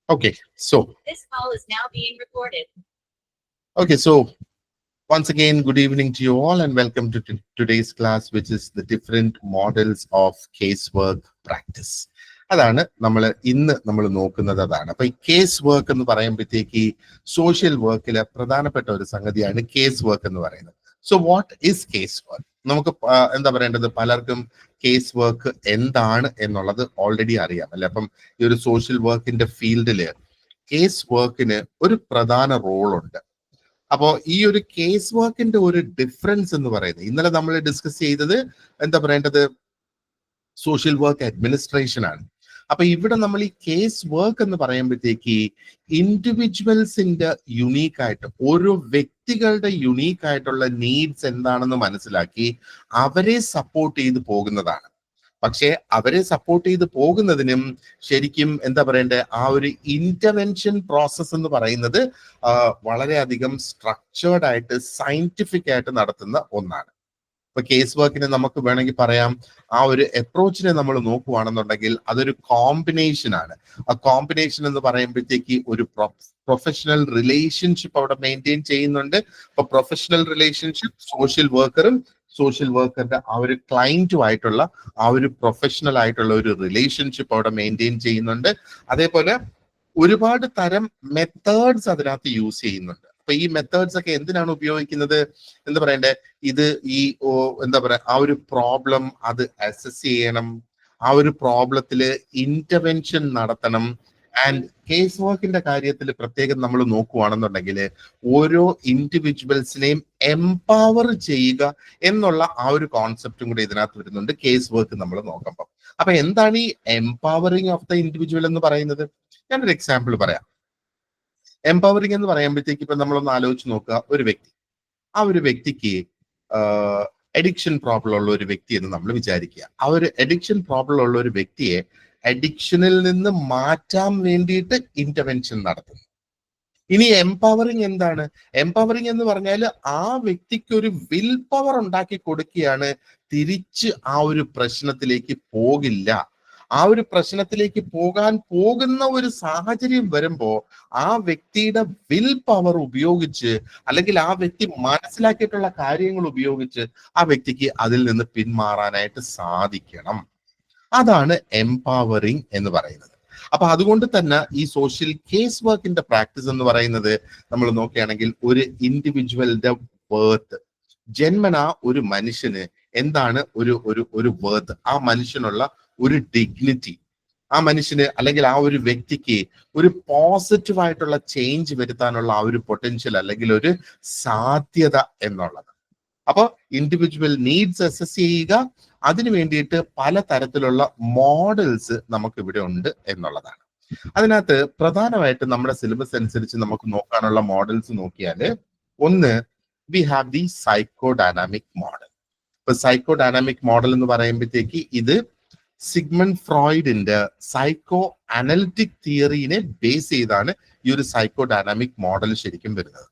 Okay, so This call is now being recorded. so once again, good evening to you all, and welcome to today's class, which is the different models of casework practice. അതാണ് നമ്മൾ നോക്കുന്നത്. അതാണ് അപ്പൊ ഈ case work എന്ന് പറയുമ്പോഴത്തേക്ക് social വർക്കിലെ പ്രധാനപ്പെട്ട ഒരു സംഗതിയാണ് കേസ് വർക്ക് എന്ന് പറയുന്നത്. So what is case work? നമുക്ക് എന്താ പറയേണ്ടത്, പലർക്കും കേസ് വർക്ക് എന്താണ് എന്നുള്ളത് ഓൾറെഡി അറിയാം അല്ലെ. അപ്പം ഈ ഒരു സോഷ്യൽ വർക്കിന്റെ ഫീൽഡില് കേസ് വർക്കിന് ഒരു പ്രധാന റോളുണ്ട്. അപ്പോ ഈ ഒരു കേസ് വർക്കിന്റെ ഒരു ഡിഫറൻസ് എന്ന് പറയുന്നത്, ഇന്നലെ നമ്മൾ ഡിസ്കസ് ചെയ്തത് എന്താ പറയേണ്ടത്, സോഷ്യൽ വർക്ക് അഡ്മിനിസ്ട്രേഷൻ ആണ്. അപ്പൊ ഇവിടെ നമ്മൾ ഈ കേസ് വർക്ക് എന്ന് പറയുമ്പോഴത്തേക്ക് ഇൻഡിവിജ്വൽസിന്റെ യുണീക്ക് ആയിട്ട്, ഓരോ വ്യക്തികളുടെ യുണീക്ക് ആയിട്ടുള്ള നീഡ്സ് എന്താണെന്ന് മനസ്സിലാക്കി അവരെ സപ്പോർട്ട് ചെയ്ത് പോകുന്നതാണ്. പക്ഷെ അവരെ സപ്പോർട്ട് ചെയ്ത് പോകുന്നതിനും ശരിക്കും എന്താ പറയണ്ടേ, ആ ഒരു ഇന്റർവെൻഷൻ പ്രോസസ് എന്ന് പറയുന്നത് വളരെയധികം സ്ട്രക്ചേർഡ് ആയിട്ട് സയന്റിഫിക് ആയിട്ട് നടത്തുന്ന ഒന്നാണ്. ഇപ്പൊ കേസ് വർക്കിനെ നമുക്ക് വേണമെങ്കിൽ പറയാം, ആ ഒരു അപ്രോച്ചിനെ നമ്മൾ നോക്കുവാണെന്നുണ്ടെങ്കിൽ അതൊരു കോമ്പിനേഷൻ ആണ്. ആ കോമ്പിനേഷൻ എന്ന് പറയുമ്പോഴത്തേക്ക് ഒരു പ്രൊഫഷണൽ റിലേഷൻഷിപ്പ് അവിടെ മെയിൻറ്റെയിൻ ചെയ്യുന്നുണ്ട്. അപ്പൊ പ്രൊഫഷണൽ റിലേഷൻഷിപ്പ് സോഷ്യൽ വർക്കറും സോഷ്യൽ വർക്കറുടെ ആ ഒരു ക്ലയന്റുമായിട്ടുള്ള ആ ഒരു പ്രൊഫഷണൽ ആയിട്ടുള്ള ഒരു റിലേഷൻഷിപ്പ് അവിടെ മെയിൻറ്റെയിൻ ചെയ്യുന്നുണ്ട്. അതേപോലെ ഒരുപാട് തരം മെത്തേഡ്സ് അതിനകത്ത് യൂസ് ചെയ്യുന്നുണ്ട്. അപ്പൊ ഈ മെത്തേഡ്സ് ഒക്കെ എന്തിനാണ് ഉപയോഗിക്കുന്നത് എന്താ പറയണ്ടേ, ഇത് ഈ എന്താ പറയാ, ആ ഒരു പ്രോബ്ലം അത് അസസ് ചെയ്യണം, ആ ഒരു പ്രോബ്ലത്തില് ഇന്റർവെൻഷൻ നടത്തണം. ആൻഡ് കേസ് വർക്കിന്റെ കാര്യത്തിൽ പ്രത്യേകം നമ്മൾ നോക്കുവാണെന്നുണ്ടെങ്കിൽ ഓരോ ഇൻഡിവിജ്വൽസിനെയും എംപവർ ചെയ്യുക എന്നുള്ള ആ ഒരു കോൺസെപ്റ്റും കൂടി ഇതിനകത്ത് വരുന്നുണ്ട് കേസ് വർക്ക് നമ്മൾ നോക്കുമ്പോൾ. അപ്പൊ എന്താണ് ഈ എംപവറിങ് ഓഫ് ദ ഇൻഡിവിജ്വൽ എന്ന് പറയുന്നത്? ഞാനൊരു എക്സാമ്പിൾ പറയാം. എംപവറിങ് എന്ന് പറയുമ്പോഴത്തേക്ക് ഇപ്പൊ നമ്മളൊന്ന് ആലോചിച്ച് നോക്കുക, ഒരു വ്യക്തി, ആ ഒരു വ്യക്തിക്ക് അഡിക്ഷൻ പ്രോബ്ലം ഉള്ള ഒരു വ്യക്തി എന്ന് നമ്മൾ വിചാരിക്കുക. ആ ഒരു അഡിക്ഷൻ പ്രോബ്ലം ഉള്ള ഒരു വ്യക്തിയെ അഡിക്ഷനിൽ നിന്ന് മാറ്റാൻ വേണ്ടിയിട്ട് ഇന്റർവെൻഷൻ നടത്തുന്നു. ഇനി എംപവറിങ് എന്താണ്? എംപവറിങ് എന്ന് പറഞ്ഞാൽ ആ വ്യക്തിക്ക് ഒരു വിൽ പവർ ഉണ്ടാക്കി കൊടുക്കുകയാണ്. തിരിച്ച് ആ ഒരു പ്രശ്നത്തിലേക്ക് പോകില്ല. ആ ഒരു പ്രശ്നത്തിലേക്ക് പോകാൻ പോകുന്ന ഒരു സാഹചര്യം വരുമ്പോ ആ വ്യക്തിയുടെ വിൽ പവർ ഉപയോഗിച്ച്, അല്ലെങ്കിൽ ആ വ്യക്തി മനസ്സിലാക്കിയിട്ടുള്ള കാര്യങ്ങൾ ഉപയോഗിച്ച് ആ വ്യക്തിക്ക് അതിൽ നിന്ന് പിന്മാറാനായിട്ട് സാധിക്കണം. അതാണ് എംപവറിങ് എന്ന് പറയുന്നത്. അപ്പൊ അതുകൊണ്ട് തന്നെ ഈ സോഷ്യൽ കേസ് വർക്കിന്റെ പ്രാക്ടീസ് എന്ന് പറയുന്നത് നമ്മൾ നോക്കുകയാണെങ്കിൽ ഒരു ഇൻഡിവിജ്വലിന്റെ വേർത്ത്, ജന്മന ഒരു മനുഷ്യന് എന്താണ് ഒരു ഒരു ഒരു വേർത്ത്, ആ മനുഷ്യനുള്ള ഒരു ഡിഗ്നിറ്റി, ആ മനുഷ്യന് അല്ലെങ്കിൽ ആ ഒരു വ്യക്തിക്ക് ഒരു പോസിറ്റീവ് ആയിട്ടുള്ള ചേഞ്ച് വരുത്താനുള്ള ആ ഒരു പൊട്ടൻഷ്യൽ അല്ലെങ്കിൽ ഒരു സാധ്യത എന്നുള്ളത്. അപ്പൊ ഇൻഡിവിജ്വൽ നീഡ്സ് അസസ് ചെയ്യുക, അതിനു വേണ്ടിയിട്ട് പല തരത്തിലുള്ള മോഡൽസ് നമുക്ക് ഇവിടെ ഉണ്ട് എന്നുള്ളതാണ്. അതിനകത്ത് പ്രധാനമായിട്ട് നമ്മുടെ സിലബസ് അനുസരിച്ച് നമുക്ക് നോക്കാനുള്ള മോഡൽസ് നോക്കിയാല്, ഒന്ന് we have the psycho dynamic model. ഇപ്പൊ സൈക്കോ ഡൈനാമിക് മോഡൽ എന്ന് പറയുമ്പോഴത്തേക്ക് ഇത് സിഗ്മണ്ട് ഫ്രോയിഡിന്റെ സൈക്കോ അനലിറ്റിക് തിയറിനെ ബേസ് ചെയ്താണ് ഈ ഒരു സൈക്കോ ഡൈനാമിക് മോഡൽ ശരിക്കും വരുന്നത്.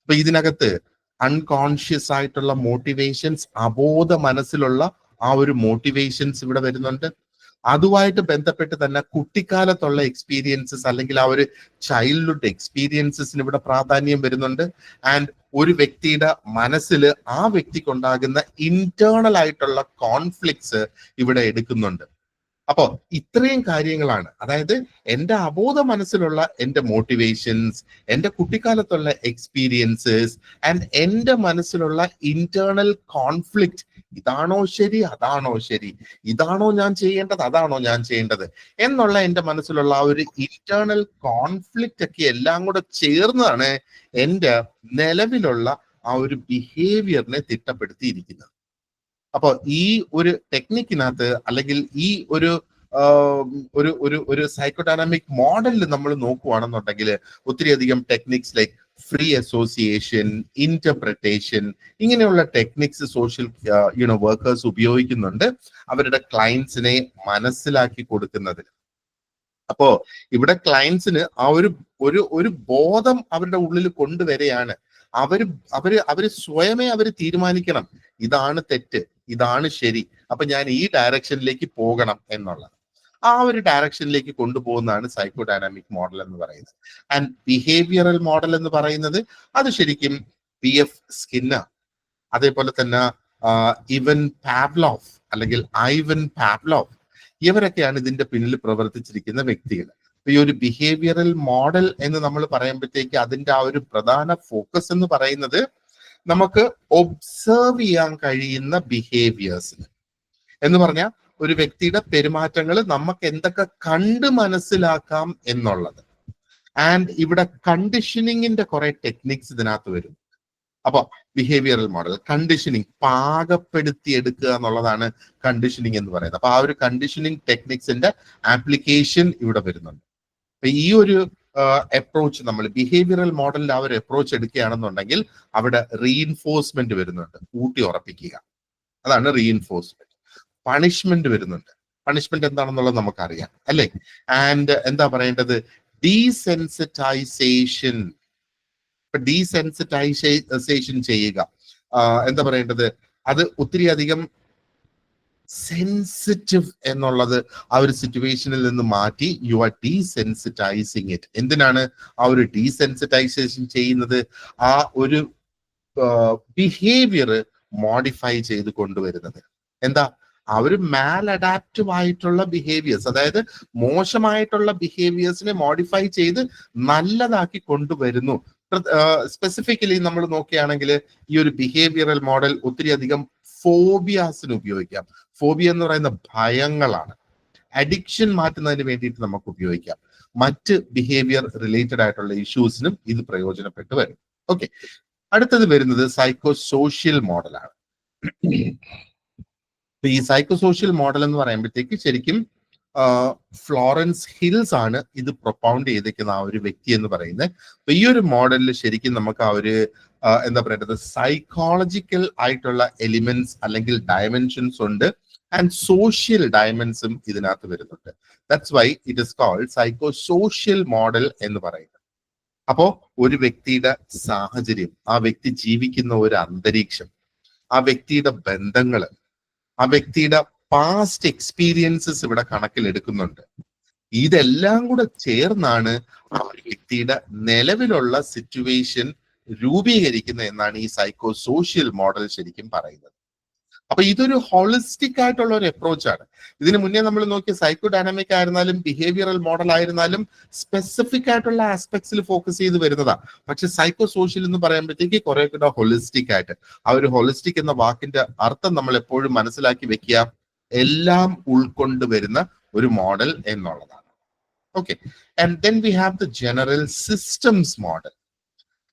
അപ്പൊ ഇതിനകത്ത് അൺകോൺഷ്യസ് ആയിട്ടുള്ള മോട്ടിവേഷൻസ്, അബോധ മനസ്സിലുള്ള ആ ഒരു മോട്ടിവേഷൻസ് ഇവിടെ വരുന്നുണ്ട്. അതുമായിട്ട് ബന്ധപ്പെട്ട് തന്നെ കുട്ടിക്കാലത്തുള്ള എക്സ്പീരിയൻസസ് അല്ലെങ്കിൽ ആ ഒരു ചൈൽഡ്ഹുഡ് എക്സ്പീരിയൻസസിന് ഇവിടെ പ്രാധാന്യം വരുന്നുണ്ട്. ആൻഡ് ഒരു വ്യക്തിയുടെ മനസ്സിൽ ആ വ്യക്തിക്കുണ്ടാകുന്ന ഇന്റേണൽ ആയിട്ടുള്ള കോൺഫ്ലിക്ട്സ് ഇവിടെ എടുക്കുന്നുണ്ട്. അപ്പോ ഇത്രയും കാര്യങ്ങളാണ്, അതായത് എൻ്റെ അബോധ മനസ്സിലുള്ള എൻ്റെ മോട്ടിവേഷൻസ്, എൻ്റെ കുട്ടിക്കാലത്തുള്ള എക്സ്പീരിയൻസസ് ആൻഡ് എൻ്റെ മനസ്സിലുള്ള ഇന്റേണൽ കോൺഫ്ലിക്റ്റ്. ഇതാണോ ശരി, അതാണോ ശരി, ഇതാണോ ഞാൻ ചെയ്യേണ്ടത്, അതാണോ ഞാൻ ചെയ്യേണ്ടത് എന്നുള്ള എൻ്റെ മനസ്സിലുള്ള ആ ഒരു ഇന്റേണൽ കോൺഫ്ലിക്റ്റ് ഒക്കെ എല്ലാം കൂടെ ചേർന്നാണ് എൻ്റെ നിലവിലുള്ള ആ ഒരു ബിഹേവിയറിനെ തിട്ടപ്പെടുത്തിയിരിക്കുന്നത്. അപ്പൊ ഈ ഒരു ടെക്നിക്കിനകത്ത് അല്ലെങ്കിൽ ഈ ഒരു ഒരു ഒരു ഒരു സൈക്കോഡൈനാമിക് മോഡലിൽ നമ്മൾ നോക്കുവാണെന്നുണ്ടെങ്കിൽ ഒത്തിരിയധികം techniques like free association, interpretation, ഇങ്ങനെയുള്ള ടെക്നിക്സ് സോഷ്യൽ വർക്കേഴ്സ് ഉപയോഗിക്കുന്നുണ്ട് അവരുടെ ക്ലയൻസിനെ മനസ്സിലാക്കി കൊടുക്കുന്നതിന്. അപ്പോ ഇവിടെ ക്ലയൻസിന് ആ ഒരു ഒരു ഒരു ബോധം അവരുടെ ഉള്ളിൽ കൊണ്ടുവരികയാണ്. അവര് സ്വയമേ അവര് തീരുമാനിക്കണം, ഇതാണ് തെറ്റ്, ഇതാണ് ശരി, അപ്പൊ ഞാൻ ഈ ഡയറക്ഷനിലേക്ക് പോകണം എന്നുള്ളത്. ആ ഒരു ഡയറക്ഷനിലേക്ക് കൊണ്ടുപോകുന്നതാണ് സൈക്കോ ഡൈനാമിക് മോഡൽ എന്ന് പറയുന്നത്. ആൻഡ് ബിഹേവിയറൽ മോഡൽ എന്ന് പറയുന്നത് അത് ശരിക്കും PF സ്കിന്നർ, അതേപോലെ തന്നെ ഇവൻ പാവ്ലോവ് അല്ലെങ്കിൽ ഐവൻ പാവ്ലോവ്, ഇവരൊക്കെയാണ് ഇതിന്റെ പിന്നിൽ പ്രവർത്തിച്ചിരിക്കുന്ന വ്യക്തികൾ. ഈ ഒരു ബിഹേവിയറൽ മോഡൽ എന്ന് നമ്മൾ പറയുമ്പോഴത്തേക്ക് അതിന്റെ ആ ഒരു പ്രധാന ഫോക്കസ് എന്ന് പറയുന്നത് നമുക്ക് ഒബ്സർവ് ചെയ്യാൻ കഴിയുന്ന ബിഹേവിയേഴ്സിന് എന്ന് പറഞ്ഞാൽ ഒരു വ്യക്തിയുടെ പെരുമാറ്റങ്ങൾ നമുക്ക് എന്തൊക്കെ കണ്ട് മനസ്സിലാക്കാം എന്നുള്ളത്. ആൻഡ് ഇവിടെ കണ്ടീഷനിങ്ങിന്റെ കുറെ ടെക്നിക്സ് ഇതിനകത്ത് വരും. അപ്പൊ ബിഹേവിയറൽ മോഡൽ കണ്ടീഷനിങ് പാകപ്പെടുത്തി എടുക്കുക എന്നുള്ളതാണ് കണ്ടീഷനിങ് എന്ന് പറയുന്നത്. അപ്പൊ ആ ഒരു കണ്ടീഷനിങ് ടെക്നിക്സിന്റെ ആപ്ലിക്കേഷൻ ഇവിടെ വരുന്നുണ്ട്. അപ്പൊ ഈ ഒരു അപ്രോച്ച് നമ്മൾ ബിഹേവിയറൽ മോഡലിൽ ആ ഒരു അപ്രോച്ച് എടുക്കുകയാണെന്നുണ്ടെങ്കിൽ അവിടെ റീഇൻഫോഴ്സ്മെന്റ് വരുന്നുണ്ട്, ഊട്ടി ഉറപ്പിക്കുക, അതാണ് റീഇൻഫോഴ്സ്മെന്റ്. പണിഷ്മെന്റ് വരുന്നുണ്ട്. പണിഷ്മെന്റ് എന്താണെന്നുള്ളത് നമുക്കറിയാം അല്ലെ. ആൻഡ് എന്താ പറയേണ്ടത്, ഡീസെൻസിറ്റൈസേഷൻ. ഡീസെൻസിറ്റൈസേഷൻ ചെയ്യുക, എന്താ പറയേണ്ടത്, അത് ഒത്തിരി അധികം സെൻസിറ്റീവ് എന്നുള്ളത് ആ ഒരു സിറ്റുവേഷനിൽ നിന്ന് മാറ്റി യു ആർ ഡീസെൻസിറ്റൈസിങ് ഇറ്റ്. എന്തിനാണ് ആ ഒരു ഡീസെൻസിറ്റൈസേഷൻ ചെയ്യുന്നത്? ആ ഒരു ബിഹേവിയർ മോഡിഫൈ ചെയ്ത് കൊണ്ടുവരുന്നത്. എന്താ, ആ ഒരു മാൽ അഡാപ്റ്റീവ് ആയിട്ടുള്ള ബിഹേവിയേഴ്സ്, അതായത് മോശമായിട്ടുള്ള ബിഹേവിയേഴ്സിനെ മോഡിഫൈ ചെയ്ത് നല്ലതാക്കി കൊണ്ടുവരുന്നു. സ്പെസിഫിക്കലി നമ്മൾ നോക്കുകയാണെങ്കിൽ ഈ ഒരു ബിഹേവിയറൽ മോഡൽ ഒത്തിരി അധികം ഫോബിയാസിന് ഉപയോഗിക്കാം. ഫോബിയ എന്ന് പറയുന്ന ഭയങ്ങളാണ്. അഡിക്ഷൻ മാറ്റുന്നതിന് വേണ്ടിയിട്ട് നമുക്ക് ഉപയോഗിക്കാം. മറ്റ് ബിഹേവിയർ റിലേറ്റഡ് ആയിട്ടുള്ള ഇഷ്യൂസിനും ഇത് പ്രയോജനപ്പെട്ട് വരും. ഓക്കെ, അടുത്തത് വരുന്നത് സൈക്കോ സോഷ്യൽ മോഡലാണ്. ഈ സൈക്കോ സോഷ്യൽ മോഡൽ എന്ന് പറയുമ്പോഴത്തേക്ക് ശരിക്കും ഫ്ലോറൻസ് ഹിൽസ് ആണ് ഇത് പ്രൊപ്പൗണ്ട് ചെയ്തിരിക്കുന്ന ആ ഒരു വ്യക്തി എന്ന് പറയുന്നത്. അപ്പൊ ഈ ഒരു മോഡലിൽ ശരിക്കും നമുക്ക് ആ ഒരു എന്താ പറയേണ്ടത്, സൈക്കോളജിക്കൽ ആയിട്ടുള്ള എലിമെന്റ്സ് അല്ലെങ്കിൽ ഡയമെൻഷൻസ് ഉണ്ട്, ആൻഡ് സോഷ്യൽ ഡയമെൻസും ഇതിനകത്ത് വരുന്നുണ്ട്. That's why it is called psycho social model എന്ന് പറയുന്നത്. അപ്പോ ഒരു വ്യക്തിയുടെ സാഹചര്യം, ആ വ്യക്തി ജീവിക്കുന്ന ഒരു അന്തരീക്ഷം, ആ വ്യക്തിയുടെ ബന്ധങ്ങള്, ആ വ്യക്തിയുടെ പാസ്റ്റ് എക്സ്പീരിയൻസസ് ഇവിടെ കണക്കിലെടുക്കുന്നുണ്ട്. ഇതെല്ലാം കൂടെ ചേർന്നാണ് ആ ഒരു വ്യക്തിയുടെ നിലവിലുള്ള സിറ്റുവേഷൻ രൂപീകരിക്കുന്നത് എന്നാണ് ഈ സൈക്കോ സോഷ്യൽ മോഡൽ ശരിക്കും പറയുന്നത്. അപ്പൊ ഇതൊരു ഹോളിസ്റ്റിക് ആയിട്ടുള്ള ഒരു അപ്രോച്ചാണ്. ഇതിന് മുന്നേ നമ്മൾ നോക്കിയ സൈക്കോ ഡൈനാമിക് ആയിരുന്നാലും ബിഹേവിയറൽ മോഡൽ ആയിരുന്നാലും സ്പെസിഫിക് ആയിട്ടുള്ള ആസ്പെക്ട്സിൽ ഫോക്കസ് ചെയ്ത് വരുന്നതാ. പക്ഷെ സൈക്കോ സോഷ്യൽ എന്ന് പറയുമ്പോഴത്തേക്ക് കുറെ കൂടെ ഹോളിസ്റ്റിക് ആയിട്ട്, ആ ഒരു ഹോളിസ്റ്റിക് എന്ന വാക്കിന്റെ അർത്ഥം നമ്മൾ എപ്പോഴും മനസ്സിലാക്കി വെക്കുക, എല്ലാം ഉൾക്കൊണ്ട് വരുന്ന ഒരു മോഡൽ എന്നുള്ളതാണ്. Okay, and then we have the general systems model.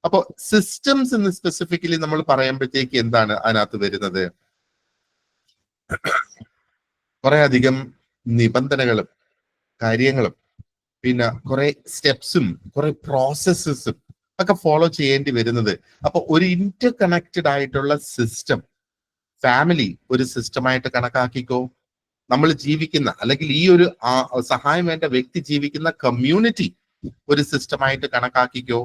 അപ്പോ സിസ്റ്റംസ് എന്ന് സ്പെസിഫിക്കലി നമ്മൾ പറയുമ്പോഴത്തേക്ക് എന്താണ് അതിനകത്ത് വരുന്നത്? കുറെ അധികം നിബന്ധനകളും കാര്യങ്ങളും പിന്നെ കുറെ സ്റ്റെപ്സും കുറെ പ്രോസസ്സസും ഒക്കെ ഫോളോ ചെയ്യേണ്ടി വരുന്നത്. അപ്പൊ ഒരു ഇന്റർ കണക്റ്റഡ് ആയിട്ടുള്ള സിസ്റ്റം, ഫാമിലി ഒരു സിസ്റ്റമായിട്ട് കണക്കാക്കിക്കോ, നമ്മൾ ജീവിക്കുന്ന അല്ലെങ്കിൽ ഈ ഒരു സഹായം വേണ്ട വ്യക്തി ജീവിക്കുന്ന കമ്മ്യൂണിറ്റി ഒരു സിസ്റ്റമായിട്ട് കണക്കാക്കിക്കോ,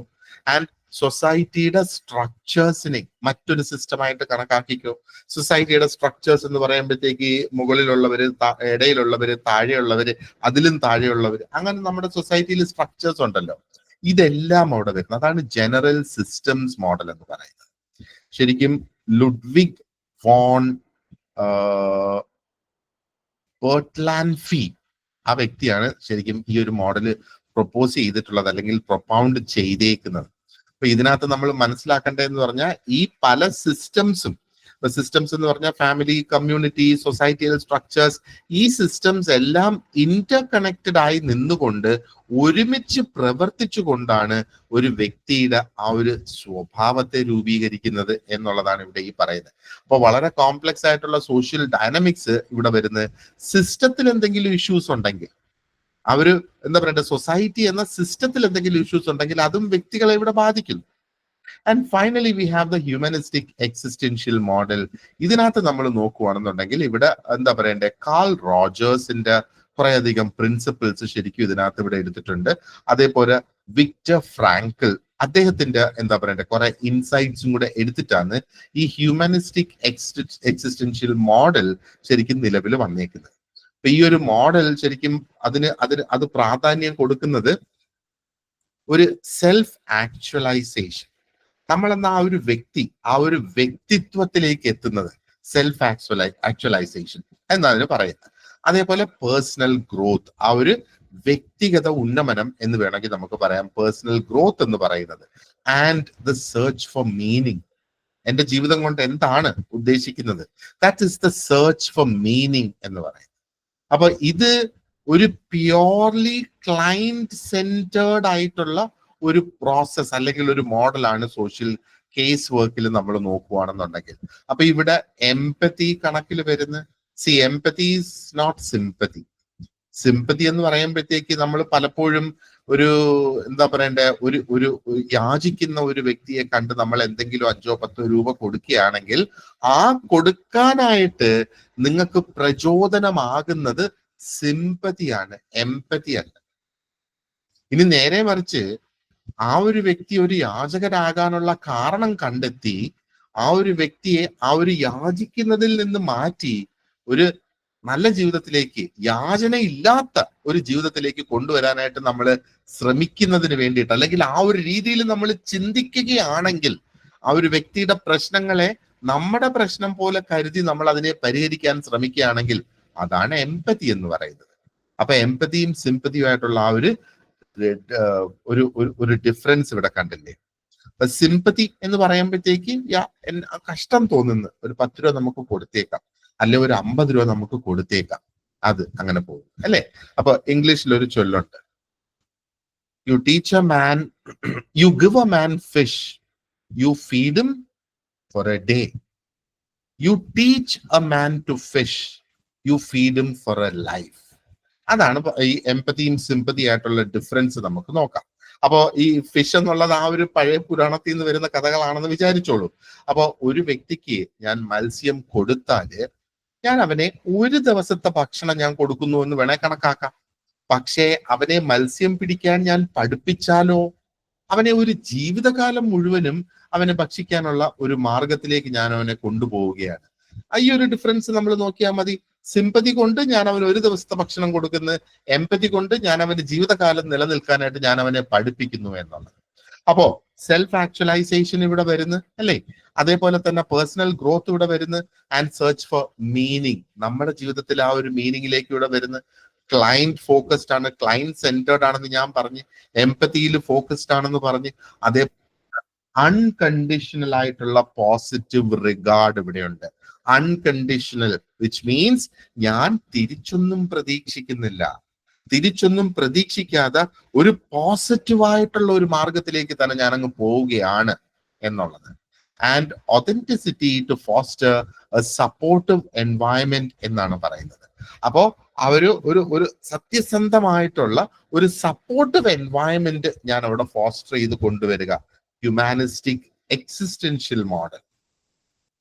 ആൻഡ് സൊസൈറ്റിയുടെ സ്ട്രക്ചേഴ്സിനെ മറ്റൊരു സിസ്റ്റമായിട്ട് കണക്കാക്കിക്കോ. സൊസൈറ്റിയുടെ സ്ട്രക്ചേഴ്സ് എന്ന് പറയുമ്പോഴത്തേക്ക് മുകളിലുള്ളവര്, ഇടയിലുള്ളവര്, താഴെയുള്ളവര്, അതിലും താഴെയുള്ളവര്, അങ്ങനെ നമ്മുടെ സൊസൈറ്റിയിൽ സ്ട്രക്ചേഴ്സ് ഉണ്ടല്ലോ. ഇതെല്ലാം അവിടെ വരുന്നത്. അതാണ് ജനറൽ സിസ്റ്റംസ് മോഡൽ എന്ന് പറയുന്നത്. ശരിക്കും ലുഡ്വിഗ് വോൺ ബെർട്ട്ലാൻഫി, ആ വ്യക്തിയാണ് ശരിക്കും ഈ ഒരു മോഡല് പ്രൊപ്പോസ് ചെയ്തിട്ടുള്ളത് അല്ലെങ്കിൽ പ്രൊപ്പൗണ്ട് ചെയ്തേക്കുന്നത്. അപ്പൊ ഇതിനകത്ത് നമ്മൾ മനസ്സിലാക്കേണ്ടതെന്ന് പറഞ്ഞാൽ ഈ പല സിസ്റ്റംസും, സിസ്റ്റംസ് എന്ന് പറഞ്ഞാൽ ഫാമിലി, കമ്മ്യൂണിറ്റി, സൊസൈറ്റിയൽ സ്ട്രക്ചേഴ്സ്, ഈ സിസ്റ്റംസ് എല്ലാം ഇന്റർ കണക്റ്റഡ് ആയി നിന്നുകൊണ്ട് ഒരുമിച്ച് പ്രവർത്തിച്ചു കൊണ്ടാണ് ഒരു വ്യക്തിയുടെ ആ ഒരു സ്വഭാവത്തെ രൂപീകരിക്കുന്നത് എന്നുള്ളതാണ് ഇവിടെ ഈ പറയുന്നത്. അപ്പൊ വളരെ കോംപ്ലക്സ് ആയിട്ടുള്ള സോഷ്യൽ ഡൈനാമിക്സ് ഇവിടെ വരുന്നത്. സിസ്റ്റത്തിൽ എന്തെങ്കിലും ഇഷ്യൂസ് ഉണ്ടെങ്കിൽ, അവര് എന്താ പറയണ്ടത്, സൊസൈറ്റി എന്ന സിസ്റ്റത്തിൽ എന്തെങ്കിലും ഇഷ്യൂസ് ഉണ്ടെങ്കിൽ അതും വ്യക്തികളെ ഇവിടെ ബാധിക്കുന്നു. And finally we have the humanistic existential model. ഇതിനകത്ത് നമ്മൾ നോക്കുകയാണെന്നുണ്ടെങ്കിൽ ഇവിടെ എന്താ പറയണ്ടേ, കാൾ റോജേഴ്സിന്റെ കുറെ അധികം പ്രിൻസിപ്പിൾസ് ശരിക്കും ഇതിനകത്ത് ഇവിടെ എടുത്തിട്ടുണ്ട്. അതേപോലെ വിക്ടർ ഫ്രാങ്കിൾ, അദ്ദേഹത്തിന്റെ എന്താ പറയണ്ടേ കുറെ ഇൻസൈറ്റ്സും കൂടെ എടുത്തിട്ടാണ് ഈ ഹ്യൂമനിസ്റ്റിക് എക്സിസ്റ്റൻഷ്യൽ മോഡൽ ശരിക്കും നിലവിൽ വന്നേക്കുന്നത്. ഈ ഒരു മോഡൽ ശരിക്കും അത് പ്രാധാന്യം കൊടുക്കുന്നത് ഒരു സെൽഫ് ആക്ച്വലൈസേഷൻ. നമ്മളെന്ന ആ ഒരു വ്യക്തിത്വത്തിലേക്ക് എത്തുന്നത് സെൽഫ് ആക്ച്വലൈസേഷൻ എന്നതിന് പറയുന്നത്. അതേപോലെ പേഴ്സണൽ ഗ്രോത്ത്, ആ ഒരു വ്യക്തിഗത ഉന്നമനം എന്ന് വേണമെങ്കിൽ നമുക്ക് പറയാം പേഴ്സണൽ ഗ്രോത്ത് എന്ന് പറയുന്നത്. And the search for meaning, എന്റെ ജീവിതം കൊണ്ട് എന്താണ് ഉദ്ദേശിക്കുന്നത്, that is the search for meaning എന്ന് പറയുന്നത്. അപ്പൊ ഇത് ഒരു പ്യോർലി ക്ലയന്റ് സെന്റേർഡ് ആയിട്ടുള്ള ഒരു പ്രോസസ് അല്ലെങ്കിൽ ഒരു മോഡലാണ് സോഷ്യൽ കേസ് വർക്കിൽ നമ്മൾ നോക്കുകയാണെന്നുണ്ടെങ്കിൽ. അപ്പൊ ഇവിടെ എംപതി കണക്കിൽ വരുന്ന empathy is not sympathy. Sympathy എന്ന് പറയുമ്പോഴത്തേക്ക് നമ്മൾ പലപ്പോഴും ഒരു എന്താ പറയണ്ടേ, ഒരു യാചിക്കുന്ന ഒരു വ്യക്തിയെ കണ്ട് നമ്മൾ എന്തെങ്കിലും 5-10 രൂപ കൊടുക്കുകയാണെങ്കിൽ ആ കൊടുക്കാനായിട്ട് നിങ്ങൾക്ക് പ്രചോദനമാകുന്നത് സിമ്പതിയാണ്, എംപതി അല്ല. ഇനി നേരെ മറിച്ച് ആ ഒരു വ്യക്തി ഒരു യാചകരാകാനുള്ള കാരണം കണ്ടെത്തി ആ ഒരു വ്യക്തിയെ ആ ഒരു യാചിക്കുന്നതിൽ നിന്ന് മാറ്റി ഒരു നല്ല ജീവിതത്തിലേക്ക്, യാചനയില്ലാത്ത ഒരു ജീവിതത്തിലേക്ക് കൊണ്ടുവരാനായിട്ട് നമ്മൾ ശ്രമിക്കുന്നതിന് വേണ്ടിയിട്ട്, അല്ലെങ്കിൽ ആ ഒരു രീതിയിൽ നമ്മൾ ചിന്തിക്കുകയാണെങ്കിൽ, ആ ഒരു വ്യക്തിയുടെ പ്രശ്നങ്ങളെ നമ്മുടെ പ്രശ്നം പോലെ കരുതി നമ്മൾ അതിനെ പരിഹരിക്കാൻ ശ്രമിക്കുകയാണെങ്കിൽ അതാണ് എംപതി എന്ന് പറയുന്നത്. അപ്പൊ എംപതിയും സിമ്പതിയും ആയിട്ടുള്ള ആ ഒരു ഡിഫറൻസ് ഇവിടെ കണ്ടില്ലേ. അപ്പൊ സിമ്പതി എന്ന് പറയുമ്പോഴത്തേക്ക് കഷ്ടം തോന്നുന്നു, ഒരു 10 രൂപ നമുക്ക് കൊടുത്തേക്കാം, അല്ലെ ഒരു 50 രൂപ നമുക്ക് കൊടുത്തേക്കാം, അത് അങ്ങനെ പോകും അല്ലെ. അപ്പൊ ഇംഗ്ലീഷിൽ ഒരു ചൊല്ലുണ്ട്, you teach a man, you give a man fish, you feed him for a day. You teach a man to fish, you feed him for a life. അതാണ് ഈ എംപതിയും സിമ്പതി ആയിട്ടുള്ള ഡിഫറൻസ് നമുക്ക് നോക്കാം. അപ്പോ ഈ ഫിഷ് എന്നുള്ളത് ആ ഒരു പഴയ പുരാണത്തിൽ നിന്ന് വരുന്ന കഥകളാണെന്ന് വിചാരിച്ചോളൂ. അപ്പൊ ഒരു വ്യക്തിക്ക് ഞാൻ മത്സ്യം കൊടുത്താല് ഞാൻ അവനെ ഒരു ദിവസത്തെ ഭക്ഷണം ഞാൻ കൊടുക്കുന്നു എന്ന് വേണേ കണക്കാക്കാം. പക്ഷേ അവനെ മത്സ്യം പിടിക്കാൻ ഞാൻ പഠിപ്പിച്ചാലോ അവനെ ഒരു ജീവിതകാലം മുഴുവനും അവനെ ഭക്ഷിക്കാനുള്ള ഒരു മാർഗത്തിലേക്ക് ഞാൻ അവനെ കൊണ്ടുപോവുകയാണ്. ഈ ഒരു ഡിഫറൻസ് നമ്മൾ നോക്കിയാൽ മതി. സിമ്പതി കൊണ്ട് ഞാൻ അവന് ഒരു ദിവസത്തെ ഭക്ഷണം കൊടുക്കുന്നു, എംപതി കൊണ്ട് ഞാൻ അവന്റെ ജീവിതകാലം നിലനിൽക്കാനായിട്ട് ഞാൻ അവനെ പഠിപ്പിക്കുന്നു എന്നുള്ളത്. അപ്പോ സെൽഫ് ആക്ച്വലൈസേഷൻ ഇവിടെ വരുന്നു അല്ലേ, അതേപോലെ തന്നെ പേഴ്സണൽ ഗ്രോത്ത് ഇവിടെ വരുന്നു, ആൻഡ് സെർച്ച് ഫോർ മീനിങ്, നമ്മുടെ ജീവിതത്തിൽ ആ ഒരു മീനിങ്ങിലേക്ക് ഇവിടെ വരുന്നു. ക്ലയന്റ് ഫോക്കസ്ഡ് ആണ്, ക്ലയന്റ് സെന്റേർഡ് ആണെന്ന് ഞാൻ പറഞ്ഞു, എംപതിയിൽ ഫോക്കസ്ഡ് ആണെന്ന് പറഞ്ഞ്, അതേ അൺകണ്ടീഷണൽ ആയിട്ടുള്ള പോസിറ്റീവ് റിഗാർഡ് ഇവിടെയുണ്ട്. അൺകണ്ടീഷണൽ വിച്ച് മീൻസ് ഞാൻ തിരിച്ചൊന്നും പ്രതീക്ഷിക്കുന്നില്ല, തിരിച്ചൊന്നും പ്രതീക്ഷിക്കാതെ ഒരു പോസിറ്റീവായിട്ടുള്ള ഒരു മാർഗത്തിലേക്ക് തന്നെ ഞാൻ അങ്ങ് പോവുകയാണ് എന്നുള്ളത്. And authenticity to foster a supportive environment എന്നാണ് പറയുന്നത്. അപ്പോ ഒരു സത്യസന്ധമായിട്ടുള്ള ഒരു സപ്പോർട്ടീവ് എൻവയൺമെന്റ് ഞാൻ അവിടെ ഫോസ്റ്റർ ചെയ്ത് കൊണ്ടുവരിക. ഹ്യൂമാനിസ്റ്റിക് എക്സിസ്റ്റൻഷ്യൽ മോഡൽ,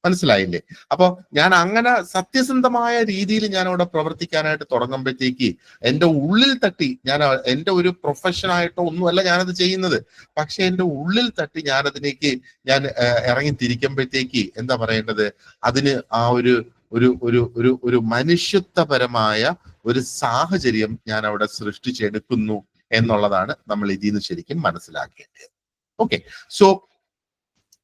മനസ്സിലായില്ലേ? അപ്പൊ ഞാൻ അങ്ങനെ സത്യസന്ധമായ രീതിയിൽ ഞാൻ അവിടെ പ്രവർത്തിക്കാനായിട്ട് തുടങ്ങുമ്പോഴത്തേക്ക് എന്റെ ഉള്ളിൽ തട്ടി, ഞാൻ എന്റെ ഒരു പ്രൊഫഷൻ ആയിട്ടോ ഒന്നുമല്ല ഞാനത് ചെയ്യുന്നത്, പക്ഷെ എന്റെ ഉള്ളിൽ തട്ടി ഞാൻ അതിലേക്ക് ഞാൻ ഇറങ്ങി തിരിക്കുമ്പോഴത്തേക്ക് എന്താ പറയേണ്ടത്, അതിന് ആ ഒരു മനുഷ്യത്വപരമായ ഒരു സാഹചര്യം ഞാൻ അവിടെ സൃഷ്ടിച്ചെടുക്കുന്നു എന്നുള്ളതാണ് നമ്മൾ ഇതിൽ നിന്ന് ശരിക്കും മനസ്സിലാക്കേണ്ടത്. ഓക്കെ, സോ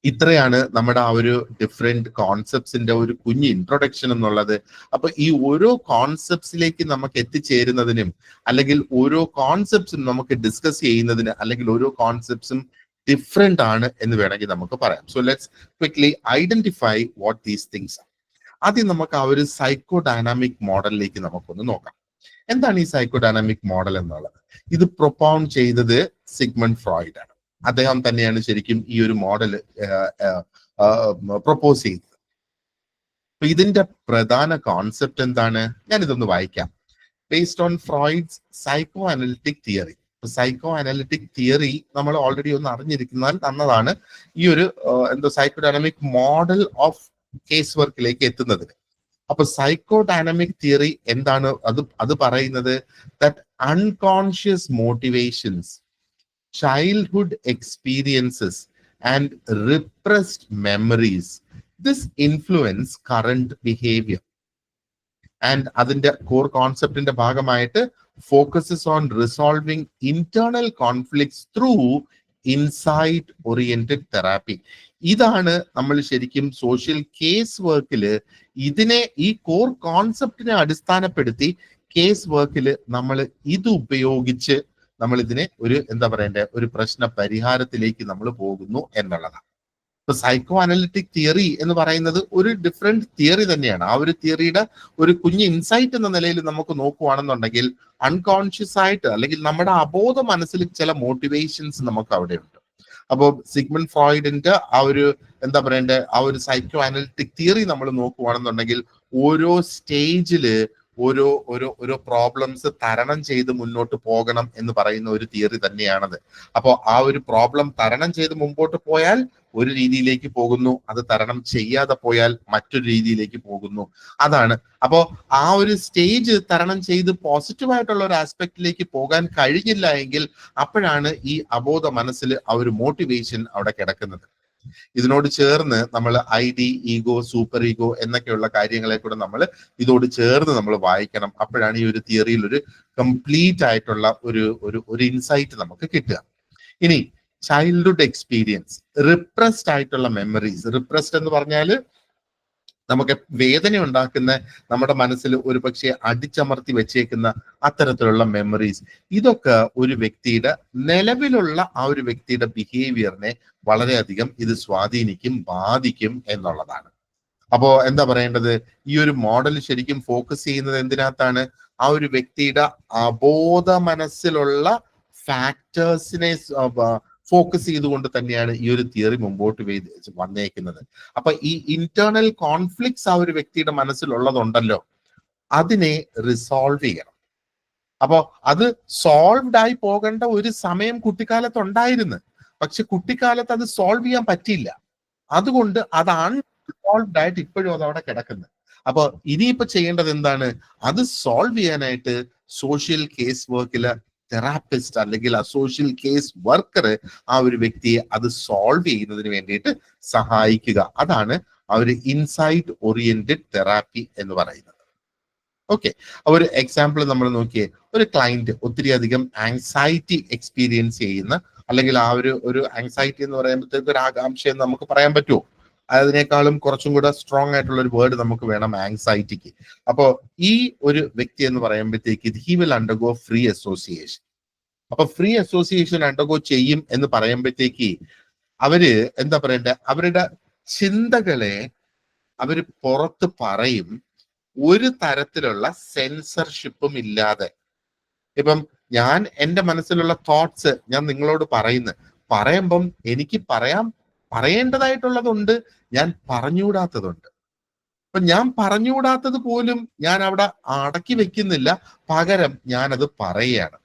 ഇത്രയാണ് നമ്മുടെ ആ ഒരു ഡിഫറെന്റ് കോൺസെപ്റ്റ്സിന്റെ ഒരു കുഞ്ഞ് ഇൻട്രൊഡക്ഷൻ എന്നുള്ളത്. അപ്പൊ ഈ ഓരോ കോൺസെപ്റ്റ്സിലേക്ക് നമുക്ക് എത്തിച്ചേരുന്നതിനും, അല്ലെങ്കിൽ ഓരോ കോൺസെപ്റ്റ്സും നമുക്ക് ഡിസ്കസ് ചെയ്യുന്നതിന്, അല്ലെങ്കിൽ ഓരോ കോൺസെപ്റ്റ്സും ഡിഫറെന്റ് ആണ് എന്ന് വേണമെങ്കിൽ നമുക്ക് പറയാം. So let's quickly identify what these things are. ആദ്യം നമുക്ക് ആ ഒരു സൈക്കോ ഡൈനാമിക് മോഡലിലേക്ക് നമുക്കൊന്ന് നോക്കാം. എന്താണ് ഈ സൈക്കോ ഡൈനാമിക് മോഡൽ എന്നുള്ളത്? ഇത് പ്രൊപ്പൗണ്ട് ചെയ്തത് സിഗ്മണ്ട് ഫ്രോയിഡ് ആണ്. അദ്ദേഹം തന്നെയാണ് ശരിക്കും ഈ ഒരു മോഡൽ പ്രൊപ്പോസ് ചെയ്തത്. അപ്പൊ ഇതിന്റെ പ്രധാന കോൺസെപ്റ്റ് എന്താണ്? ഞാൻ ഇതൊന്ന് വായിക്കാം. Based on Freud's psycho analytic theory. Psycho analytic theory നമ്മൾ ഓൾറെഡി ഒന്ന് അറിഞ്ഞിരിക്കുന്നതിൽ നന്നതാണ് ഈ ഒരു psycho dynamic model of case വർക്കിലേക്ക് എത്തുന്നതിന്. അപ്പൊ സൈക്കോ ഡൈനാമിക് തിയറി എന്താണ് അത് പറയുന്നത്? That unconscious motivations, childhood experiences and repressed memories, this influence current behavior. And അതിന്റെ കോർ കോൺസെപ്റ്റിന്റെ ഭാഗമായിട്ട് focuses on resolving internal conflicts through insight oriented therapy. ഇതാണ് നമ്മൾ ശരിക്കും സോഷ്യൽ കേസ് വർക്കില് ഇതിനെ ഈ കോർ കോൺസെപ്റ്റിനെ അടിസ്ഥാനപ്പെടുത്തി കേസ് വർക്കിൽ നമ്മൾ ഇത് ഉപയോഗിച്ച് നമ്മൾ ഇതിനെ ഒരു എന്താ പറയണ്ടേ ഒരു പ്രശ്ന പരിഹാരത്തിലേക്ക് നമ്മൾ പോകുന്നു എന്നുള്ളതാണ്. ഇപ്പൊ സൈക്കോ അനലിറ്റിക് തിയറി എന്ന് പറയുന്നത് ഒരു ഡിഫറെന്റ് തിയറി തന്നെയാണ്. ആ ഒരു തിയറിയുടെ ഒരു കുഞ്ഞ് ഇൻസൈറ്റ് എന്ന നിലയിൽ നമുക്ക് നോക്കുകയാണെന്നുണ്ടെങ്കിൽ അൺകോൺഷ്യസ് ആയിട്ട് അല്ലെങ്കിൽ നമ്മുടെ അബോധ മനസ്സിൽ ചില മോട്ടിവേഷൻസ് നമുക്ക് അവിടെ ഉണ്ട്. അപ്പോൾ സിഗ്മണ്ട് ഫ്രോയിഡിന്റെ ആ ഒരു എന്താ പറയണ്ടേ ആ ഒരു സൈക്കോ അനലിറ്റിക് തിയറി നമ്മൾ നോക്കുകയാണെന്നുണ്ടെങ്കിൽ ഓരോ സ്റ്റേജില് ഓരോ ഓരോ ഓരോ പ്രോബ്ലംസ് തരണം ചെയ്ത് മുന്നോട്ട് പോകണം എന്ന് പറയുന്ന ഒരു തിയറി തന്നെയാണത്. അപ്പോൾ ആ ഒരു പ്രോബ്ലം തരണം ചെയ്ത് മുമ്പോട്ട് പോയാൽ ഒരു രീതിയിലേക്ക് പോകുന്നു, അത് തരണം ചെയ്യാതെ പോയാൽ മറ്റൊരു രീതിയിലേക്ക് പോകുന്നു. അതാണ്. അപ്പോ ആ ഒരു സ്റ്റേജ് തരണം ചെയ്ത് പോസിറ്റീവായിട്ടുള്ള ഒരു ആസ്പെക്റ്റിലേക്ക് പോകാൻ കഴിഞ്ഞില്ല എങ്കിൽ അപ്പോഴാണ് ഈ അബോധ മനസ്സിൽ ആ ഒരു മോട്ടിവേഷൻ അവിടെ കിടക്കുന്നത്. ഇതിനോട് ചേർന്ന് നമ്മൾ ID, ഈഗോ, സൂപ്പർ ഈഗോ എന്നൊക്കെയുള്ള കാര്യങ്ങളെ കൂടെ നമ്മൾ ഇതോട് ചേർന്ന് നമ്മൾ വായിക്കണം. അപ്പോഴാണ് ഈ ഒരു തിയറിയിൽ ഒരു കംപ്ലീറ്റ് ആയിട്ടുള്ള ഒരു ഇൻസൈറ്റ് നമുക്ക് കിട്ടുക. ഇനി ചൈൽഡ്ഹുഡ് എക്സ്പീരിയൻസ്, റിപ്രസ്ഡ് ആയിട്ടുള്ള മെമ്മറീസ്. റിപ്രസ്ഡ് എന്ന് പറഞ്ഞാൽ നമുക്ക് വേദന ഉണ്ടാക്കുന്ന നമ്മുടെ മനസ്സിൽ ഒരു പക്ഷേ അടിച്ചമർത്തി വെച്ചേക്കുന്ന അത്തരത്തിലുള്ള മെമ്മറീസ്, ഇതൊക്കെ ഒരു വ്യക്തിയുടെ നിലവിലുള്ള ആ ഒരു വ്യക്തിയുടെ ബിഹേവിയറിനെ വളരെയധികം ഇത് സ്വാധീനിക്കും, ബാധിക്കും എന്നുള്ളതാണ്. അപ്പോ എന്താ പറയേണ്ടത്, ഈ ഒരു മോഡൽ ശരിക്കും ഫോക്കസ് ചെയ്യുന്നത് എന്തിനകത്താണ്? ആ ഒരു വ്യക്തിയുടെ അബോധ മനസ്സിലുള്ള ഫാക്ടേഴ്സിനെ ഫോക്കസ് ചെയ്തുകൊണ്ട് തന്നെയാണ് ഈ ഒരു തിയറി മുമ്പോട്ട് വന്നേക്കുന്നത്. അപ്പൊ ഈ ഇന്റേണൽ കോൺഫ്ലിക്ട്സ് ആ ഒരു വ്യക്തിയുടെ മനസ്സിലുള്ളതുണ്ടല്ലോ, അതിനെ റിസോൾവ് ചെയ്യണം. അപ്പോ അത് സോൾവ്ഡ് ആയി പോകേണ്ട ഒരു സമയം കുട്ടിക്കാലത്ത് ഉണ്ടായിരുന്നു. പക്ഷെ കുട്ടിക്കാലത്ത് അത് സോൾവ് ചെയ്യാൻ പറ്റിയില്ല. അതുകൊണ്ട് അതാണ് റിസോൾവ്ഡ് ആയിട്ട് ഇപ്പോഴും അത് അവിടെ കിടക്കുന്നത്. അപ്പൊ ഇനിയിപ്പോ ചെയ്യേണ്ടത് എന്താണ്? അത് സോൾവ് ചെയ്യാനായിട്ട് സോഷ്യൽ കേസ് വർക്കില് തെറാപ്പിസ്റ്റ് അല്ലെങ്കിൽ ആ സോഷ്യൽ കേസ് വർക്കർ ആ ഒരു വ്യക്തിയെ അത് സോൾവ് ചെയ്യുന്നതിന് വേണ്ടിയിട്ട് സഹായിക്കുക. അതാണ് ആ ഒരു ഇൻസൈറ്റ് ഓറിയന്റഡ് തെറാപ്പി എന്ന് പറയുന്നത്. ഓക്കെ, ഒരു എക്സാമ്പിൾ നമ്മൾ നോക്കിയേ. ഒരു ക്ലയന്റ് ഒത്തിരി അധികം ആങ്സൈറ്റി എക്സ്പീരിയൻസ് ചെയ്യുന്ന, അല്ലെങ്കിൽ ആ ഒരു ആങ്സൈറ്റി എന്ന് പറയുമ്പോഴത്തേക്ക് ഒരു ആകാംക്ഷ എന്ന് നമുക്ക് പറയാൻ പറ്റുമോ? അതിനേക്കാളും കുറച്ചും കൂടെ സ്ട്രോങ് ആയിട്ടുള്ള ഒരു വേർഡ് നമുക്ക് വേണം ആങ്സൈറ്റിക്ക്. അപ്പോ ഈ ഒരു വ്യക്തി എന്ന് പറയുമ്പോഴത്തേക്ക് he will undergo free association. അപ്പൊ ഫ്രീ അസോസിയേഷൻ അണ്ടർഗോ ചെയ്യും എന്ന് പറയുമ്പോഴത്തേക്ക് അവര് എന്താ പറയണ്ടേ, അവരുടെ ചിന്തകളെ അവര് പുറത്ത് പറയും, ഒരു തരത്തിലുള്ള സെൻസർഷിപ്പും ഇല്ലാതെ. ഇപ്പം ഞാൻ എൻ്റെ മനസ്സിലുള്ള തോട്ട്സ് ഞാൻ നിങ്ങളോട് പറയുമ്പം എനിക്ക് പറയേണ്ടതായിട്ടുള്ളതുണ്ട്, ഞാൻ പറഞ്ഞുകൂടാത്തതുണ്ട്. അപ്പൊ ഞാൻ പറഞ്ഞുകൂടാത്തത് പോലും ഞാൻ അവിടെ അടക്കി വെക്കുന്നില്ല, പകരം ഞാനത് പറയുകയാണ്.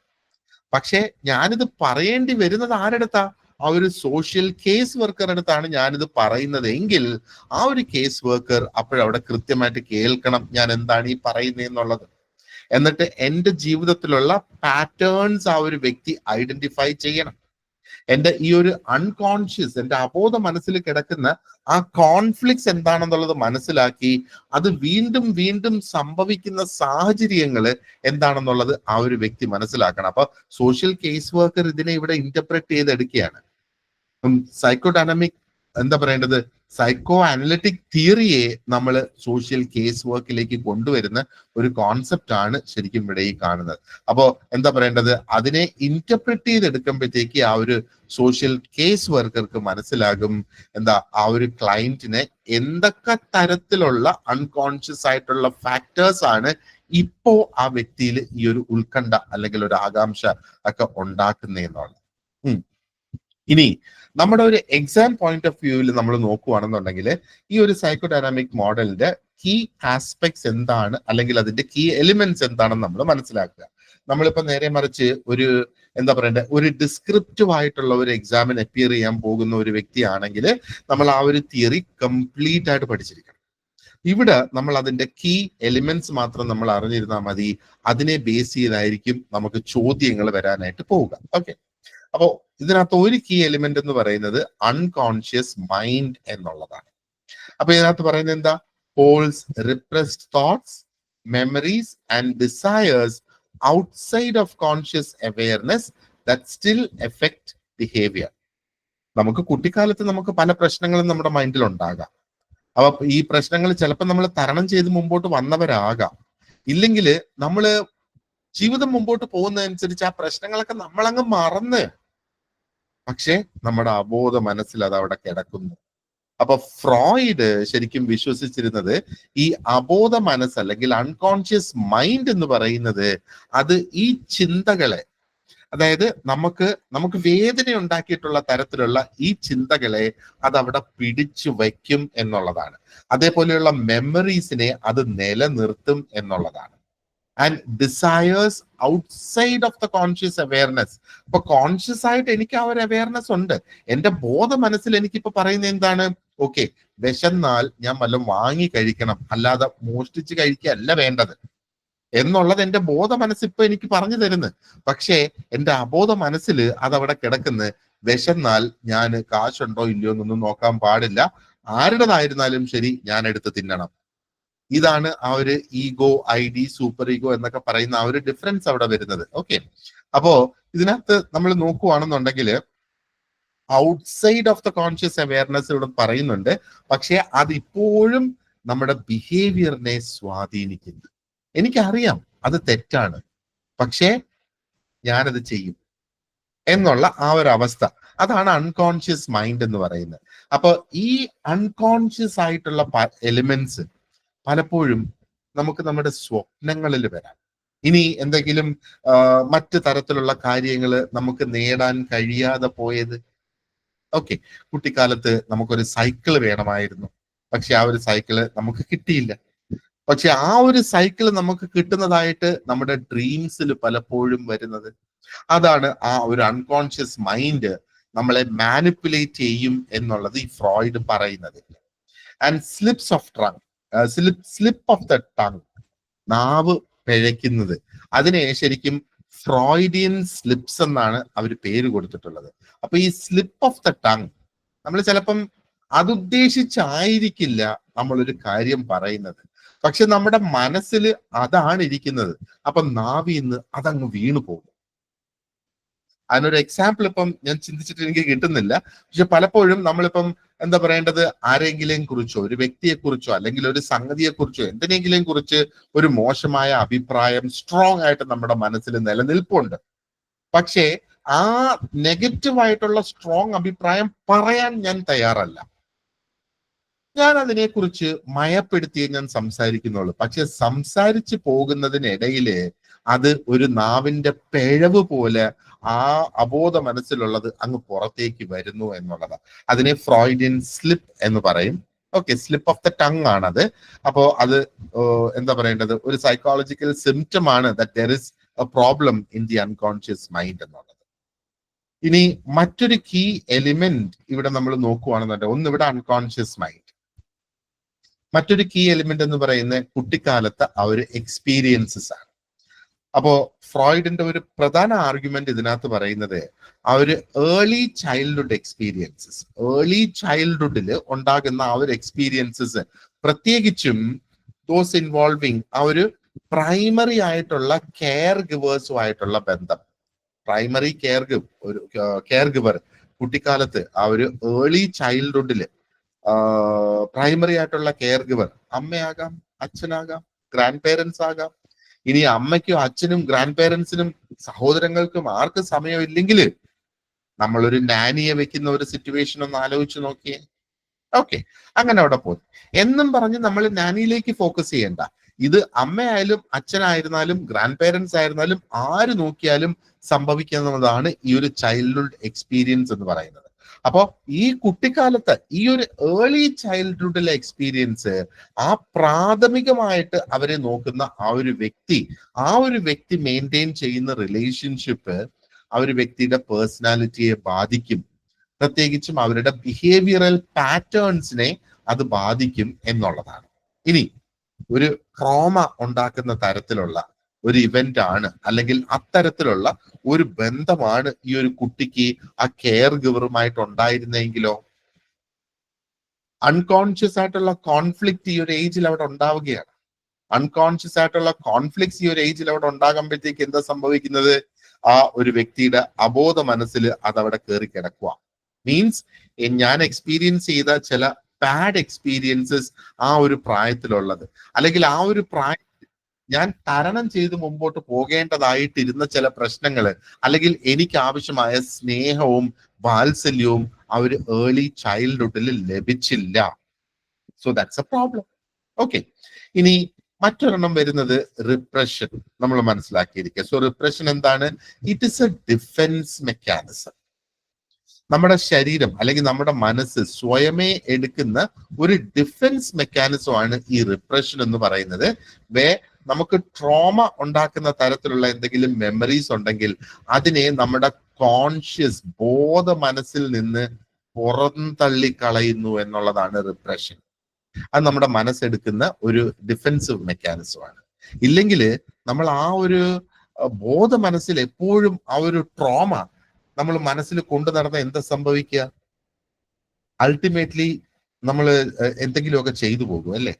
പക്ഷെ ഞാനിത് പറയേണ്ടി വരുന്നത് ആരെടുത്താ? ആ ഒരു സോഷ്യൽ കേസ് വർക്കറുടെ അടുത്താണ് ഞാനിത് പറയുന്നത് എങ്കിൽ ആ ഒരു കേസ് വർക്കർ അപ്പോഴവിടെ കൃത്യമായിട്ട് കേൾക്കണം ഞാൻ എന്താണ് ഈ പറയുന്നതെന്നുള്ളത്. എന്നിട്ട് എൻ്റെ ജീവിതത്തിലുള്ള പാറ്റേൺസ് ആ ഒരു വ്യക്തി ഐഡന്റിഫൈ ചെയ്യണം. എൻ്റെ ഈ ഒരു അൺകോൺഷ്യസ്, എൻ്റെ അബോധ മനസ്സിൽ കിടക്കുന്ന ആ കോൺഫ്ലിക്ട്സ് എന്താണെന്നുള്ളത് മനസ്സിലാക്കി അത് വീണ്ടും വീണ്ടും സംഭവിക്കുന്ന സാഹചര്യങ്ങൾ എന്താണെന്നുള്ളത് ആ ഒരു വ്യക്തി മനസ്സിലാക്കണം. അപ്പൊ സോഷ്യൽ കേസ് വർക്കർ ഇതിനെ ഇവിടെ ഇന്റർപ്രറ്റ് ചെയ്തെടുക്കുകയാണ്. സൈക്കോഡൈനാമിക് എന്താ പറയേണ്ടത്, സൈക്കോ അനലിറ്റിക് തിയറിയെ നമ്മൾ സോഷ്യൽ കേസ് വർക്കിലേക്ക് കൊണ്ടുവരുന്ന ഒരു കോൺസെപ്റ്റ് ആണ് ശരിക്കും ഇവിടെ ഈ കാണുന്നത്. അപ്പോ എന്താ പറയേണ്ടത്, അതിനെ ഇന്റർപ്രറ്റ് ചെയ്തെടുക്കുമ്പോഴത്തേക്ക് ആ ഒരു സോഷ്യൽ കേസ് വർക്കർക്ക് മനസ്സിലാകും എന്താ ആ ഒരു ക്ലയന്റിനെ എന്തൊക്കെ തരത്തിലുള്ള അൺകോൺഷ്യസ് ആയിട്ടുള്ള ഫാക്ടേഴ്സ് ആണ് ഇപ്പോ ആ വ്യക്തിയിൽ ഈ ഒരു ഉത്കണ്ഠ അല്ലെങ്കിൽ ഒരു ആകാംക്ഷ ഒക്കെ ഉണ്ടാക്കുന്നതെന്നുള്ളത്. ഇനി നമ്മുടെ ഒരു എക്സാം പോയിന്റ് ഓഫ് വ്യൂവിൽ നമ്മൾ നോക്കുകയാണെന്നുണ്ടെങ്കിൽ ഈ ഒരു സൈക്കോഡൈനാമിക് മോഡലിന്റെ കീ ആസ്പെക്ട്സ് എന്താണ്, അല്ലെങ്കിൽ അതിന്റെ കീ എലിമെന്റ്സ് എന്താണെന്ന് നമ്മൾ മനസ്സിലാക്കുക. നമ്മളിപ്പോ നേരെ മറിച്ച് ഒരു എന്താ പറയണ്ടേ, ഒരു ഡിസ്ക്രിപ്റ്റീവ് ആയിട്ടുള്ള ഒരു എക്സാമിന് അപ്പിയർ ചെയ്യാൻ പോകുന്ന ഒരു വ്യക്തിയാണെങ്കിൽ നമ്മൾ ആ ഒരു തിയറി കംപ്ലീറ്റ് ആയിട്ട് പഠിച്ചിരിക്കണം. ഇവിടെ നമ്മൾ അതിന്റെ കീ എലിമെന്റ്സ് മാത്രം നമ്മൾ അറിഞ്ഞിരുന്നാൽ മതി. അതിനെ ബേസ് ചെയ്തായിരിക്കും നമുക്ക് ചോദ്യങ്ങൾ വരാനായിട്ട് പോവുക. ഓക്കെ, അപ്പോ ഇതിനകത്ത് ഒരു കീ എലിമെന്റ് എന്ന് പറയുന്നത് അൺകോൺഷ്യസ് മൈൻഡ് എന്നുള്ളതാണ്. അപ്പൊ ഇതിനകത്ത് പറയുന്നത് എന്താ? Holds repressed thoughts, memories and desires outside of conscious awareness that still affect behavior. നമുക്ക് കുട്ടിക്കാലത്ത് നമുക്ക് പല പ്രശ്നങ്ങളും നമ്മുടെ മൈൻഡിൽ ഉണ്ടാകാം. അപ്പൊ ഈ പ്രശ്നങ്ങൾ ചിലപ്പോൾ നമ്മൾ തരണം ചെയ്ത് മുമ്പോട്ട് വന്നവരാകാം. ഇല്ലെങ്കിൽ നമ്മള് ജീവിതം മുമ്പോട്ട് പോകുന്നതനുസരിച്ച് ആ പ്രശ്നങ്ങളൊക്കെ നമ്മളങ്ങ് മറന്ന്, പക്ഷെ നമ്മുടെ അബോധ മനസ്സിൽ അത് അവിടെ കിടക്കുന്നു. അപ്പൊ ഫ്രോയിഡ് ശരിക്കും വിശ്വസിച്ചിരുന്നത് ഈ അബോധ മനസ്സ് അല്ലെങ്കിൽ അൺകോൺഷ്യസ് മൈൻഡ് എന്ന് പറയുന്നത് അത് ഈ ചിന്തകളെ, അതായത് നമുക്ക് വേദന ഉണ്ടാക്കിയിട്ടുള്ള തരത്തിലുള്ള ഈ ചിന്തകളെ അത് അവിടെ പിടിച്ചു വയ്ക്കും എന്നുള്ളതാണ്. അതേപോലെയുള്ള മെമ്മറീസിനെ അത് നിലനിർത്തും എന്നുള്ളതാണ്. And desires outside of the conscious awareness. അപ്പൊ കോൺഷ്യസ് ആയിട്ട് എനിക്ക് ആ ഒരു അവയർനെസ് ഉണ്ട്. എന്റെ ബോധ മനസ്സിൽ എനിക്കിപ്പോ പറയുന്നത് എന്താണ്? ഓക്കെ, വിശന്നാൽ ഞാൻ വല്ലതും വാങ്ങി കഴിക്കണം, അല്ലാതെ മോഷ്ടിച്ച് കഴിക്കുകയല്ല വേണ്ടത് എന്നുള്ളത് എന്റെ ബോധ മനസ്സ് ഇപ്പൊ എനിക്ക് പറഞ്ഞു തരുന്നു. പക്ഷേ എന്റെ അബോധ മനസ്സിൽ അതവിടെ കിടക്കുന്ന, വിശന്നാൽ ഞാൻ കാശുണ്ടോ ഇല്ലയോ എന്നൊന്നും നോക്കാൻ പാടില്ല, ആരുടേതായിരുന്നാലും ശരി ഞാൻ എടുത്ത് തിന്നണം. ഇതാണ് ആ ഒരു ഈഗോ, ID, സൂപ്പർ ഈഗോ എന്നൊക്കെ പറയുന്ന ആ ഒരു ഡിഫറൻസ് അവിടെ വരുന്നത്. ഓക്കെ, അപ്പോ ഇതിനകത്ത് നമ്മൾ നോക്കുവാണെന്നുണ്ടെങ്കിൽ outside of the conscious awareness ഇവിടെ പറയുന്നുണ്ട്, പക്ഷെ അതിപ്പോഴും നമ്മുടെ ബിഹേവിയറിനെ സ്വാധീനിക്കുന്നു. എനിക്കറിയാം അത് തെറ്റാണ്, പക്ഷേ ഞാനത് ചെയ്യും എന്നുള്ള ആ ഒരു അവസ്ഥ, അതാണ് അൺകോൺഷ്യസ് മൈൻഡ് എന്ന് പറയുന്നത്. അപ്പൊ ഈ അൺകോൺഷ്യസ് ആയിട്ടുള്ള എലിമെന്റ്സ് പലപ്പോഴും നമുക്ക് നമ്മുടെ സ്വപ്നങ്ങളിൽ വരാം. ഇനി എന്തെങ്കിലും മറ്റു തരത്തിലുള്ള കാര്യങ്ങൾ നമുക്ക് നേടാൻ കഴിയാതെ പോയത്. ഓക്കെ, കുട്ടിക്കാലത്ത് നമുക്കൊരു സൈക്കിള് വേണമായിരുന്നു, പക്ഷെ ആ ഒരു സൈക്കിള് നമുക്ക് കിട്ടിയില്ല. പക്ഷെ ആ ഒരു സൈക്കിൾ നമുക്ക് കിട്ടുന്നതായിട്ട് നമ്മുടെ ഡ്രീംസിൽ പലപ്പോഴും വരുന്നത്, അതാണ് ആ ഒരു അൺകോൺഷ്യസ് മൈൻഡ് നമ്മളെ മാനിപ്പുലേറ്റ് ചെയ്യും എന്നുള്ളത് ഈ ഫ്രോയിഡ് പറയുന്നത്. And slips of tongue, slip of the tongue, നാവ് പിഴയ്ക്കുന്നത്, അതിനെ ശരിക്കും ഫ്രോയിഡിയൻ സ്ലിപ്സ് എന്നാണ് അവർ പേര് കൊടുത്തിട്ടുള്ളത്. അപ്പൊ ഈ സ്ലിപ്പ് ഓഫ് ദ ടങ്, നമ്മൾ ചിലപ്പം അതുദ്ദേശിച്ചായിരിക്കില്ല നമ്മളൊരു കാര്യം പറയുന്നത്, പക്ഷെ നമ്മുടെ മനസ്സിൽ അതാണ് ഇരിക്കുന്നത്. അപ്പൊ നാവിന്ന് അതങ്ങ് വീണു പോകും. അതിനൊരു എക്സാമ്പിൾ ഇപ്പം ഞാൻ ചിന്തിച്ചിട്ട് എനിക്ക് കിട്ടുന്നില്ല. പക്ഷെ പലപ്പോഴും നമ്മളിപ്പം എന്താ പറയേണ്ടത്, ആരെങ്കിലും കുറിച്ചോ, ഒരു വ്യക്തിയെ കുറിച്ചോ, അല്ലെങ്കിൽ ഒരു സംഗതിയെ കുറിച്ചോ, എന്തിനെങ്കിലും കുറിച്ച് ഒരു മോശമായ അഭിപ്രായം സ്ട്രോങ് ആയിട്ട് നമ്മുടെ മനസ്സിൽ നിലനിൽപ്പുണ്ട്. പക്ഷേ ആ നെഗറ്റീവായിട്ടുള്ള സ്ട്രോങ് അഭിപ്രായം പറയാൻ ഞാൻ തയ്യാറല്ല. ഞാൻ അതിനെക്കുറിച്ച് മയപ്പെടുത്തിയേ ഞാൻ സംസാരിക്കുന്നുള്ളൂ. പക്ഷെ സംസാരിച്ചു പോകുന്നതിനിടയില് അത് ഒരു നാവിന്റെ പിഴവ് പോലെ ആ അബോധ മനസ്സിലുള്ളത് അങ്ങ് പുറത്തേക്ക് വരുന്നു എന്നുള്ളതാണ്. അതിനെ ഫ്രോയിഡിയൻ സ്ലിപ്പ് എന്ന് പറയും. Okay, slip of the tongue ആണത്. അപ്പോ അത് എന്താ പറയേണ്ടത്, ഒരു സൈക്കോളജിക്കൽ സിംറ്റം ആണ് that there is A problem in the unconscious mind എന്നുള്ളത്. ഇനി മറ്റൊരു കീ എലിമെന്റ് ഇവിടെ നമ്മൾ നോക്കുവാണെന്നുണ്ടെങ്കിൽ, ഒന്ന് ഇവിടെ അൺകോൺഷ്യസ് മൈൻഡ്, മറ്റൊരു കീ എലിമെന്റ് എന്ന് പറയുന്നത് കുട്ടിക്കാലത്തെ ആ ഒരു എക്സ്പീരിയൻസസ് ആണ്. അപ്പോ ഫ്രോയിഡിന്റെ ഒരു പ്രധാന ആർഗ്യുമെന്റ് ഇതിനകത്ത് പറയുന്നത് ആ ഒരു ഏർലി ചൈൽഡ്ഹുഡ് എക്സ്പീരിയൻസസ്, ഏർലി ചൈൽഡ്ഹുഡിൽ ഉണ്ടാകുന്ന ആ ഒരു എക്സ്പീരിയൻസസ്, പ്രത്യേകിച്ചും ദോസ് ഇൻവോൾവിങ് ആ ഒരു പ്രൈമറി ആയിട്ടുള്ള കെയർ ഗിവേഴ്സുമായിട്ടുള്ള ബന്ധം. പ്രൈമറി കെയർ ഗിവർ കുട്ടിക്കാലത്ത് ആ ഒരു ഏർലി ചൈൽഡ്ഹുഡില് പ്രൈമറി ആയിട്ടുള്ള കെയർ ഗിവർ അമ്മയാകാം, അച്ഛനാകാം, ഗ്രാൻഡ് പേരൻസ് ആകാം. ഇനി അമ്മയ്ക്കും അച്ഛനും ഗ്രാൻഡ് പേരൻസിനും സഹോദരങ്ങൾക്കും ആർക്കും സമയമില്ലെങ്കിൽ നമ്മളൊരു നാനിയെ വെക്കുന്ന ഒരു സിറ്റുവേഷൻ ഒന്ന് ആലോചിച്ച് നോക്കിയേ. ഓക്കെ, അങ്ങനെ അവിടെ പോകും എന്നും പറഞ്ഞ് നമ്മൾ നാനിയിലേക്ക് ഫോക്കസ് ചെയ്യണ്ട. ഇത് അമ്മയായാലും അച്ഛനായിരുന്നാലും ഗ്രാൻഡ് പേരൻസ് ആയിരുന്നാലും ആര് നോക്കിയാലും സംഭവിക്കുന്നതാണ് ഈ ഒരു ചൈൽഡ്ഹുഡ് എക്സ്പീരിയൻസ് എന്ന് പറയുന്നത്. അപ്പോ ഈ കുട്ടിക്കാലത്ത് ഈ ഒരു ഏർലി ചൈൽഡ്ഹുഡിലെ എക്സ്പീരിയൻസ്, ആ പ്രാഥമികമായിട്ട് അവരെ നോക്കുന്ന ആ ഒരു വ്യക്തി മെയിൻറ്റെയിൻ ചെയ്യുന്ന റിലേഷൻഷിപ്പ് ആ ഒരു വ്യക്തിയുടെ പേഴ്സണാലിറ്റിയെ ബാധിക്കും. പ്രത്യേകിച്ചും അവരുടെ ബിഹേവിയറൽ പാറ്റേൺസിനെ അത് ബാധിക്കും എന്നുള്ളതാണ്. ഇനി ഒരു ട്രോമ ഉണ്ടാക്കുന്ന തരത്തിലുള്ള ഒരു ഇവന്റ് ആണ്, അല്ലെങ്കിൽ അത്തരത്തിലുള്ള ഒരു ബന്ധമാണ് ഈ ഒരു കുട്ടിക്ക് ആ കെയർ ഗിവറുമായിട്ട് ഉണ്ടായിരുന്നെങ്കിലോ, അൺകോൺഷ്യസ് ആയിട്ടുള്ള കോൺഫ്ലിക്റ്റ് ഈ ഒരു ഏജിൽ അവിടെ ഉണ്ടാവുകയാണ്. അൺകോൺഷ്യസ് ആയിട്ടുള്ള കോൺഫ്ലിക്ട്സ് ഈ ഒരു ഏജിൽ അവിടെ ഉണ്ടാകുമ്പോഴത്തേക്ക് എന്താ സംഭവിക്കുന്നത്? ആ ഒരു വ്യക്തിയുടെ അബോധ മനസ്സിൽ അതവിടെ കയറി കിടക്കുക. മീൻസ് ഞാൻ എക്സ്പീരിയൻസ് ചെയ്ത ചില ബാഡ് എക്സ്പീരിയൻസസ് ആ ഒരു പ്രായത്തിലുള്ളത്, അല്ലെങ്കിൽ ആ ഒരു പ്രായത്തിൽ ഞാൻ തരണം ചെയ്ത് മുമ്പോട്ട് പോകേണ്ടതായിട്ടിരുന്ന ചില പ്രശ്നങ്ങള്, അല്ലെങ്കിൽ എനിക്ക് ആവശ്യമായ സ്നേഹവും വാത്സല്യവും ആ ഒരു ഏർലി ചൈൽഡ്ഹുഡിൽ ലഭിച്ചില്ല. So that's A problem. Okay, ഇനി മറ്റൊരെണ്ണം വരുന്നത് റിപ്രഷൻ. നമ്മൾ മനസ്സിലാക്കിയിരിക്കുക. സോ റിപ്രഷൻ എന്താണ്? It is A defence mechanism. നമ്മുടെ ശരീരം അല്ലെങ്കിൽ നമ്മുടെ മനസ്സ് സ്വയമേ എടുക്കുന്ന ഒരു ഡിഫൻസ് മെക്കാനിസം ആണ് ഈ റിപ്രഷൻ എന്ന് പറയുന്നത്. നമുക്ക് ട്രോമ ഉണ്ടാക്കുന്ന തരത്തിലുള്ള എന്തെങ്കിലും മെമ്മറീസ് ഉണ്ടെങ്കിൽ അതിനെ നമ്മുടെ കോൺഷ്യസ് ബോധ മനസ്സിൽ നിന്ന് പുറന്തള്ളിക്കളയുന്നു എന്നുള്ളതാണ് റിപ്രഷൻ. അത് നമ്മുടെ മനസ്സെടുക്കുന്ന ഒരു ഡിഫെൻസീവ് മെക്കാനിസമാണ്. ഇല്ലെങ്കിൽ നമ്മൾ ആ ഒരു ബോധ മനസ്സിൽ എപ്പോഴും ആ ഒരു ട്രോമ നമ്മൾ മനസ്സിൽ കൊണ്ടു നടന്ന എന്താ സംഭവിക്കുക? അൾട്ടിമേറ്റ്ലി നമ്മൾ എന്തെങ്കിലുമൊക്കെ ചെയ്തു പോകും അല്ലേ?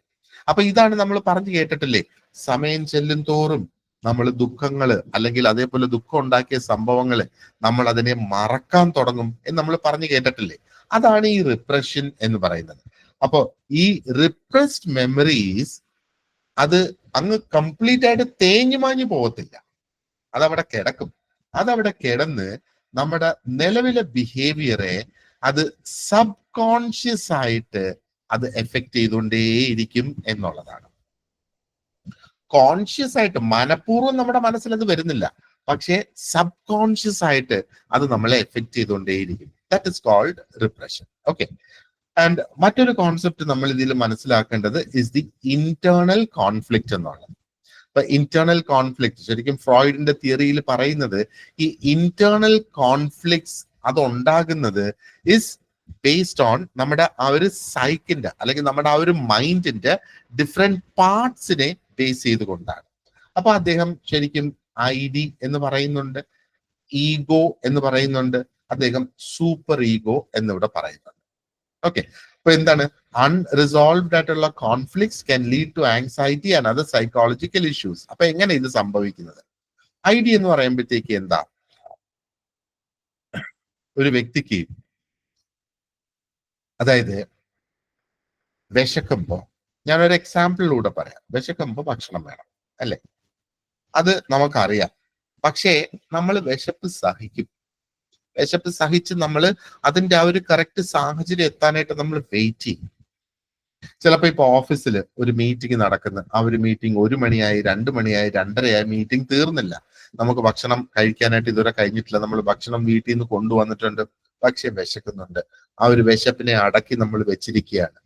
അപ്പൊ ഇതാണ് നമ്മൾ പറഞ്ഞു കേട്ടിട്ടില്ലേ, സമയം ചെല്ലും തോറും നമ്മൾ ദുഃഖങ്ങള് അല്ലെങ്കിൽ അതേപോലെ ദുഃഖം ഉണ്ടാക്കിയ സംഭവങ്ങള് നമ്മൾ അതിനെ മറക്കാൻ തുടങ്ങും എന്ന് നമ്മൾ പറഞ്ഞു കേട്ടിട്ടില്ലേ? അതാണ് ഈ റിപ്രഷൻ എന്ന് പറയുന്നത്. അപ്പൊ ഈ റിപ്രസ്ഡ് മെമ്മറീസ് അത് അങ്ങ് കംപ്ലീറ്റ് ആയിട്ട് തേഞ്ഞു മാഞ്ഞു പോകത്തില്ല, അതവിടെ കിടക്കും. അതവിടെ കിടന്ന് നമ്മുടെ നിലവിലെ ബിഹേവിയറെ അത് സബ് കോൺഷ്യസ് ആയിട്ട് അത് എഫക്ട് ചെയ്തുകൊണ്ടേയിരിക്കും എന്നുള്ളതാണ്. കോൺഷ്യസ് ആയിട്ട് മനഃപൂർവ്വം നമ്മുടെ മനസ്സിൽ അത് വരുന്നില്ല, പക്ഷേ സബ് കോൺഷ്യസ് ആയിട്ട് അത് നമ്മളെ എഫക്ട് ചെയ്തുകൊണ്ടേയിരിക്കും. That is called repression. Okay, and മറ്റൊരു കോൺസെപ്റ്റ് നമ്മൾ ഇതിൽ മനസ്സിലാക്കേണ്ടത് ഇസ് ദി ഇന്റേണൽ കോൺഫ്ലിക്റ്റ് എന്നുള്ളത്. ഇപ്പൊ ഇന്റേണൽ കോൺഫ്ലിക്റ്റ് ശരിക്കും ഫ്രോയിഡിന്റെ തിയറിയിൽ പറയുന്നത് ഈ ഇന്റേണൽ കോൺഫ്ലിക്ട്സ് അത് ഉണ്ടാകുന്നത് ഇസ് ബേസ്ഡ് ഓൺ നമ്മുടെ ആ ഒരു സൈക്കിന്റെ അല്ലെങ്കിൽ നമ്മുടെ ആ ഒരു മൈൻഡിന്റെ ഡിഫറെന്റ് പാർട്സിനെ ബേസ് ചെയ്തുകൊണ്ടാണ്. അപ്പൊ അദ്ദേഹം ശരിക്കും ID എന്ന് പറയുന്നുണ്ട്, ഈഗോ എന്ന് പറയുന്നുണ്ട്, അദ്ദേഹം സൂപ്പർ ഈഗോ എന്നിവിടെ പറയുന്നുണ്ട്. ഓക്കെ, അപ്പൊ എന്താണ്? അൺറിസോൾവ്ഡ് ആയിട്ടുള്ള conflicts can lead to anxiety and other psychological issues. അപ്പൊ എങ്ങനെ ഇത് സംഭവിക്കുന്നത്? ID എന്ന് പറയുമ്പോഴത്തേക്ക് എന്താ? ഒരു വ്യക്തിക്ക് അതായത് വിശക്കുമ്പോ, ഞാനൊരു എക്സാമ്പിളിലൂടെ പറയാം. വിശക്കുമ്പോ ഭക്ഷണം വേണം അല്ലെ? അത് നമുക്കറിയാം. പക്ഷേ നമ്മൾ വിശപ്പ് സഹിക്കും. വിശപ്പ് സഹിച്ച് നമ്മൾ അതിന്റെ ആ ഒരു കറക്റ്റ് സാഹചര്യം എത്താനായിട്ട് നമ്മൾ വെയിറ്റ് ചെയ്യും. ചിലപ്പോ ഇപ്പൊ ഓഫീസിൽ ഒരു മീറ്റിംഗ് നടക്കുന്നു, ആ ഒരു മീറ്റിംഗ് 1 മണിയായി, 2 മണിയായി, 2:30 മീറ്റിംഗ് തീർന്നില്ല. നമുക്ക് ഭക്ഷണം കഴിക്കാനായിട്ട് ഇതുവരെ കഴിഞ്ഞിട്ടില്ല. നമ്മൾ ഭക്ഷണം വീട്ടിൽ നിന്ന് കൊണ്ടുവന്നിട്ടുണ്ട്, പക്ഷെ വിശക്കുന്നുണ്ട്. ആ ഒരു വിശപ്പിനെ അടക്കി നമ്മൾ വെച്ചിരിക്കുകയാണ്.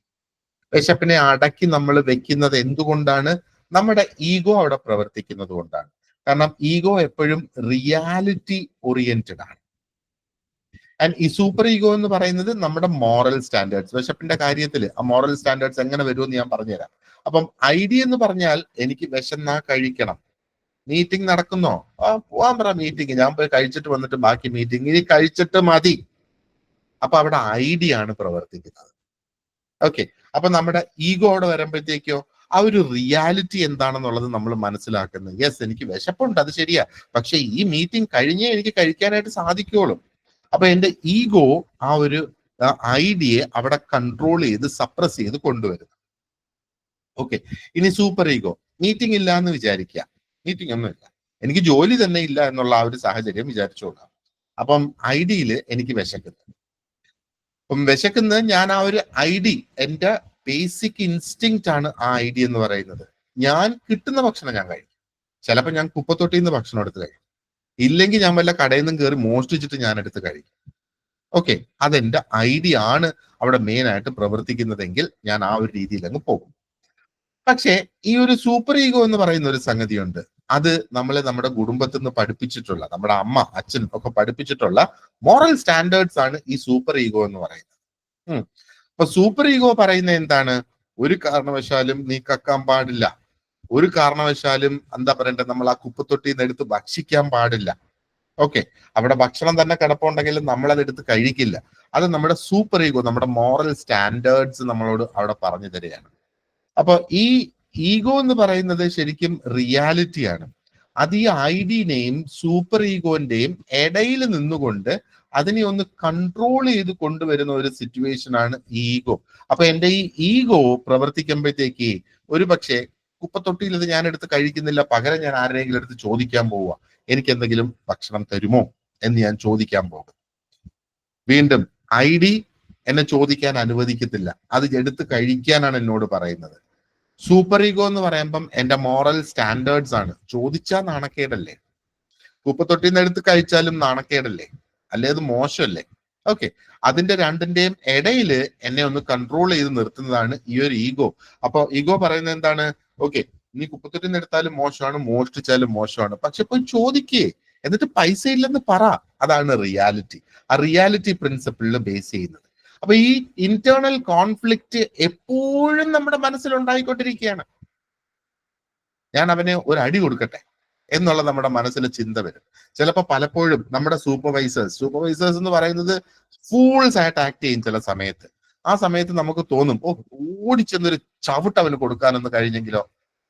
വിശപ്പിനെ അടക്കി നമ്മൾ വെക്കുന്നത് എന്തുകൊണ്ടാണ്? നമ്മുടെ ഈഗോ അവിടെ പ്രവർത്തിക്കുന്നത് കൊണ്ടാണ്. കാരണം ഈഗോ എപ്പോഴും റിയാലിറ്റി ഓറിയന്റഡ് ആണ്. ആൻഡ് ഈ സൂപ്പർ ഈഗോ എന്ന് പറയുന്നത് നമ്മുടെ മോറൽ സ്റ്റാൻഡേർഡ്സ്. വിശപ്പിന്റെ കാര്യത്തിൽ ആ മോറൽ സ്റ്റാൻഡേർഡ്സ് എങ്ങനെ വരുമെന്ന് ഞാൻ പറഞ്ഞുതരാം. അപ്പം ID എന്ന് പറഞ്ഞാൽ എനിക്ക് വിശന്നാ കഴിക്കണം. മീറ്റിംഗ് നടക്കുന്നോ? പോവാൻ പറ മീറ്റിംഗ്, ഞാൻ പോയി കഴിച്ചിട്ട് വന്നിട്ട് ബാക്കി മീറ്റിംഗ്, ഇനി കഴിച്ചിട്ട് മതി. അപ്പൊ അവിടെ ID ആണ് പ്രവർത്തിക്കുന്നത്. ഓക്കെ, അപ്പൊ നമ്മുടെ ഈഗോ അവിടെ വരുമ്പോഴത്തേക്കോ ആ ഒരു റിയാലിറ്റി എന്താണെന്നുള്ളത് നമ്മൾ മനസ്സിലാക്കുന്നത്. യെസ്, എനിക്ക് വിശപ്പുണ്ട്, അത് ശരിയാ, പക്ഷെ ഈ മീറ്റിംഗ് കഴിഞ്ഞേ എനിക്ക് കഴിക്കാനായിട്ട് സാധിക്കുള്ളൂ. അപ്പൊ എന്റെ ഈഗോ ആ ഒരു ഐഡിയെ അവിടെ കൺട്രോൾ ചെയ്ത് സപ്രസ് ചെയ്ത് കൊണ്ടുവരുന്നു. ഓക്കെ, ഇനി സൂപ്പർ ഈഗോ, മീറ്റിംഗ് ഇല്ല എന്ന് വിചാരിക്കുക, മീറ്റിംഗ് ഒന്നുമില്ല, എനിക്ക് ജോലി തന്നെ ഇല്ല എന്നുള്ള ആ ഒരു സാഹചര്യം വിചാരിച്ചോളാം. അപ്പം ID എനിക്ക് വിശക്കുന്നു. അപ്പം വിശക്കുന്നത് ഞാൻ ആ ഒരു ID, എന്റെ ബേസിക് ഇൻസ്റ്റിങ്ക്റ്റ് ആണ് ആ ID എന്ന് പറയുന്നത്. ഞാൻ കിട്ടുന്ന ഭക്ഷണം ഞാൻ കഴിക്കും. ചിലപ്പോൾ ഞാൻ കുപ്പത്തൊട്ടിയിൽ നിന്ന് ഭക്ഷണം എടുത്ത് കഴിക്കും, ഇല്ലെങ്കിൽ ഞാൻ വല്ല കടയിൽ നിന്നും കയറി മോഷ്ടിച്ചിട്ട് ഞാൻ എടുത്ത് കഴിക്കും. ഓക്കെ, അതെന്റെ ID ആണ് അവിടെ മെയിൻ ആയിട്ട് പ്രവർത്തിക്കുന്നതെങ്കിൽ ഞാൻ ആ ഒരു രീതിയിൽ അങ്ങ് പോകും. പക്ഷേ ഈ ഒരു സൂപ്പർ ഈഗോ എന്ന് പറയുന്ന ഒരു സംഗതിയുണ്ട്. അത് നമ്മളെ നമ്മുടെ കുടുംബത്തിൽ നിന്ന് പഠിപ്പിച്ചിട്ടുള്ള, നമ്മുടെ അമ്മ അച്ഛൻ ഒക്കെ പഠിപ്പിച്ചിട്ടുള്ള മോറൽ സ്റ്റാൻഡേർഡ്സ് ആണ് ഈ സൂപ്പർ ഈഗോ എന്ന് പറയുന്നത്. അപ്പൊ സൂപ്പർ ഈഗോ പറയുന്ന എന്താണ്? ഒരു കാരണവശാലും നീ കക്കാൻ പാടില്ല, ഒരു കാരണവശാലും എന്താ പറയണ്ടേ, നമ്മൾ ആ കുപ്പത്തൊട്ടിയിൽ നിന്ന് എടുത്ത് ഭക്ഷിക്കാൻ പാടില്ല. ഓക്കെ, അവിടെ ഭക്ഷണം തന്നെ കിടപ്പുണ്ടെങ്കിലും നമ്മളത് എടുത്ത് കഴിക്കില്ല. അത് നമ്മുടെ സൂപ്പർ ഈഗോ, നമ്മുടെ മോറൽ സ്റ്റാൻഡേർഡ്സ് നമ്മളോട് അവിടെ പറഞ്ഞു തരികയാണ്. അപ്പൊ ഈ ഈഗോ എന്ന് പറയുന്നത് ശരിക്കും റിയാലിറ്റിയാണ്. അത് ഈ ഐഡിനെയും സൂപ്പർ ഈഗോന്റെയും ഇടയിൽ നിന്നുകൊണ്ട് അതിനെ ഒന്ന് കൺട്രോൾ ചെയ്ത് കൊണ്ടുവരുന്ന ഒരു സിറ്റുവേഷൻ ആണ് ഈഗോ. അപ്പൊ എന്റെ ഈ ഈഗോ പ്രവർത്തിക്കുമ്പോഴത്തേക്ക് ഒരു പക്ഷേ കുപ്പത്തൊട്ടിയിൽ ഇത് ഞാൻ എടുത്ത് കഴിക്കുന്നില്ല, പകരം ഞാൻ ആരെങ്കിലും എടുത്ത് ചോദിക്കാൻ പോവുക, എനിക്ക് എന്തെങ്കിലും ഭക്ഷണം തരുമോ എന്ന് ഞാൻ ചോദിക്കാൻ പോകും. വീണ്ടും ഐഡി എന്നെ ചോദിക്കാൻ അനുവദിക്കത്തില്ല, അത് എടുത്ത് കഴിക്കാനാണ് എന്നോട് പറയുന്നത്. സൂപ്പർ ഈഗോ എന്ന് പറയുമ്പം എന്റെ മോറൽ സ്റ്റാൻഡേർഡ്സ് ആണ്. ചോദിച്ചാൽ നാണക്കേടല്ലേ, കുപ്പത്തൊട്ടിന്ന് എടുത്ത് കഴിച്ചാലും നാണക്കേടല്ലേ, അല്ലെ അത് മോശമല്ലേ? ഓക്കെ, അതിന്റെ രണ്ടിന്റെയും ഇടയിൽ എന്നെ ഒന്ന് കൺട്രോൾ ചെയ്ത് നിർത്തുന്നതാണ് ഈ ഒരു ഈഗോ. അപ്പൊ ഈഗോ പറയുന്നത് എന്താണ്? ഓക്കെ, നീ കുപ്പത്തൊട്ടിന്ന് എടുത്താലും മോശമാണ്, മോഷ്ടിച്ചാലും മോശമാണ്, പക്ഷെ പോയി ചോദിക്കേ, എന്നിട്ട് പൈസ ഇല്ലെന്ന് പറ. അതാണ് റിയാലിറ്റി. ആ റിയാലിറ്റി പ്രിൻസിപ്പിളിൽ ബേസ് ചെയ്യുന്നത്. അപ്പൊ ഈ ഇന്റേണൽ കോൺഫ്ലിക്റ്റ് എപ്പോഴും നമ്മുടെ മനസ്സിൽ ഉണ്ടായിക്കൊണ്ടിരിക്കുകയാണ്. ഞാൻ അവനെ ഒരു അടി കൊടുക്കട്ടെ എന്നുള്ള നമ്മുടെ മനസ്സിൽ ചിന്ത വരും. ചിലപ്പോൾ പലപ്പോഴും നമ്മുടെ സൂപ്പർവൈസേഴ്സ് എന്ന് പറയുന്നത് ഫൂൾസ് ആയിട്ട് ആക്ട് ചെയ്യും ചില സമയത്ത്. ആ സമയത്ത് നമുക്ക് തോന്നും, ഓ, ഓടിച്ചെന്നൊരു ചവിട്ട് അവന് കൊടുക്കാനൊന്ന് കഴിഞ്ഞെങ്കിലോ,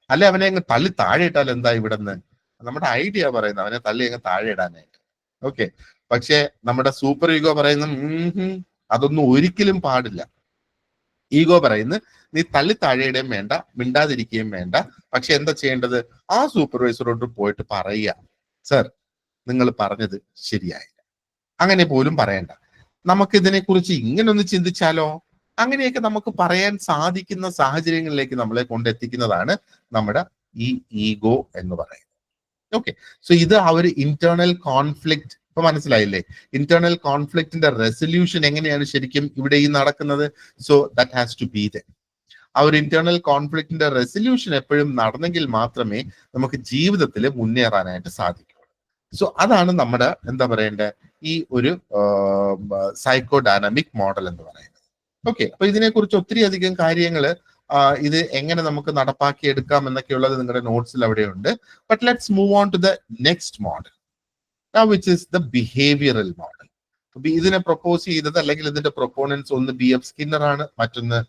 അല്ലെ അവനെ അങ്ങ് തള്ളി താഴെ ഇട്ടാൽ എന്താ ഇവിടെന്ന്. നമ്മുടെ ഐഡിയ പറയുന്നത് അവനെ തള്ളി അങ്ങ് താഴെ ഇടാനായിട്ട്. ഓക്കെ, പക്ഷെ നമ്മുടെ സൂപ്പർ ഈഗോ പറയുന്ന അതൊന്നും ഒരിക്കലും പാടില്ല. ഈഗോ പറയുന്നത് നീ തള്ളി താഴെയിടുകയും വേണ്ട, മിണ്ടാതിരിക്കുകയും വേണ്ട, പക്ഷെ എന്താ ചെയ്യേണ്ടത്? ആ സൂപ്പർവൈസറോട് പോയിട്ട് പറയുക, സർ നിങ്ങൾ പറഞ്ഞത് ശരിയായില്ല. അങ്ങനെ പോലും പറയണ്ട, നമുക്ക് ഇതിനെക്കുറിച്ച് ഇങ്ങനെ ഒന്ന് ചിന്തിച്ചാലോ? അങ്ങനെയൊക്കെ നമുക്ക് പറയാൻ സാധിക്കുന്ന സാഹചര്യങ്ങളിലേക്ക് നമ്മളെ കൊണ്ടെത്തിക്കുന്നതാണ് നമ്മുടെ ഈ ഈഗോ എന്ന് പറയുന്നത്. ഓക്കെ, സോ ഇത് ആ ഒരു ഇന്റേണൽ കോൺഫ്ലിക്റ്റ്. ഇപ്പൊ മനസ്സിലായില്ലേ? ഇന്റേണൽ കോൺഫ്ലിക്റ്റിന്റെ റെസൊല്യൂഷൻ എങ്ങനെയാണ് ശരിക്കും ഇവിടെ ഈ നടക്കുന്നത്? So that has to be there. ആ ഒരു ഇന്റേണൽ കോൺഫ്ലിക്റ്റിന്റെ റെസൊല്യൂഷൻ എപ്പോഴും നടന്നെങ്കിൽ മാത്രമേ നമുക്ക് ജീവിതത്തിൽ മുന്നേറാനായിട്ട് സാധിക്കൂ. സോ അതാണ് നമ്മുടെ എന്താ പറയണ്ടേ ഈ ഒരു സൈക്കോ ഡൈനാമിക് മോഡൽ എന്ന് പറയുന്നത്. ഓക്കെ, അപ്പൊ ഇതിനെക്കുറിച്ച് ഒത്തിരി അധികം കാര്യങ്ങൾ ഇത് എങ്ങനെ നമുക്ക് നടപ്പാക്കി എടുക്കാം എന്നൊക്കെയുള്ളത് നിങ്ങളുടെ നോട്ട്സിൽ അവിടെയുണ്ട്. But let's move on to the next model, which is the behavioural model. ഇതിനെ പ്രൊപ്പോസ് ചെയ്തത് അല്ലെങ്കിൽ ഇതിന്റെ പ്രൊപ്പോണൻസ് ഒന്ന് BF സ്കിന്നർ ആണ്, മറ്റൊന്ന്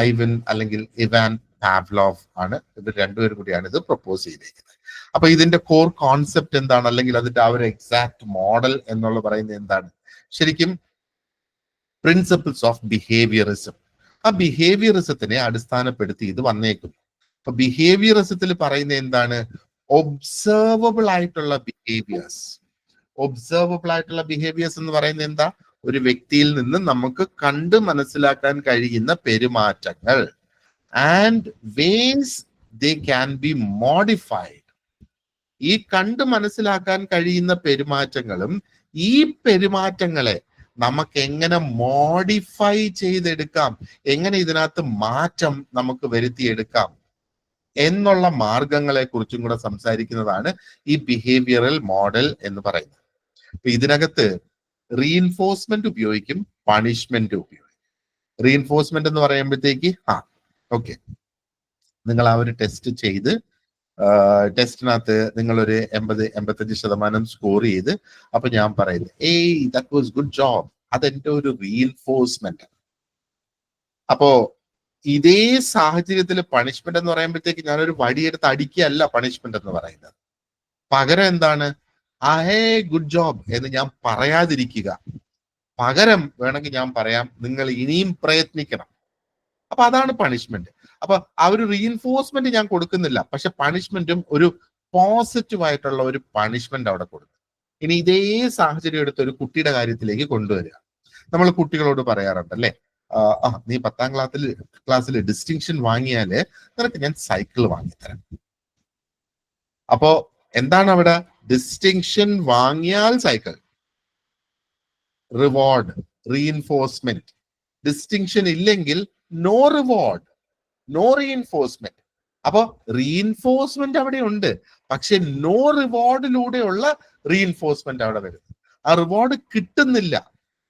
ഐവൻ അല്ലെങ്കിൽ ഇവാൻ പാവ്ലോവ് ആണ്. ഇത് രണ്ടുപേരും കൂടിയാണ് ഇത് പ്രൊപ്പോസ് ചെയ്തിരിക്കുന്നത്. അപ്പൊ ഇതിന്റെ കോർ കോൺസെപ്റ്റ് എന്താണ്, അല്ലെങ്കിൽ അതിന്റെ ആ ഒരു എക്സാക്ട് മോഡൽ എന്നുള്ള പറയുന്നത് എന്താണ്? ശരിക്കും പ്രിൻസിപ്പിൾസ് ഓഫ് ബിഹേവിയറിസം. ആ ബിഹേവിയറിസത്തിനെ അടിസ്ഥാനപ്പെടുത്തി ഇത് വന്നേക്കുന്നു. അപ്പൊ ബിഹേവിയറിസത്തിൽ പറയുന്ന എന്താണ്? ഒബ്സർവബിൾ ആയിട്ടുള്ള ബിഹേവിയേഴ്സ്. ഒബ്സർവബിൾ ആയിട്ടുള്ള ബിഹേവിയേഴ്സ് എന്ന് പറയുന്നത് എന്താ? ഒരു വ്യക്തിയിൽ നിന്ന് നമുക്ക് കണ്ട് മനസ്സിലാക്കാൻ കഴിയുന്ന പെരുമാറ്റങ്ങൾ. And vase they can be modified. ഈ കണ്ട് മനസ്സിലാക്കാൻ കഴിയുന്ന പെരുമാറ്റങ്ങളും ഈ പെരുമാറ്റങ്ങളെ നമുക്ക് എങ്ങനെ മോഡിഫൈ ചെയ്തെടുക്കാം, എങ്ങനെ ഇതിനകത്ത് മാറ്റം നമുക്ക് വരുത്തിയെടുക്കാം എന്നുള്ള മാർഗങ്ങളെ കുറിച്ചും കൂടെ സംസാരിക്കുന്നതാണ് ഈ ബിഹേവിയറൽ മോഡൽ എന്ന് പറയുന്നത്. അപ്പൊ ഇതിനകത്ത് റീഇൻഫോഴ്സ്മെന്റ് ഉപയോഗിക്കും, പണിഷ്മെന്റ് ഉപയോഗിക്കും. റീഇൻഫോഴ്സ്മെന്റ് എന്ന് പറയുമ്പോഴത്തേക്ക് ഓക്കെ, നിങ്ങൾ ആ ഒരു ടെസ്റ്റ് ചെയ്ത് ടെസ്റ്റിനകത്ത് നിങ്ങളൊരു 80-85% സ്കോർ ചെയ്ത് അപ്പൊ ഞാൻ പറയുന്നത് ദാറ്റ് വാസ് ഗുഡ് ജോബ്, അതെന്റെ ഒരു റീഇൻഫോഴ്സ്മെന്റ്. അപ്പോ ഇതേ സാഹചര്യത്തിൽ പണിഷ്മെന്റ് എന്ന് പറയുമ്പോഴത്തേക്ക് ഞാനൊരു വടിയെടുത്ത് അടിക്കുകയല്ല പണിഷ്മെന്റ് എന്ന് പറയുന്നത്. പകരം എന്താണ്? ഗുഡ് ജോബ് എന്ന് ഞാൻ പറയാതിരിക്കുക. പകരം വേണമെങ്കിൽ ഞാൻ പറയാം, നിങ്ങൾ ഇനിയും പ്രയത്നിക്കണം. അപ്പൊ അതാണ് പണിഷ്മെന്റ്. അപ്പൊ ആ ഒരു റീഇൻഫോഴ്സ്മെന്റ് ഞാൻ കൊടുക്കുന്നില്ല, പക്ഷെ പണിഷ്മെന്റും ഒരു പോസിറ്റീവ് ആയിട്ടുള്ള ഒരു പണിഷ്മെന്റ് അവിടെ കൊടുക്കും. ഇനി ഇതേ സാഹചര്യം എടുത്ത് ഒരു കുട്ടിയുടെ കാര്യത്തിലേക്ക് കൊണ്ടുവരിക. നമ്മൾ കുട്ടികളോട് പറയാറുണ്ട് അല്ലെ, നീ 10ാം ക്ലാസ്സിൽ ഡിസ്റ്റിങ്ഷൻ വാങ്ങിയാല് നിനക്ക് ഞാൻ സൈക്കിൾ വാങ്ങിത്തരാം. അപ്പോ എന്താണ് അവിടെ? ഡിസ്റ്റിങ്ഷൻ വാങ്ങിയാൽ സൈക്കിൾ, റിവാർഡ്, റീഇൻഫോഴ്സ്മെന്റ്. ഡിസ്റ്റിങ്ഷൻ ഇല്ലെങ്കിൽ നോ റിവാർഡ്, നോ റീഇൻഫോഴ്സ്മെന്റ്. അപ്പൊ റീഇൻഫോഴ്സ്മെന്റ് അവിടെ ഉണ്ട്, പക്ഷെ നോ റിവാർഡിലൂടെയുള്ള റീഇൻഫോഴ്സ്മെന്റ് അവിടെ വരുന്നു. ആ റിവാർഡ് കിട്ടുന്നില്ല,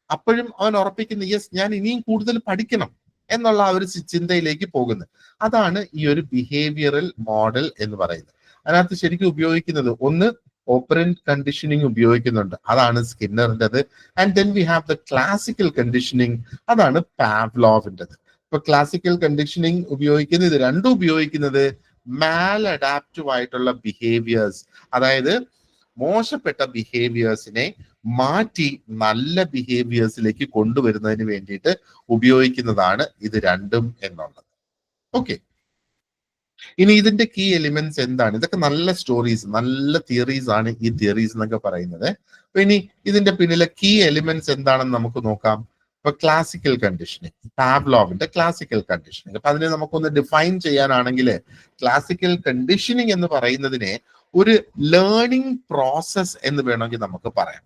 അപ്പോഴും അവൻ ഉറപ്പിക്കുന്ന യെസ് ഞാൻ ഇനിയും കൂടുതൽ പഠിക്കണം എന്നുള്ള ആ ഒരു ചിന്തയിലേക്ക് പോകുന്നു. അതാണ് ഈ ഒരു ബിഹേവിയറൽ മോഡൽ എന്ന് പറയുന്നത്. അതിനകത്ത് ശരിക്കും ഉപയോഗിക്കുന്നത് ഒന്ന് ഓപ്പറന്റ് കണ്ടീഷനിങ് ഉപയോഗിക്കുന്നുണ്ട്, അതാണ് സ്കിന്നറിൻ്റെത്. And then we have the classical conditioning, അതാണ് പാവ്ലോവിൻ്റെത്. ഇപ്പൊ ക്ലാസിക്കൽ കണ്ടീഷനിങ് ഉപയോഗിക്കുന്നത് ഇത് രണ്ടും ഉപയോഗിക്കുന്നത് മാൽ അഡാപ്റ്റീവ് ആയിട്ടുള്ള ബിഹേവിയേഴ്സ്, അതായത് മോശപ്പെട്ട ബിഹേവിയേഴ്സിനെ മാറ്റി നല്ല ബിഹേവിയേഴ്സിലേക്ക് കൊണ്ടുവരുന്നതിന് വേണ്ടിയിട്ട് ഉപയോഗിക്കുന്നതാണ് ഇത് രണ്ടും എന്നുള്ളത്. ഓക്കെ, ഇനി ഇതിന്റെ കീ എലിമെന്റ്സ് എന്താണ്? ഇതൊക്കെ നല്ല സ്റ്റോറീസ്, നല്ല തിയറീസ് ആണ് ഈ തിയറീസ് എന്നൊക്കെ പറയുന്നത്. അപ്പൊ ഇനി ഇതിന്റെ പിന്നിലെ കീ എലിമെന്റ്സ് എന്താണെന്ന് നമുക്ക് നോക്കാം. ഇപ്പൊ ക്ലാസിക്കൽ കണ്ടീഷനിങ്, പാവ്ലോവിന്റെ ക്ലാസിക്കൽ കണ്ടീഷനിങ്. അപ്പൊ അതിനെ നമുക്കൊന്ന് ഡിഫൈൻ ചെയ്യാനാണെങ്കിൽ ക്ലാസിക്കൽ കണ്ടീഷനിങ് എന്ന് പറയുന്നതിനെ ഒരു ലേണിംഗ് പ്രോസസ് എന്ന് വേണമെങ്കിൽ നമുക്ക് പറയാം.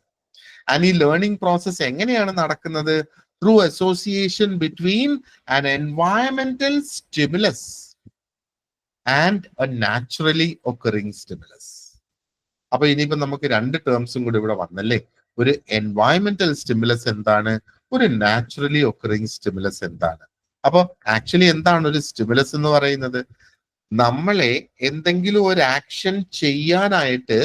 ആൻഡ് ഈ ലേണിംഗ് പ്രോസസ് എങ്ങനെയാണ് നടക്കുന്നത്? Through association between an environmental stimulus and A naturally occurring stimulus. അപ്പൊ ഇനിയിപ്പോ നമുക്ക് രണ്ട് ടേംസും കൂടി ഇവിടെ വന്നല്ലേ. ഒരു എൻവയറമെന്റൽ സ്റ്റിമുലസ് എന്താണ്, ഒരു നാച്ചുറലി ഒക്കറിങ് സ്റ്റിമുലസ് എന്താണ്? അപ്പൊ ആക്ച്വലി എന്താണ് ഒരു സ്റ്റിമുലസ് എന്ന് പറയുന്നത്? നമ്മളെ എന്തെങ്കിലും ഒരു ആക്ഷൻ ചെയ്യാനായിട്ട്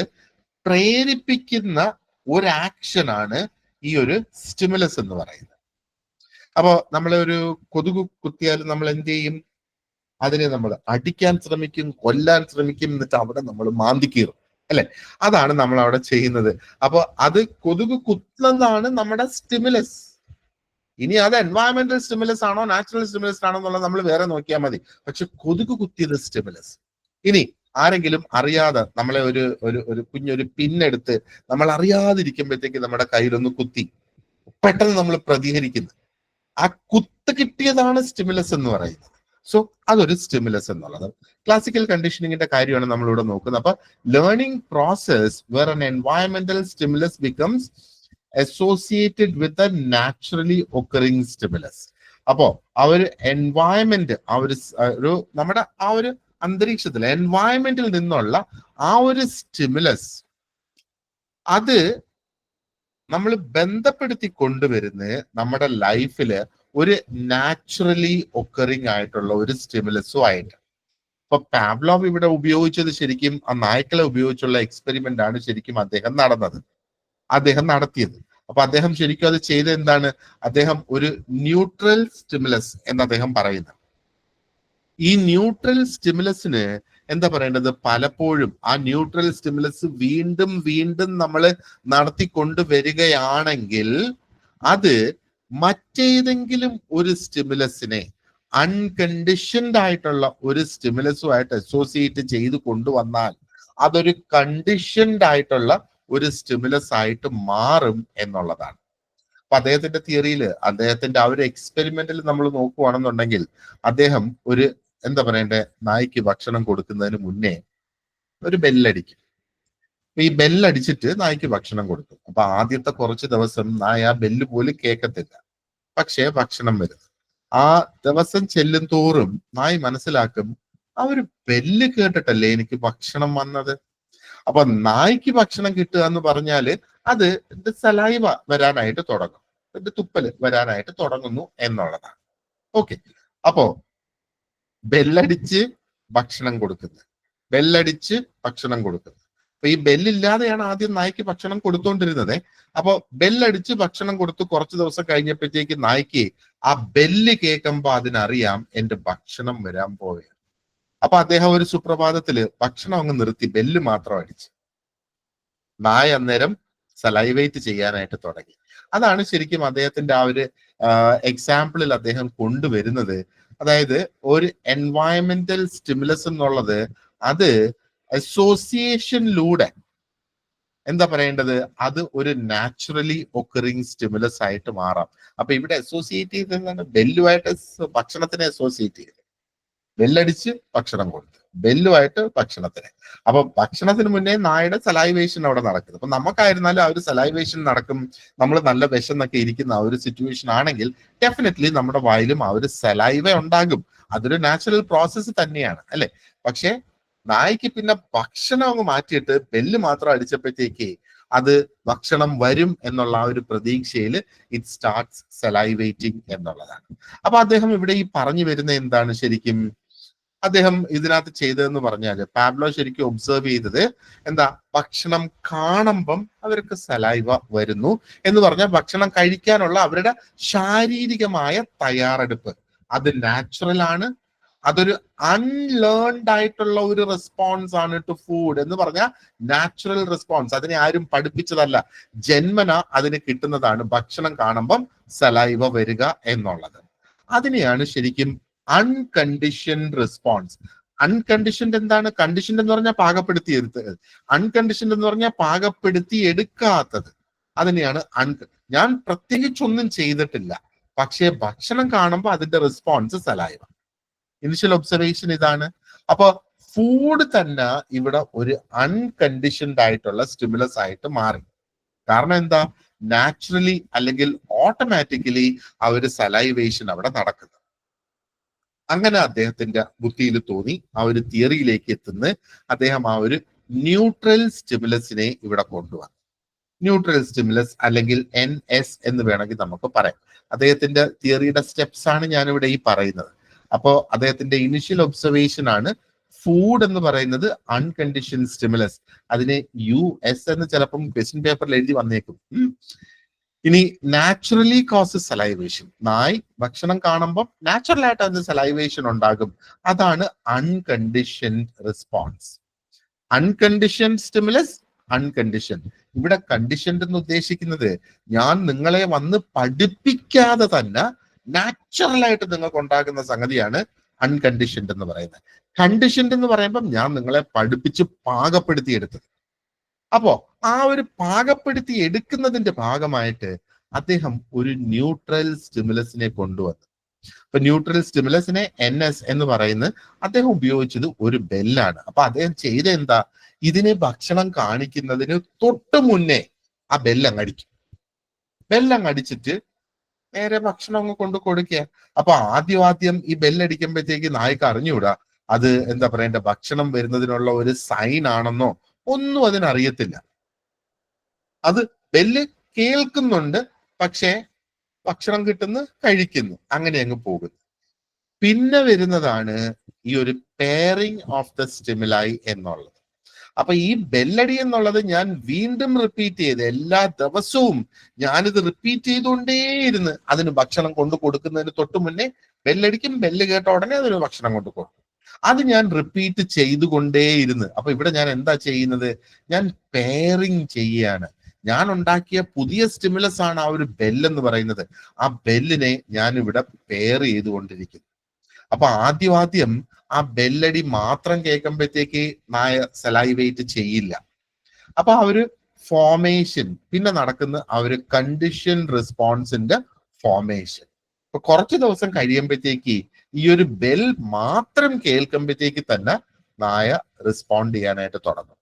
പ്രേരിപ്പിക്കുന്ന ഒരു ആക്ഷനാണ് ഈ ഒരു സ്റ്റിമുലസ് എന്ന് പറയുന്നത്. അപ്പോ നമ്മളെ ഒരു കൊതുക് കുത്തിയാൽ നമ്മൾ എന്ത് ചെയ്യും? അതിനെ നമ്മൾ അടിക്കാൻ ശ്രമിക്കും, കൊല്ലാൻ ശ്രമിക്കും, എന്നിട്ട് അവിടെ നമ്മൾ മാന്തിക്കീറും അല്ലെ? അതാണ് നമ്മൾ അവിടെ ചെയ്യുന്നത്. അപ്പൊ അത് കൊതുക് കുത്തുന്നതാണ് നമ്മുടെ സ്റ്റിമുലസ്. ഇനി അത് എൻവയറമെന്റൽ സ്റ്റിമുലസ് ആണോ നാച്ചുറൽ സ്റ്റിമുലസ് ആണോ എന്നുള്ളത് നമ്മൾ വേറെ നോക്കിയാൽ മതി. പക്ഷെ കൊതുക് കുത്തിയത് സ്റ്റിമുലസ്. ഇനി ആരെങ്കിലും അറിയാതെ നമ്മളെ ഒരു കുഞ്ഞൊരു പിന്നെടുത്ത് നമ്മൾ അറിയാതിരിക്കുമ്പോഴത്തേക്ക് നമ്മുടെ കയ്യിലൊന്ന് കുത്തി, പെട്ടെന്ന് നമ്മൾ പ്രതികരിക്കുന്നു. ആ കുത്ത് കിട്ടിയതാണ് സ്റ്റിമുലസ് എന്ന് പറയുന്നത്. സോ അതൊരു സ്റ്റിമുലസ് എന്നുള്ളത് ക്ലാസിക്കൽ കണ്ടീഷനിങ്ങിന്റെ കാര്യമാണ് നമ്മളിവിടെ നോക്കുന്നത്. അപ്പൊ learning process where an environmental stimulus becomes associated with a naturally occurring stimulus. അപ്പോ ആ ഒരു എൻവയറമെന്റ്, ഒരു നമ്മുടെ ആ ഒരു അന്തരീക്ഷത്തിൽ എൻവയറമെന്റിൽ നിന്നുള്ള ആ ഒരു സ്റ്റിമുലസ് അത് നമ്മൾ ബന്ധപ്പെടുത്തി കൊണ്ടുവരുന്നത് നമ്മുടെ ലൈഫില് ഒരു നാച്ചുറലി ഒക്കറിങ് ആയിട്ടുള്ള ഒരു സ്റ്റിമുലസും ആയിട്ട്. ഇപ്പൊ പാവ്ലോവ് ഇവിടെ ഉപയോഗിച്ചത് ശരിക്കും ആ നായ്ക്കളെ ഉപയോഗിച്ചുള്ള എക്സ്പെരിമെന്റ് ആണ് ശരിക്കും അദ്ദേഹം നടത്തിയത്. അപ്പൊ അദ്ദേഹം ശരിക്കും അത് ചെയ്ത് എന്താണ്, അദ്ദേഹം ഒരു ന്യൂട്രൽ സ്റ്റിമുലസ് എന്ന് അദ്ദേഹം പറയുന്നത്. ഈ ന്യൂട്രൽ സ്റ്റിമുലസിന് എന്താ പറയേണ്ടത്, പലപ്പോഴും ആ ന്യൂട്രൽ സ്റ്റിമുലസ് വീണ്ടും വീണ്ടും നമ്മൾ നടത്തിക്കൊണ്ട് വരികയാണെങ്കിൽ അത് മറ്റേതെങ്കിലും ഒരു സ്റ്റിമുലസിനെ അൺകണ്ടീഷൻഡ് ആയിട്ടുള്ള ഒരു സ്റ്റിമുലസുമായിട്ട് അസോസിയേറ്റ് ചെയ്ത് കൊണ്ടുവന്നാൽ അതൊരു കണ്ടീഷൻഡ് ആയിട്ടുള്ള ഒരു സ്റ്റിമുലസ് ആയിട്ട് മാറും എന്നുള്ളതാണ്. അപ്പൊ അദ്ദേഹത്തിന്റെ തിയറിയിൽ, അദ്ദേഹത്തിന്റെ ആ ഒരു എക്സ്പെരിമെന്റിൽ നമ്മൾ നോക്കുകയാണെന്നുണ്ടെങ്കിൽ അദ്ദേഹം ഒരു എന്താ പറയണ്ടേ, നായ്ക്ക് ഭക്ഷണം കൊടുക്കുന്നതിന് മുന്നേ ഒരു ബെല്ലടിക്കും. അപ്പൊ ഈ ബെല്ലടിച്ചിട്ട് നായ്ക്ക് ഭക്ഷണം കൊടുക്കും. അപ്പൊ ആദ്യത്തെ കുറച്ച് ദിവസം നായ ആ ബെല്ല് പോലും കേൾക്കത്തില്ല, പക്ഷേ ഭക്ഷണം വരുന്നു. ആ ദിവസം ചെല്ലും തോറും നായ് മനസ്സിലാക്കും, ആ ഒരു ബെല്ല് കേട്ടിട്ടല്ലേ എനിക്ക് ഭക്ഷണം വന്നത്. അപ്പൊ നായ്ക്ക് ഭക്ഷണം കിട്ടുക എന്ന് പറഞ്ഞാല് അത് സലൈവ വരാനായിട്ട് തുടങ്ങും, തുപ്പല് വരാനായിട്ട് തുടങ്ങുന്നു എന്നുള്ളതാണ്. ഓക്കെ, അപ്പോ ബെല്ലടിച്ച് ഭക്ഷണം കൊടുക്കുന്നത്, ബെല്ലടിച്ച് ഭക്ഷണം കൊടുക്കുന്നത്. അപ്പൊ ഈ ബെല്ലില്ലാതെയാണ് ആദ്യം നായ്ക്ക് ഭക്ഷണം കൊടുത്തോണ്ടിരുന്നത്. അപ്പൊ ബെല്ലടിച്ച് ഭക്ഷണം കൊടുത്ത് കുറച്ച് ദിവസം കഴിഞ്ഞപ്പോഴത്തേക്ക് നായ്ക്ക് ആ ബെല്ല് കേൾക്കുമ്പോ അതിനറിയാം എന്റെ ഭക്ഷണം വരാൻ പോവുകയാണ്. അപ്പൊ അദ്ദേഹം ഒരു സുപ്രഭാതത്തില് ഭക്ഷണം അങ്ങ് നിർത്തി, ബെല്ല് മാത്രം അടിച്ച്. നായ അന്നേരം സലൈവേറ്റ് ചെയ്യാനായിട്ട് തുടങ്ങി. അതാണ് ശരിക്കും അദ്ദേഹത്തിന്റെ ആ ഒരു എക്സാമ്പിളിൽ അദ്ദേഹം കൊണ്ടുവരുന്നത്. അതായത് ഒരു എൻവയറമെന്റൽ സ്റ്റിമുലസ് എന്നുള്ളത് അത് അസോസിയേഷനിലൂടെ എന്താ പറയേണ്ടത്, അത് ഒരു നാച്ചുറലി ഒക്കറിങ് സ്റ്റിമുലസ് ആയിട്ട് മാറാം. അപ്പൊ ഇവിടെ അസോസിയേറ്റ് ചെയ്തതാണ് ബെല്ലുമായിട്ട്, ഭക്ഷണത്തിനെ അസോസിയേറ്റ് ചെയ്ത് ബെല്ലടിച്ച് ഭക്ഷണം കൊടുത്ത്, ബെല്ലുമായിട്ട് ഭക്ഷണത്തിന്. അപ്പൊ ഭക്ഷണത്തിന് മുന്നേ നായുടെ സലൈവേഷൻ അവിടെ നടക്കുന്നത്. അപ്പൊ നമുക്കായിരുന്നാലും ആ ഒരു സലൈവേഷൻ നടക്കും. നമ്മൾ നല്ല വിശന്നൊക്കെ ഇരിക്കുന്ന ആ ഒരു സിറ്റുവേഷൻ ആണെങ്കിൽ ഡെഫിനറ്റ്ലി നമ്മുടെ വായിലും ആ ഒരു സലൈവ ഉണ്ടാകും. അതൊരു നാച്ചുറൽ പ്രോസസ്സ് തന്നെയാണ് അല്ലെ. പക്ഷെ നായ്ക്ക് പിന്നെ ഭക്ഷണം അങ്ങ് മാറ്റിയിട്ട് ബെല്ല് മാത്രം അടിച്ചപ്പോഴത്തേക്ക് അത് ഭക്ഷണം വരും എന്നുള്ള ആ ഒരു പ്രതീക്ഷയിൽ ഇറ്റ് സ്റ്റാർട്ട്സ് സലൈവേറ്റിംഗ് എന്നുള്ളതാണ്. അപ്പൊ അദ്ദേഹം ഇവിടെ ഈ പറഞ്ഞു വരുന്ന എന്താണ്, ശരിക്കും അദ്ദേഹം ഇതിനകത്ത് ചെയ്തതെന്ന് പറഞ്ഞാല് പാബ്ലോ ശരിക്കും ഒബ്സർവ് ചെയ്തത് എന്താ, ഭക്ഷണം കാണുമ്പം അവർക്ക് സലൈവ വരുന്നു എന്ന് പറഞ്ഞാൽ ഭക്ഷണം കഴിക്കാനുള്ള അവരുടെ ശാരീരികമായ തയ്യാറെടുപ്പ്, അത് നാച്ചുറൽ ആണ്. അതൊരു അൺലേൺഡ് ആയിട്ടുള്ള ഒരു റെസ്പോൺസ് ആണ് ടു ഫുഡ് എന്ന് പറഞ്ഞാൽ നാച്ചുറൽ റെസ്പോൺസ്. അതിനെ ആരും പഠിപ്പിച്ചതല്ല, ജന്മന അതിന് കിട്ടുന്നതാണ്. ഭക്ഷണം കാണുമ്പം സലൈവ വരിക എന്നുള്ളത്, അതിനെയാണ് ശരിക്കും അൺകണ്ടീഷൻഡ് റെസ്പോൺസ്. അൺകണ്ടീഷൻഡ് എന്താണ്? കണ്ടീഷൻഡ് എന്ന് പറഞ്ഞാൽ പാകപ്പെടുത്തി എടുത്തത്, അൺകണ്ടീഷൻഡ് എന്ന് പറഞ്ഞാൽ പാകപ്പെടുത്തി എടുക്കാത്തത്. അതിനെയാണ് ഞാൻ പ്രത്യേകിച്ചൊന്നും ചെയ്തിട്ടില്ല, പക്ഷേ ഭക്ഷണം കാണുമ്പോൾ അതിന്റെ റെസ്പോൺസ് സലൈവ. ഇനിഷ്യൽ ഒബ്സർവേഷൻ ഇതാണ്. അപ്പൊ ഫുഡ് തന്നെ ഇവിടെ ഒരു അൺകണ്ടീഷൻഡ് ആയിട്ടുള്ള സ്റ്റിമുലസ് ആയിട്ട് മാറി. കാരണം എന്താ? നാച്ചുറലി അല്ലെങ്കിൽ ഓട്ടോമാറ്റിക്കലി ആ ഒരു സലൈവേഷൻ അവിടെ നടക്കുന്നത്. അങ്ങനെ അദ്ദേഹത്തിന്റെ ബുദ്ധിയിൽ തോന്നി, ആ ഒരു തിയറിയിലേക്ക് എത്തുന്ന അദ്ദേഹം ആ ഒരു ന്യൂട്രൽ സ്റ്റിമുലസിനെ ഇവിടെ കൊണ്ടുവന്നു. ന്യൂട്രൽ സ്റ്റിമുലസ് അല്ലെങ്കിൽ NS എന്ന് വേണമെങ്കിൽ നമുക്ക് പറയാം. അദ്ദേഹത്തിന്റെ തിയറിയുടെ സ്റ്റെപ്സ് ആണ് ഞാനിവിടെ ഈ പറയുന്നത്. അപ്പോ അദ്ദേഹത്തിന്റെ ഇനിഷ്യൽ ഒബ്സർവേഷൻ ആണ് ഫുഡ് എന്ന് പറയുന്നത് അൺകണ്ടീഷൻ സ്റ്റിമുലസ്. അതിനെ US എന്ന് ചിലപ്പം ക്വസ്റ്റ്യൻ പേപ്പറിൽ എഴുതി വന്നേക്കും. ഇനി നാച്ചുറലി കോസസ് സലൈവേഷൻ. നായ് ഭക്ഷണം കാണുമ്പോൾ നാച്ചുറൽ ആയിട്ട് അതിന് സലൈവേഷൻ ഉണ്ടാകും. അതാണ് unconditioned response. Unconditioned stimulus, unconditioned. ഇവിടെ കണ്ടീഷൻഡ് എന്ന് ഉദ്ദേശിക്കുന്നത് ഞാൻ നിങ്ങളെ വന്ന് പഠിപ്പിക്കാതെ തന്നെ നാച്ചുറൽ ആയിട്ട് നിങ്ങൾക്ക് ഉണ്ടാകുന്ന സംഗതിയാണ് അൺകണ്ടീഷൻഡ് എന്ന് പറയുന്നത്. കണ്ടീഷൻഡ് എന്ന് പറയുമ്പോൾ ഞാൻ നിങ്ങളെ പഠിപ്പിച്ച് പാകപ്പെടുത്തി എടുത്തത്. അപ്പോ ആ ഒരു പാകപ്പെടുത്തി എടുക്കുന്നതിന്റെ ഭാഗമായിട്ട് അദ്ദേഹം ഒരു ന്യൂട്രൽ സ്റ്റിമുലസിനെ കൊണ്ടുവന്നു. അപ്പൊ ന്യൂട്രൽ സ്റ്റിമുലസിനെ NS എന്ന് പറയുന്നത് അദ്ദേഹം ഉപയോഗിച്ചത് ഒരു ബെല്ലാണ്. അപ്പൊ അദ്ദേഹം ചെയ്ത എന്താ? ഇതിനെ ഭക്ഷണം കാണിക്കുന്നതിന് തൊട്ട് മുന്നേ ആ ബെല്ലങ്ങടിക്കും. ബെല്ലങ്ങടിച്ചിട്ട് നേരെ ഭക്ഷണം അങ്ങ് കൊണ്ട് കൊടുക്കുക. അപ്പൊ ആദ്യം ഈ ബെല്ലടിക്കുമ്പോഴത്തേക്ക് നായ്ക്ക് അറിഞ്ഞുകൂടാ അത് എന്താ പറയണ്ട ഭക്ഷണം വരുന്നതിനുള്ള ഒരു സൈൻ ആണെന്നോ ഒന്നും അതിനറിയത്തില്ല. അത് ബെല്ല് കേൾക്കുന്നുണ്ട്, പക്ഷേ ഭക്ഷണം കിട്ടുന്നു, കഴിക്കുന്നു, അങ്ങനെ അങ്ങ് പോകുന്നു. പിന്നെ വരുന്നതാണ് ഈ ഒരു പെയറിംഗ് ഓഫ് ദ സ്റ്റിമുലൈ എന്നുള്ളത്. അപ്പൊ ഈ ബെല്ലടി എന്നുള്ളത് ഞാൻ വീണ്ടും റിപ്പീറ്റ് ചെയ്ത് എല്ലാ ദിവസവും ഞാനിത് റിപ്പീറ്റ് ചെയ്തുകൊണ്ടേയിരുന്ന് അതിന് ഭക്ഷണം കൊണ്ട് കൊടുക്കുന്നതിന് തൊട്ട് മുന്നേ ബെല്ലടിക്കും, ബെല്ല് കേട്ട ഉടനെ അതിന് ഭക്ഷണം കൊണ്ട് കൊടുക്കും. അത് ഞാൻ റിപ്പീറ്റ് ചെയ്തുകൊണ്ടേയിരുന്ന്. അപ്പൊ ഇവിടെ ഞാൻ എന്താ ചെയ്യുന്നത്? ഞാൻ പെയറിങ് ചെയ്യാണ്. ഞാൻ ഉണ്ടാക്കിയ പുതിയ സ്റ്റിമുലസ് ആണ് ആ ഒരു ബെല്ലെന്ന് പറയുന്നത്. ആ ബെല്ലിനെ ഞാൻ ഇവിടെ പെയർ ചെയ്തുകൊണ്ടിരിക്കുന്നു. അപ്പൊ ആദ്യം ആ ബെല്ലടി മാത്രം കേൾക്കുമ്പോഴത്തേക്ക് നായ സലൈവേറ്റ് ചെയ്യില്ല. അപ്പൊ ആ ഒരു ഫോർമേഷൻ പിന്നെ നടക്കുന്ന ആ ഒരു കണ്ടീഷൻ റെസ്പോൺസിന്റെ ഫോർമേഷൻ. അപ്പൊ കുറച്ച് ദിവസം കഴിയുമ്പോഴത്തേക്ക് ഈ ഒരു ബെൽ മാത്രം കേൾക്കുമ്പോഴത്തേക്ക് തന്നെ നായ റെസ്പോണ്ട് ചെയ്യാനായിട്ട് തുടങ്ങും,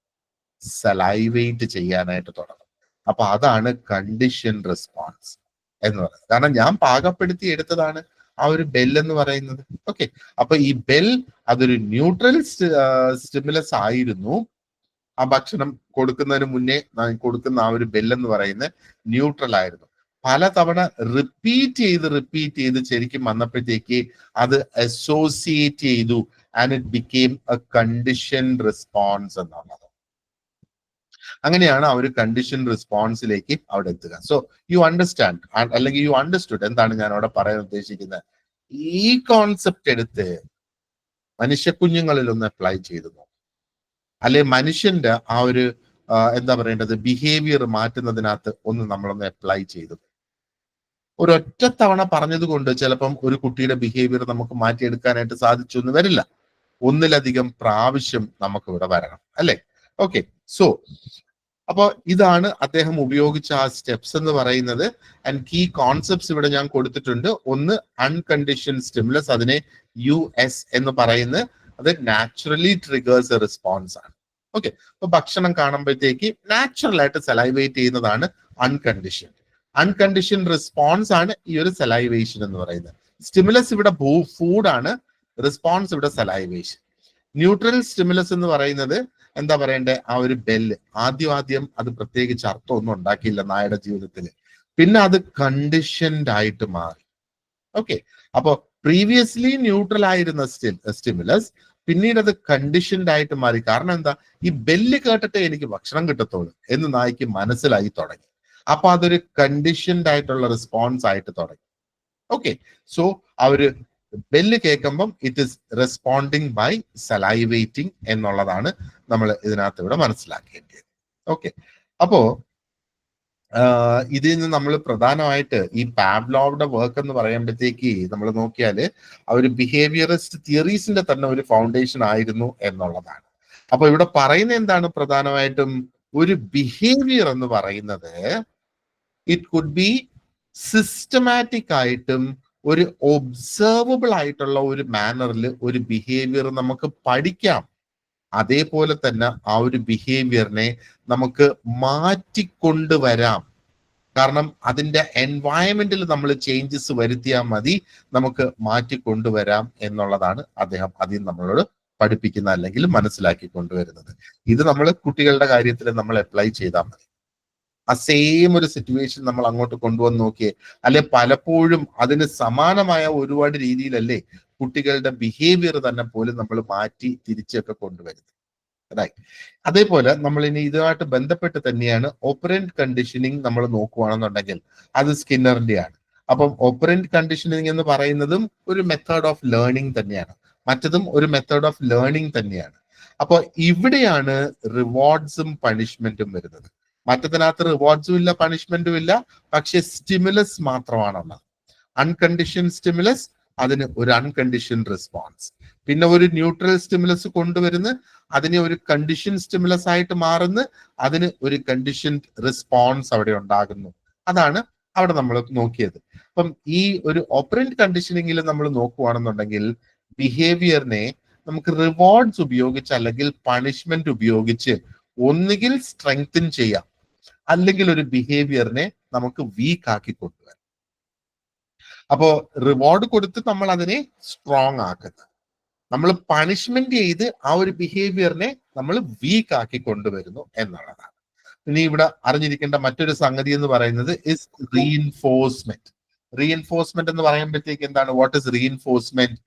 സലൈവേറ്റ് ചെയ്യാനായിട്ട് തുടങ്ങും. അപ്പൊ അതാണ് കണ്ടീഷൻ റെസ്പോൺസ് എന്ന് പറയുന്നത്. കാരണം ഞാൻ പാകപ്പെടുത്തി എടുത്തതാണ് ആ ഒരു ബെൽ എന്ന് പറയുന്നത്. ഓക്കെ, അപ്പൊ ഈ ബെൽ അതൊരു ന്യൂട്രൽ സ്റ്റിമുലസ് ആയിരുന്നു. ആ ഭക്ഷണം കൊടുക്കുന്നതിന് മുന്നേ കൊടുക്കുന്ന ആ ഒരു ബെൽ എന്ന് പറയുന്നത് ന്യൂട്രൽ ആയിരുന്നു. പലതവണ റിപ്പീറ്റ് ചെയ്ത് ശരിക്കും വന്നപ്പോഴത്തേക്ക് അത് അസോസിയേറ്റ് ചെയ്തു and it became A condition response എന്നുള്ളത്. അങ്ങനെയാണ് ആ ഒരു കണ്ടീഷൻ റെസ്പോൺസിലേക്ക് അവിടെ എത്തുക. സോ യു അണ്ടർസ്റ്റാൻഡ് അല്ലെങ്കിൽ യു അണ്ടർസ്റ്റുഡ് എന്താണ് ഞാൻ അവിടെ പറയാൻ ഉദ്ദേശിക്കുന്നത്. ഈ കോൺസെപ്റ്റ് എടുത്ത് മനുഷ്യ കുഞ്ഞുങ്ങളിൽ ഒന്ന് അപ്ലൈ ചെയ്തു നോക്കും, അല്ലെ മനുഷ്യന്റെ ആ ഒരു എന്താ പറയേണ്ടത് ബിഹേവിയർ മാറ്റുന്നതിനകത്ത് ഒന്ന് നമ്മളൊന്ന് അപ്ലൈ ചെയ്തു. ഒരൊറ്റ തവണ പറഞ്ഞത് കൊണ്ട് ചിലപ്പം ഒരു കുട്ടിയുടെ ബിഹേവിയർ നമുക്ക് മാറ്റിയെടുക്കാനായിട്ട് സാധിച്ചു എന്ന് വരില്ല. ഒന്നിലധികം പ്രാവശ്യം നമുക്ക് ഇവിടെ വരണം, അല്ലെ? ഓക്കെ, സോ അപ്പൊ ഇതാണ് അദ്ദേഹം ഉപയോഗിച്ച ആ സ്റ്റെപ്സ് എന്ന് പറയുന്നത്. ആൻഡ് കീ കോൺസെപ്റ്റ്സ് ഇവിടെ ഞാൻ കൊടുത്തിട്ടുണ്ട്. ഒന്ന് അൺകണ്ടീഷൻ സ്റ്റിമുലസ്, അതിനെ US എന്ന് പറയുന്നത്. അത് നാച്ചുറലി ട്രിഗേഴ്സ് എ റെസ്പോൺസ് ആണ്. ഓക്കെ, അപ്പൊ ഭക്ഷണം കാണുമ്പോഴത്തേക്ക് നാച്ചുറൽ ആയിട്ട് സലൈവേറ്റ് ചെയ്യുന്നതാണ് അൺകണ്ടീഷൻ. അൺകണ്ടീഷൻ റെസ്പോൺസ് ആണ് ഈ ഒരു സലൈവേഷൻ എന്ന് പറയുന്നത്. സ്റ്റിമുലസ് ഇവിടെ ഫുഡാണ്, റെസ്പോൺസ് ഇവിടെ സലൈവേഷൻ. ന്യൂട്രൽ സ്റ്റിമുലസ് എന്ന് പറയുന്നത് എന്താ പറയണ്ടേ ആ ഒരു ബെല്ല്. ആദ്യം അത് പ്രത്യേകിച്ച് അർത്ഥമൊന്നും ഉണ്ടാക്കിയില്ല നായയുടെ ജീവിതത്തിൽ. പിന്നെ അത് കണ്ടീഷൻഡ് ആയിട്ട് മാറി. ഓക്കെ, അപ്പൊ പ്രീവിയസ്ലി ന്യൂട്രൽ ആയിരുന്ന സ്റ്റിമുലസ് പിന്നീട് അത് കണ്ടീഷൻഡ് ആയിട്ട് മാറി. കാരണം എന്താ? ഈ ബെല്ല് കേട്ടിട്ടേ എനിക്ക് ഭക്ഷണം കിട്ടത്തുള്ളൂ എന്ന് നായ്ക്ക് മനസ്സിലായി തുടങ്ങി. അപ്പൊ അതൊരു കണ്ടീഷൻഡ് ആയിട്ടുള്ള റെസ്പോൺസ് ആയിട്ട് തുടങ്ങി. ഓക്കെ, സോ ആ ഒരു ബെല്ല് കേൾക്കുമ്പം ഇറ്റ് ഇസ് റെസ്പോണ്ടിങ് ബൈ സലൈവേറ്റിംഗ് എന്നുള്ളതാണ് നമ്മൾ ഇതിനകത്ത് ഇവിടെ മനസ്സിലാക്കേണ്ടത്. ഓക്കെ, അപ്പോ ഇതിൽ നിന്ന് നമ്മൾ പ്രധാനമായിട്ട് ഈ പാവ്ലോവിന്റെ വർക്ക് എന്ന് പറയുമ്പോഴത്തേക്ക് നമ്മൾ നോക്കിയാൽ ആ ഒരു ബിഹേവിയറിസ്റ്റ് തിയറീസിന്റെ തന്നെ ഒരു ഫൗണ്ടേഷൻ ആയിരുന്നു എന്നുള്ളതാണ്. അപ്പൊ ഇവിടെ പറയുന്ന എന്താണ് പ്രധാനമായിട്ടും ഒരു ബിഹേവിയർ എന്ന് പറയുന്നത് ഇറ്റ് കുഡ് ബി സിസ്റ്റമാറ്റിക് ആയിട്ടും ഒരു ഒബ്സർവബിൾ ആയിട്ടുള്ള ഒരു മാനറിൽ ഒരു ബിഹേവിയർ നമുക്ക് പഠിക്കാം. അതേപോലെ തന്നെ ആ ഒരു ബിഹേവിയറിനെ നമുക്ക് മാറ്റിക്കൊണ്ടുവരാം. കാരണം അതിന്റെ എൻവയറമെന്റിൽ നമ്മൾ ചേഞ്ചസ് വരുത്തിയാൽ മതി നമുക്ക് മാറ്റിക്കൊണ്ടുവരാം എന്നുള്ളതാണ് അദ്ദേഹം അതിൽ നമ്മളോട് പഠിപ്പിക്കുന്ന അല്ലെങ്കിൽ മനസ്സിലാക്കി കൊണ്ടുവരുന്നത്. ഇത് നമ്മൾ കുട്ടികളുടെ കാര്യത്തിൽ നമ്മൾ അപ്ലൈ ചെയ്താൽ മതി. ആ സെയിം ഒരു സിറ്റുവേഷൻ നമ്മൾ അങ്ങോട്ട് കൊണ്ടുവന്ന് നോക്കിയേ, അല്ലെ പലപ്പോഴും അതിന് സമാനമായ ഒരുപാട് രീതിയിലല്ലേ കുട്ടികളുടെ ബിഹേവിയർ തന്നെ പോലും നമ്മൾ മാറ്റി തിരിച്ചൊക്കെ കൊണ്ടുവരുന്നത്. റൈറ്റ്. അതേപോലെ നമ്മൾ ഇനി ഇതുമായിട്ട് ബന്ധപ്പെട്ട് തന്നെയാണ് ഓപ്പറന്റ് കണ്ടീഷനിങ് നമ്മൾ നോക്കുകയാണെന്നുണ്ടെങ്കിൽ അത് സ്കിന്നറിന്റെയാണ്. അപ്പം ഓപ്പറന്റ് കണ്ടീഷനിങ് എന്ന് പറയുന്നതും ഒരു മെത്തേഡ് ഓഫ് ലേണിംഗ് തന്നെയാണ്, മറ്റതും ഒരു മെത്തേഡ് ഓഫ് ലേണിംഗ് തന്നെയാണ്. അപ്പോൾ ഇവിടെയാണ് റിവാർഡ്സും പണിഷ്മെന്റും വരുന്നത്. മറ്റതിനകത്ത് റിവാർഡ്സും ഇല്ല പണിഷ്മെന്റും ഇല്ല, പക്ഷെ സ്റ്റിമുലസ് മാത്രമാണുള്ളത്. അൺകണ്ടീഷൻ സ്റ്റിമുലസ്, അതിന് ഒരു അൺകണ്ടീഷൻ റെസ്പോൺസ്. പിന്നെ ഒരു ന്യൂട്രൽ സ്റ്റിമുലസ് കൊണ്ടുവരുന്നു, അതിനെ ഒരു കണ്ടീഷൻ സ്റ്റിമുലസ് ആയിട്ട് മാറുന്നു, അതിന് ഒരു കണ്ടീഷൻ റെസ്പോൺസ് അവിടെ ഉണ്ടാകുന്നു. അതാണ് അവിടെ നമ്മൾ നോക്കിയത്. അപ്പം ഈ ഒരു ഓപ്പറന്റ് കണ്ടീഷനിങ്ങിൽ നമ്മൾ നോക്കുകയാണെന്നുണ്ടെങ്കിൽ ബിഹേവിയറിനെ നമുക്ക് റിവാർഡ്സ് ഉപയോഗിച്ച് അല്ലെങ്കിൽ പണിഷ്മെന്റ് ഉപയോഗിച്ച് ഒന്നുകിൽ സ്ട്രെങ്തൻ ചെയ്യാം, അല്ലെങ്കിൽ ഒരു ബിഹേവിയറിനെ നമുക്ക് വീക്ക് ആക്കി കൊണ്ടുവരാം. അപ്പോ റിവാർഡ് കൊടുത്ത് നമ്മൾ അതിനെ സ്ട്രോങ് ആക്കുന്നത്, നമ്മൾ പണിഷ്മെന്റ് ചെയ്ത് ആ ഒരു ബിഹേവിയറിനെ നമ്മൾ വീക്ക് ആക്കി കൊണ്ടുവരുന്നു എന്നുള്ളതാണ്. ഇനി ഇവിടെ അറിഞ്ഞിരിക്കേണ്ട മറ്റൊരു സംഗതി എന്ന് പറയുന്നത് ഇസ് റീഇൻഫോഴ്സ്മെന്റ്. റീഇൻഫോഴ്സ്മെന്റ് എന്ന് പറയുമ്പോഴത്തേക്ക് എന്താണ്, what is reinforcement?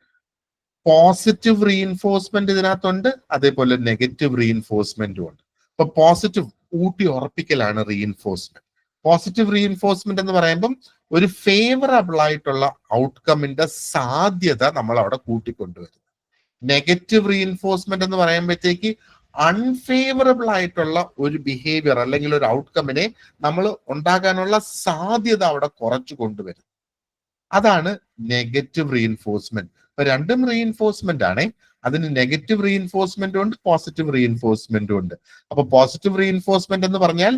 Positive reinforcement ഇതിനകത്തുണ്ട്, അതേപോലെ നെഗറ്റീവ് റീഇൻഫോഴ്സ്മെന്റും ഉണ്ട്. അപ്പൊ പോസിറ്റീവ് ഊട്ടി ഉറപ്പിക്കലാണ് റീഇൻഫോഴ്സ്മെന്റ്. പോസിറ്റീവ് റീഇൻഫോഴ്സ്മെന്റ് എന്ന് പറയുമ്പം ഒരു ഫേവറബിൾ ആയിട്ടുള്ള ഔട്ട്കമിന്റെ സാധ്യത നമ്മൾ അവിടെ കൂട്ടിക്കൊണ്ടുവരുന്നു. നെഗറ്റീവ് റീഇൻഫോഴ്സ്മെന്റ് എന്ന് പറയുമ്പോഴത്തേക്ക് അൺഫേവറബിൾ ആയിട്ടുള്ള ഒരു ബിഹേവിയർ അല്ലെങ്കിൽ ഒരു ഔട്ട്കമിനെ നമ്മൾ ഉണ്ടാകാനുള്ള സാധ്യത അവിടെ കുറച്ചു കൊണ്ടുവരും. അതാണ് നെഗറ്റീവ് റീഇൻഫോഴ്സ്മെന്റ്. ഇപ്പൊ രണ്ടും റീഇൻഫോഴ്സ്മെന്റ് ആണ്. അതിന് നെഗറ്റീവ് റീഇൻഫോഴ്സ്മെന്റും ഉണ്ട്, പോസിറ്റീവ് റീഇൻഫോഴ്സ്മെന്റും ഉണ്ട്. അപ്പൊ പോസിറ്റീവ് റീഇൻഫോഴ്സ്മെന്റ് എന്ന് പറഞ്ഞാൽ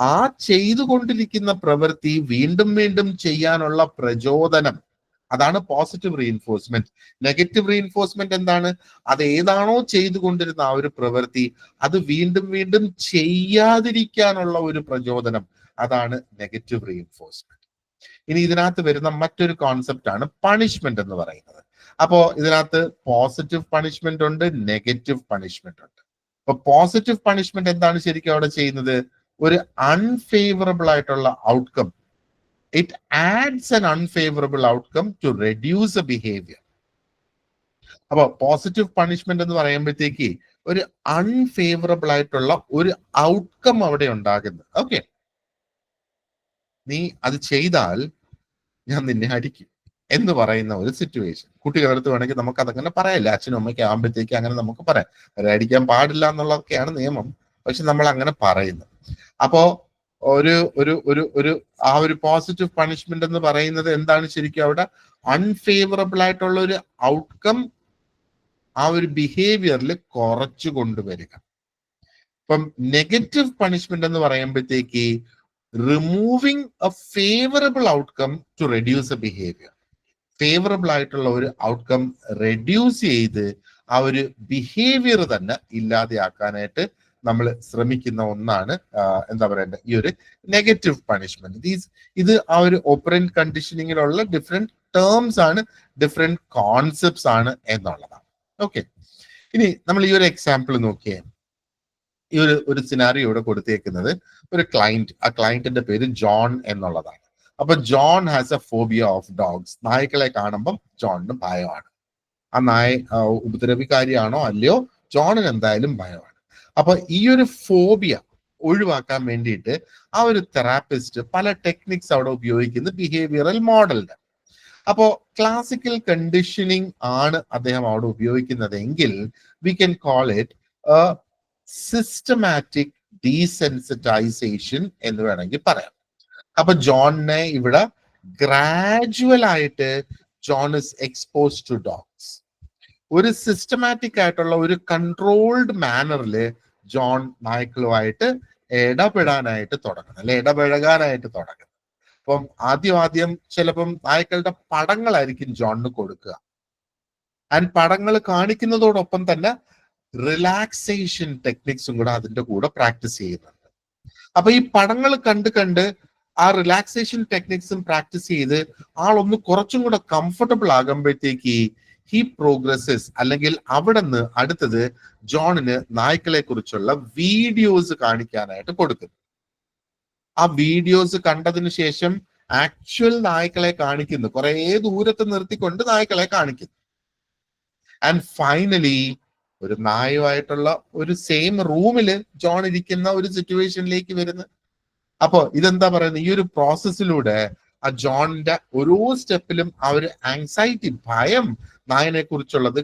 ആ ചെയ്തുകൊണ്ടിരിക്കുന്ന പ്രവൃത്തി വീണ്ടും വീണ്ടും ചെയ്യാനുള്ള പ്രചോദനം, അതാണ് പോസിറ്റീവ് റീഇൻഫോഴ്സ്മെന്റ്. നെഗറ്റീവ് റീഇൻഫോഴ്സ്മെന്റ് എന്താണ്? അത് ഏതാണോ ചെയ്തുകൊണ്ടിരുന്ന ആ ഒരു പ്രവൃത്തി അത് വീണ്ടും വീണ്ടും ചെയ്യാതിരിക്കാനുള്ള ഒരു പ്രചോദനം, അതാണ് നെഗറ്റീവ് റീഇൻഫോഴ്സ്മെന്റ്. ഇനി ഇതിനകത്ത് വരുന്ന മറ്റൊരു കോൺസെപ്റ്റ് ആണ് പണിഷ്മെന്റ് എന്ന് പറയുന്നത്. അപ്പോ ഇതിനകത്ത് പോസിറ്റീവ് പണിഷ്മെന്റ് ഉണ്ട്, നെഗറ്റീവ് പണിഷ്മെന്റ് ഉണ്ട്. അപ്പൊ പോസിറ്റീവ് പണിഷ്മെന്റ് എന്താണ് ശരിക്കും അവിടെ ചെയ്യുന്നത്? ഒരു അൺഫേവറബിൾ ആയിട്ടുള്ള outcome, it ads an unfavorable outcome to reduce a behavior. അപ്പൊ പോസിറ്റീവ് പണിഷ്മെന്റ് എന്ന് പറയുമ്പോഴത്തേക്ക് ഒരു അൺഫേവറബിൾ ആയിട്ടുള്ള ഒരു ഔട്ട്കം അവിടെ ഉണ്ടാകുന്നത്. ഓക്കെ, നീ അത് ചെയ്താൽ ഞാൻ നിന്നെ അടിക്കും എന്ന് പറയുന്ന ഒരു സിറ്റുവേഷൻ. കുട്ടികളുടെ അടുത്ത് വേണമെങ്കിൽ നമുക്ക് അതങ്ങനെ പറയല്ല, അച്ഛനും അമ്മയ്ക്ക് ആകുമ്പോഴത്തേക്ക് അങ്ങനെ നമുക്ക് പറയാം. അവരെ അടിക്കാൻ പാടില്ല എന്നുള്ളതൊക്കെയാണ് നിയമം, പക്ഷെ നമ്മൾ അങ്ങനെ പറയുന്നു. അപ്പോ ഒരു ഒരു ഒരു ഒരു ആ ഒരു പോസിറ്റീവ് പണിഷ്മെന്റ് എന്ന് പറയുന്നത് എന്താണ് ശരിക്കും അവിടെ? അൺഫേവറബിൾ ആയിട്ടുള്ള ഒരു ഔട്ട്കം ആ ഒരു ബിഹേവിയറിൽ കുറച്ചു കൊണ്ടുവരിക. ഇപ്പം നെഗറ്റീവ് പണിഷ്മെന്റ് എന്ന് പറയുമ്പോഴത്തേക്ക് removing a favourable outcome to reduce a behaviour. Favourable ആയിട്ടുള്ള ഒരു ഔട്ട്കം റെഡ്യൂസ് ചെയ്ത് ആ ഒരു ബിഹേവിയർ തന്നെ ഇല്ലാതെയാക്കാനായിട്ട് നമ്മൾ ശ്രമിക്കുന്ന ഒന്നാണ് എന്താ പറയണ്ടത്, ഈ ഒരു നെഗറ്റീവ് പണിഷ്മെന്റ്. ഇത് ആ ഒരു ഓപ്പറന്റ് കണ്ടീഷനിങ്ങിലുള്ള ഡിഫറെന്റ് ടേംസ് ആണ്, ഡിഫറെന്റ് കോൺസെപ്റ്റ്സ് ആണ് എന്നുള്ളതാണ്. ഓക്കെ, ഇനി നമ്മൾ ഈ ഒരു എക്സാമ്പിൾ നോക്കിയേ. ഈ ഒരു സിനാറിയോ ഇവിടെ കൊടുത്തേക്കുന്നത് ഒരു ക്ലയന്റ്, ആ ക്ലയന്റിന്റെ പേര് ജോൺ എന്നുള്ളതാണ്. അപ്പൊ John has A phobia of dogs. നായ്ക്കളെ കാണുമ്പം ജോണിന് ഭയമാണ്. ആ നായ ഉപദ്രവിക്കാരിയാണോ അല്ലയോ, ജോണിന് എന്തായാലും ഭയമാണ്. അപ്പൊ ഈ ഒരു ഫോബിയ ഒഴിവാക്കാൻ വേണ്ടിയിട്ട് ആ ഒരു തെറാപ്പിസ്റ്റ് പല ടെക്നിക്സ് അവിടെ ഉപയോഗിക്കുന്ന ബിഹേവിയറൽ മോഡലിന്റെ. അപ്പോ ക്ലാസിക്കൽ കണ്ടീഷനിങ് ആണ് അദ്ദേഹം അവിടെ ഉപയോഗിക്കുന്നതെങ്കിൽ we can call it systematic desensitisation എന്ന് വേണമെങ്കിൽ പറയാം. അപ്പൊ ജോണിനെ ഇവിടെ ഗ്രാജുവൽ ആയിട്ട് John is expose to dogs. ഒരു സിസ്റ്റമാറ്റിക് ആയിട്ടുള്ള ഒരു കൺട്രോൾഡ് മാനറിൽ ജോൺ നായ്ക്കളുമായിട്ട് ഇടപെടാനായിട്ട് തുടങ്ങണം, അല്ലെ ഇടപഴകാനായിട്ട് തുടങ്ങണം. അപ്പം ആദ്യം ചിലപ്പം നായ്ക്കളുടെ പടങ്ങളായിരിക്കും ജോണിന് കൊടുക്കുക. ആൻഡ് പടങ്ങൾ കാണിക്കുന്നതോടൊപ്പം തന്നെ റിലാക്സേഷൻ ടെക്നിക്സും കൂടെ അതിന്റെ കൂടെ പ്രാക്ടീസ് ചെയ്യുന്നുണ്ട്. അപ്പൊ ഈ പടങ്ങൾ കണ്ട് ആ റിലാക്സേഷൻ ടെക്നിക്സും പ്രാക്ടീസ് ചെയ്ത് ആളൊന്ന് കുറച്ചും കൂടെ കംഫർട്ടബിൾ ആകുമ്പോഴത്തേക്ക് ഹി പ്രോഗ്രസസ്, അല്ലെങ്കിൽ അവിടെ നിന്ന് അടുത്തത് ജോണിന് നായ്ക്കളെ കുറിച്ചുള്ള വീഡിയോസ് കാണിക്കാനായിട്ട് കൊടുക്കുന്നു. ആ വീഡിയോസ് കണ്ടതിന് ശേഷം ആക്ച്വൽ നായ്ക്കളെ കാണിക്കുന്നു, കുറെ ദൂരത്ത് നിർത്തിക്കൊണ്ട് നായ്ക്കളെ കാണിക്കുന്നു. ആൻഡ് ഫൈനലി ഒരു നായുമായിട്ടുള്ള ഒരു സെയിം റൂമില് ജോൺ ഇരിക്കുന്ന ഒരു സിറ്റുവേഷനിലേക്ക് വരുന്നു. അപ്പൊ ഇതെന്താ പറയുന്നത്, ഈ ഒരു പ്രോസസ്സിലൂടെ ആ ജോണിന്റെ ഓരോ സ്റ്റെപ്പിലും ആ ഒരു ആങ്സൈറ്റി, ഭയം നായനെ കുറിച്ചുള്ളത്